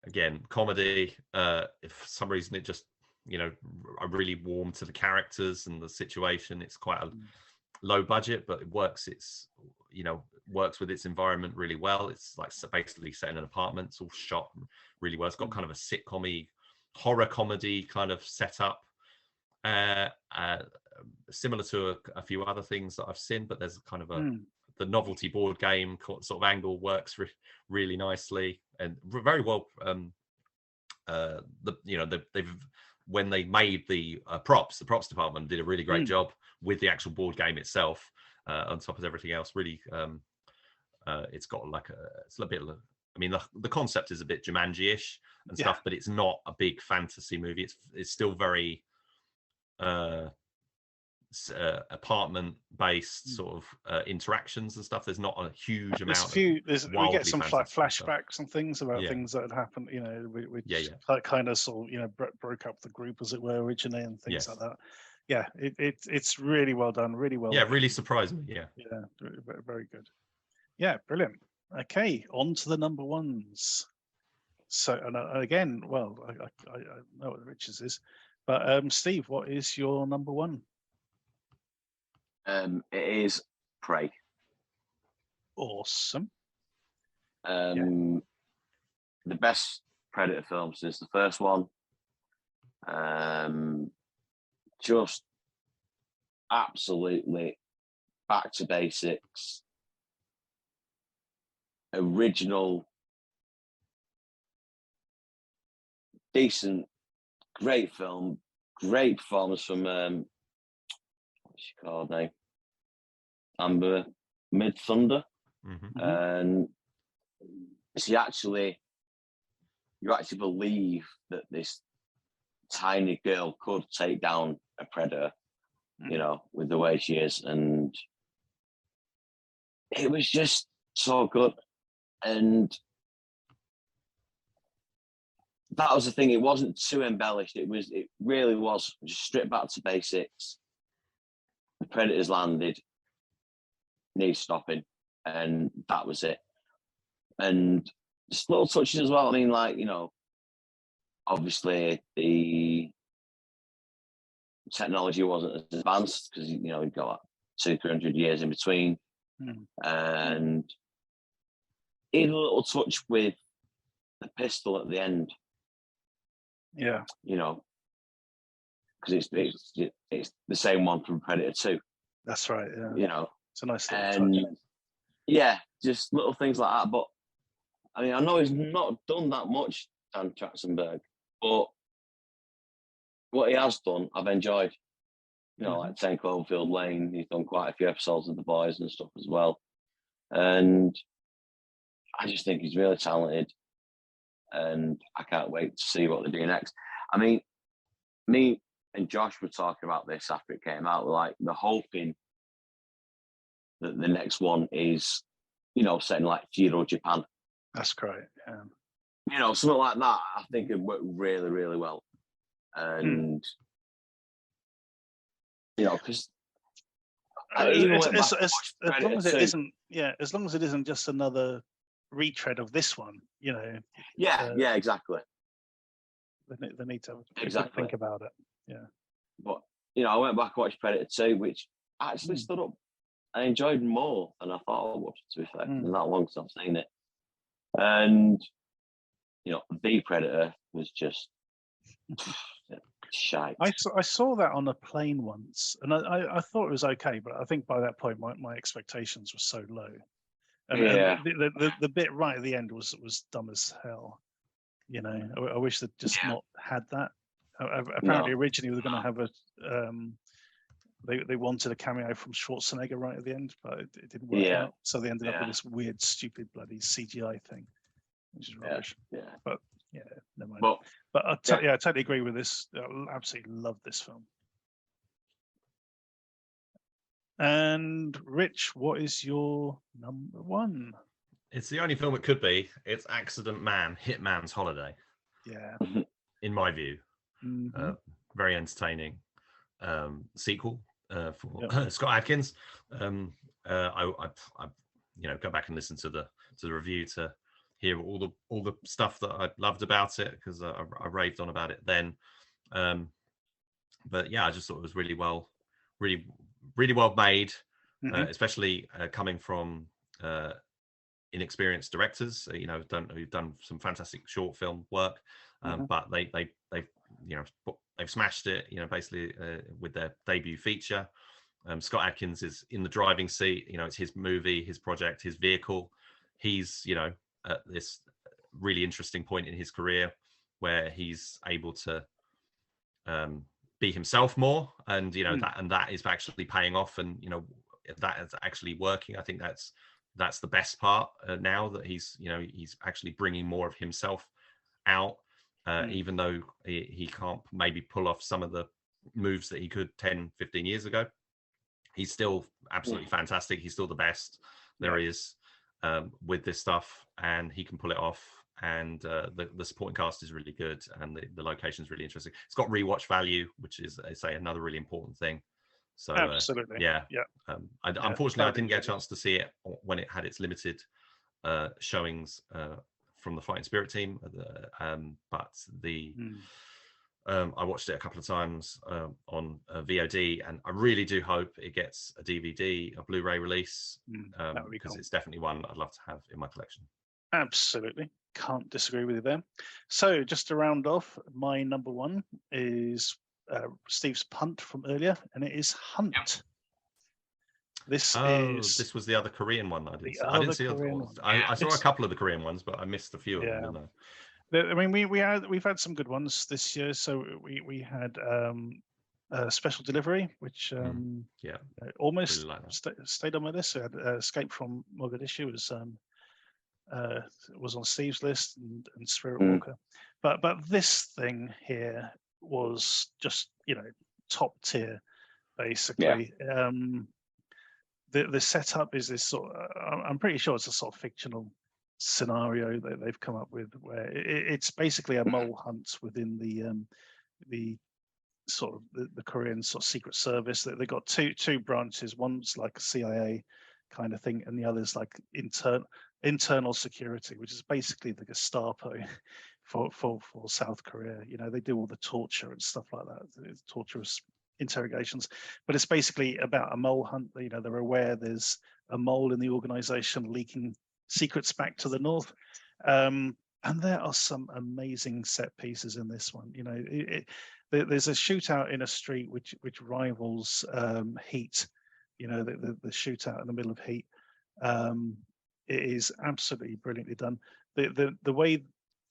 Again, comedy. If for some reason it just I really warm to the characters and the situation. It's quite a low budget, but it works. It's works with its environment really well. It's like basically set in an apartment. It's all shot really well. It's got kind of a sitcom-y, horror comedy kind of setup, similar to a few other things that I've seen. But there's kind of the novelty board game sort of angle works really nicely and very well. They've when they made the props department did a really great job with the actual board game itself, on top of everything else. Really, it's got it's a bit. I mean, the concept is a bit Jumanji-ish and stuff, but it's not a big fantasy movie. It's still very apartment-based sort of interactions and stuff. There's not a huge amount. We get some flashbacks and things about things that had happened, which kind of sort of broke up the group, as it were, originally, and things like that. Yeah, it's really well done, really well. Yeah, really surprised me. Yeah, very good. Yeah, brilliant. Okay, on to the number 1s. So, and again, well, I know what Rich's is, but Steve, what is your number 1? It is Prey. Awesome. The best Predator film since the first one. Just absolutely back to basics. Original, decent, great film. Great performance from what's she called now? Amber Mid-Thunder. And you actually believe that this tiny girl could take down a predator, with the way she is. And it was just so good. And that was the thing. It wasn't too embellished. It really was just stripped back to basics. The Predators landed, needs stopping, and that was it. And just little touches as well. I mean, like, obviously the technology wasn't as advanced because, you've got 200-300 years in between. And even a little touch with the pistol at the end. Yeah. Because it's the same one from Predator 2. That's right. Yeah. It's a nice little touch. Yeah, just little things like that. But I mean, I know he's not done that much, Dan Trachtenberg, but what he has done, I've enjoyed. Like 10 Cloverfield Lane, he's done quite a few episodes of The Boys and stuff as well. And I just think he's really talented. And I can't wait to see what they do next. I mean, me and Josh were talking about this after it came out. We're hoping that the next one is, set in like feudal Japan. That's great. Yeah. Something like that. I think it'd work really, really well. And because as long as it isn't, as long as it isn't just another retread of this one, yeah, exactly. They need to think about it. Yeah. But I went back and watched Predator 2, which actually stood up. I enjoyed more than I thought I would, to be fair. It's not long since I've seen it. And The Predator was just shite. I saw that on a plane once, and I thought it was okay, but I think by that point my expectations were so low. And the bit right at the end was dumb as hell. I wish they'd just not had that. Apparently, originally they were going to have a. They wanted a cameo from Schwarzenegger right at the end, but it didn't work out. So they ended up with this weird, stupid, bloody CGI thing, which is rubbish. But never mind. But I totally agree with this. I absolutely love this film. And Rich, what is your number one? It's the only film it could be. It's Accident Man, Hitman's Holiday. Yeah. In my view, very entertaining sequel for Scott Adkins. I go back and listen to the review to hear all the stuff that I loved about it, because I raved on about it then. But yeah, I just thought it was really well made, especially coming from inexperienced directors, who've done some fantastic short film work, but they've smashed it, basically with their debut feature. Scott Adkins is in the driving seat. It's his movie, his project, his vehicle. He's at this really interesting point in his career where he's able to be himself more, and that is actually paying off, and that is actually working. I think that's the best part now, that he's actually bringing more of himself out, even though he can't maybe pull off some of the moves that he could 10-15 years ago. He's still absolutely fantastic. He's still the best there is with this stuff, and he can pull it off. And the supporting cast is really good, and the location is really interesting. It's got rewatch value, which is, I say, another really important thing. So absolutely, unfortunately, I didn't get a chance to see it when it had its limited showings from the Fighting Spirit team, but I watched it a couple of times on VOD, and I really do hope it gets a DVD, a Blu-ray release, because it's definitely one I'd love to have in my collection. Absolutely, can't disagree with you there. So just to round off, my number one is Steve's punt from earlier, and it is Hunt. Yep. This was the other Korean one that I didn't see. I didn't see the other ones. I saw a couple of the Korean ones, but I missed a few of them, didn't I? I mean, we've had some good ones this year. So we had Special Delivery, which almost really stayed on my list. So we had Escape from Mogadishu was on Steve's list, and Spirit Walker. But this thing here was just top tier, basically. The setup is this sort of, I'm pretty sure it's a sort of fictional scenario that they've come up with, where it's basically a mole hunt within the sort of the Korean sort of secret service. That they got two branches. One's like a CIA kind of thing, and the other's like internal security, which is basically the Gestapo for South Korea. You know, they do all the torture and stuff like that, torturous interrogations. But it's basically about a mole hunt. You know, they're aware there's a mole in the organization leaking secrets back to the north. And there are some amazing set pieces in this one. You know, there's a shootout in a street which rivals Heat. You know, the shootout in the middle of Heat. It is absolutely brilliantly done. The way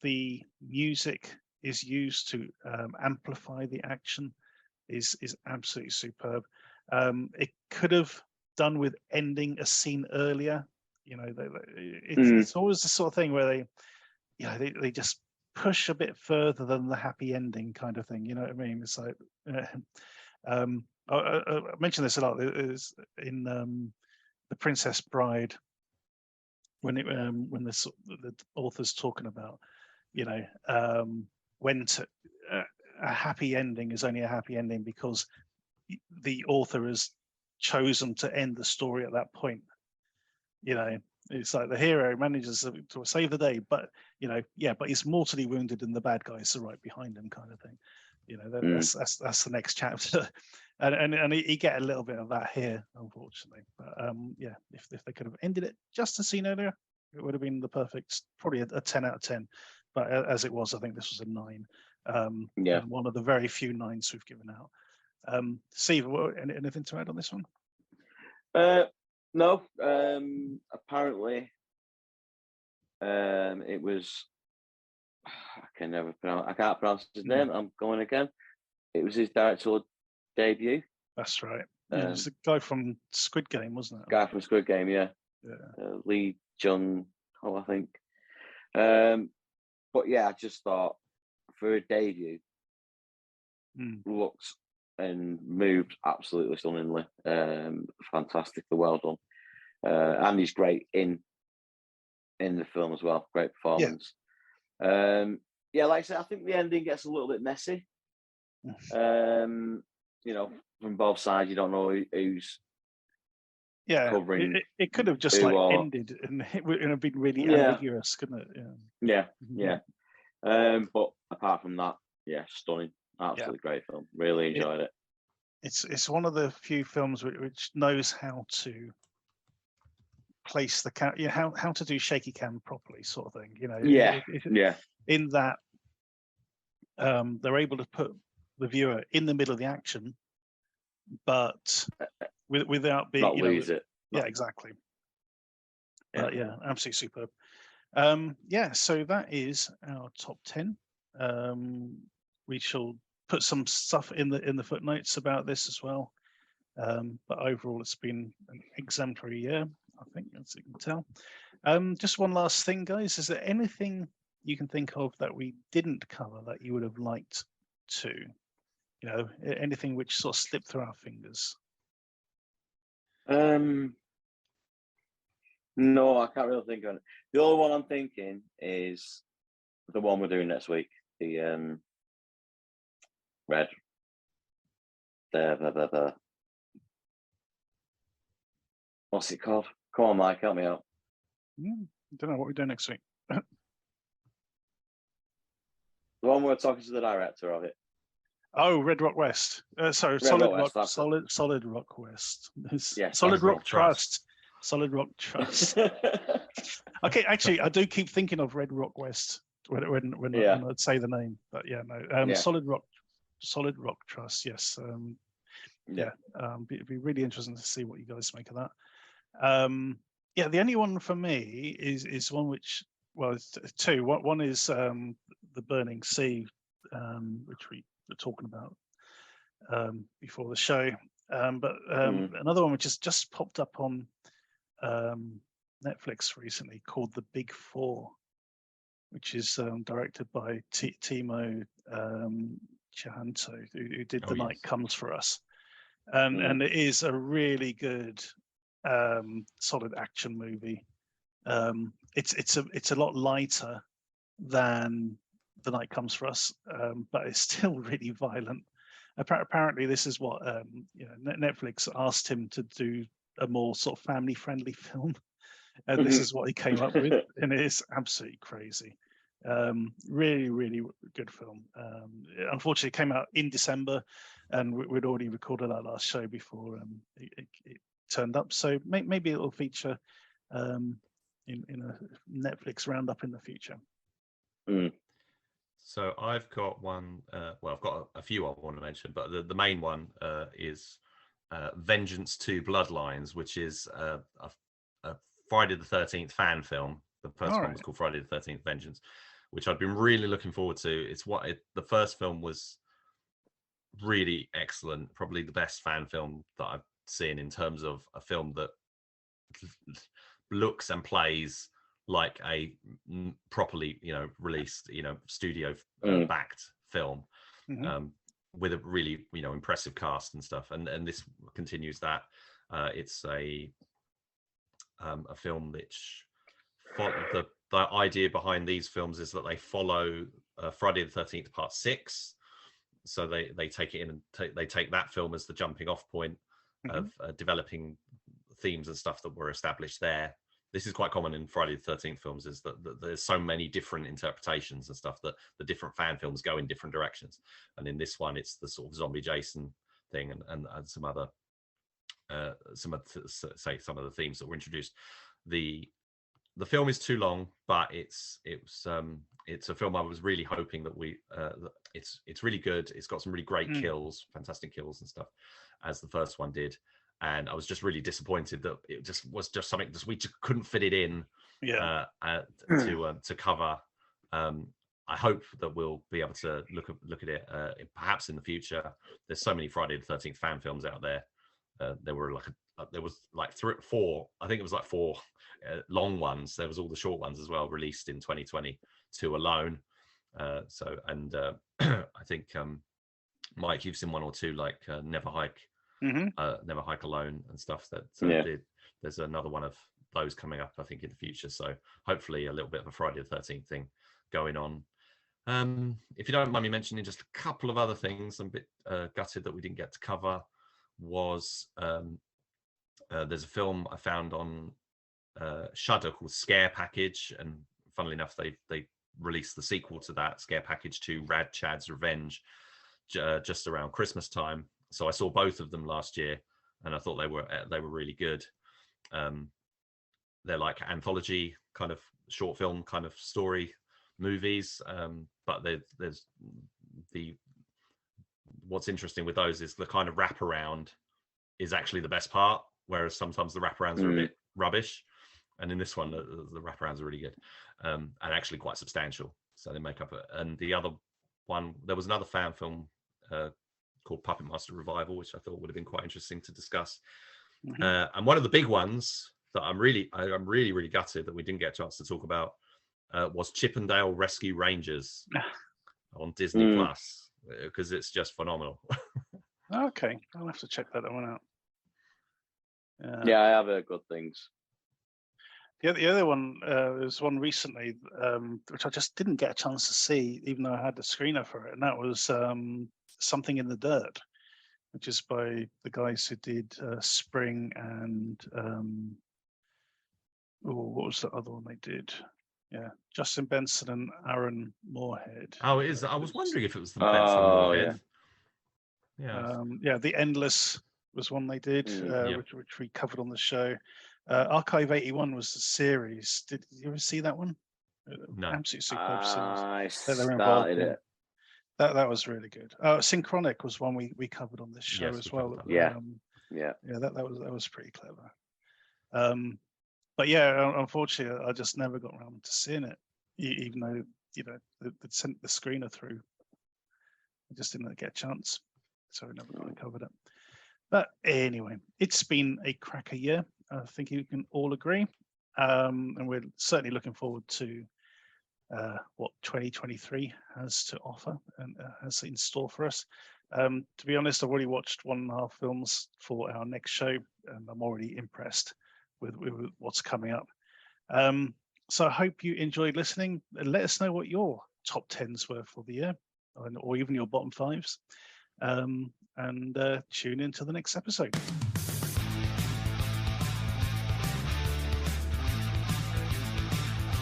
the music is used to amplify the action is absolutely superb. It could have done with ending a scene earlier. You know, it's always the sort of thing where they just push a bit further than the happy ending kind of thing. You know what I mean? It's like, I mentioned this a lot. It is in The Princess Bride, when the author's talking about, you know, when a happy ending is only a happy ending because the author has chosen to end the story at that point. You know, it's like the hero manages to save the day, but you know, yeah, but he's mortally wounded and the bad guys are right behind him, kind of thing. You know, that's the next chapter, and you get a little bit of that here, unfortunately. But yeah, if they could have ended it just a scene earlier, it would have been the perfect, probably a 10 out of 10. But as it was, I think this was a 9. Yeah, one of the very few 9s we've given out. Steve, anything to add on this one? No. Apparently, it was. I can't pronounce his name. I'm going again. It was his directorial debut. That's right. Yeah, it was the guy from Squid Game, wasn't it? Guy from Squid Game, yeah. Lee Jun Ho, I think. But yeah, I just thought for a debut, looked and moved absolutely stunningly. Fantastically well done. And he's great in the film as well. Great performance. Yeah, like I said, I think the ending gets a little bit messy. You know, from both sides, you don't know who's covering. It could have just ended and it would have been really ambiguous, couldn't it? Yeah. But apart from that, yeah, stunning, absolutely great film. Really enjoyed it. It's one of the few films which knows how to place the cam, how to do shaky cam properly, sort of thing. You know, in that they're able to put the viewer in the middle of the action, but without being not lose it. Yeah, exactly. Yeah, absolutely superb. So that is our top 10. We shall put some stuff in the footnotes about this as well. But overall, it's been an exemplary year, I think, as you can tell. Just one last thing, guys. Is there anything you can think of that we didn't cover that you would have liked to? You know, anything which sort of slipped through our fingers? No, I can't really think of it. The only one I'm thinking is the one we're doing next week. The Red. The what's it called? Come on, Mike, help me out. I don't know what we're doing next week. The one we're talking to the director of it. Oh, Red Rock West. Solid Rock West. Yeah, Solid Rock Trust. Solid Rock Trust. Okay, actually, I do keep thinking of Red Rock West when I'd say the name, but yeah, no. Solid Rock Trust. Yes. It'd be really interesting to see what you guys make of that. The only one for me is one which, well, it's two. One is the Burning Sea, which we were talking about before the show. But another one which has just popped up on Netflix recently, called The Big Four, which is directed by Timo Tjahjanto, who did The Night Comes for Us. And it is a really good, solid action movie. it's a lot lighter than The Night Comes for Us, but it's still really violent. Apparently, this is what Netflix asked him to do, a more sort of family-friendly film, and this is what he came up with, and it is absolutely crazy. Really, really good film. Unfortunately, it came out in December, and we'd already recorded our last show before it turned up. So maybe it'll feature in a Netflix roundup in the future. So I've got one. Well, I've got a few I want to mention, but the main one is Vengeance 2 Bloodlines, which is a Friday the 13th fan film. The first one was called Friday the 13th Vengeance, which I've been really looking forward to. The first film was really excellent, probably the best fan film that I've seen in terms of a film that looks and plays like a properly released studio backed film, with a really impressive cast and stuff, and this continues that. It's a film which the idea behind these films is that they follow Friday the 13th Part 6, so they take it in and they take that film as the jumping off point of developing themes and stuff that were established there. This is quite common in Friday the 13th films, is that there's so many different interpretations and stuff that the different fan films go in different directions. And in this one, it's the sort of zombie Jason thing and some other some of the themes that were introduced. The film is too long, but it's a film I was really hoping that it's really good. It's got some really great kills, fantastic kills and stuff, as the first one did. And I was just really disappointed that it just was just something we just couldn't fit it in to cover. I hope that we'll be able to look at it perhaps in the future. There's so many Friday the 13th fan films out there. There was like 3 or 4. I think it was like 4 long ones. There was all the short ones as well, released in 2022 alone. I think Mike, you've seen 1 or 2, like Never Hike. Never Hike Alone and stuff. There's another one of those coming up, I think, in the future. So hopefully a little bit of a Friday the 13th thing going on. If you don't mind me mentioning just a couple of other things, I'm a bit gutted that we didn't get to cover. Was there's a film I found on Shudder called Scare Package, and funnily enough, they released the sequel to that, Scare Package 2: Rad Chad's Revenge, just around Christmas time. So I saw both of them last year, and I thought they were really good. They're like anthology kind of short film kind of story movies, but there's what's interesting with those is the kind of wraparound is actually the best part, whereas sometimes the wraparounds are a bit rubbish. And in this one, the wraparounds are really good, and actually quite substantial. So they make up it. And the other one, there was another fan film called Puppet Master Revival, which I thought would have been quite interesting to discuss. And one of the big ones that I'm really gutted that we didn't get a chance to talk about was Chippendale Rescue Rangers on Disney Plus, because it's just phenomenal. Okay, I'll have to check that one out. Yeah, I have heard good things. The other one, there's one recently which I just didn't get a chance to see, even though I had the screener for it, and that was Something in the Dirt, which is by the guys who did Spring and what was the other one they did? Yeah, Justin Benson and Aaron Moorhead. Oh, it is. I was wondering if it was the Benson Moorhead. Yeah, The Endless was one they did, which we covered on the show. Archive 81 was the series. Did you ever see that one? No. Absolutely superb I series. They're involved started in. it. That was really good. Synchronic was one we covered on this show as well. Yeah. That was pretty clever. But yeah, unfortunately, I just never got around to seeing it, even though they sent the screener through. I just didn't get a chance, so we never quite covered it. But anyway, it's been a cracker year. I think you can all agree, and we're certainly looking forward to what 2023 has to offer and has in store for us. To be honest, I've already watched 1.5 films for our next show, and I'm already impressed with what's coming up. So I hope you enjoyed listening. Let us know what your top 10s were for the year, or even your bottom 5s. And tune in to the next episode.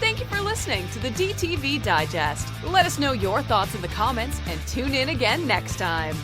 Thank you for listening to the DTV Digest. Let us know your thoughts in the comments and tune in again next time.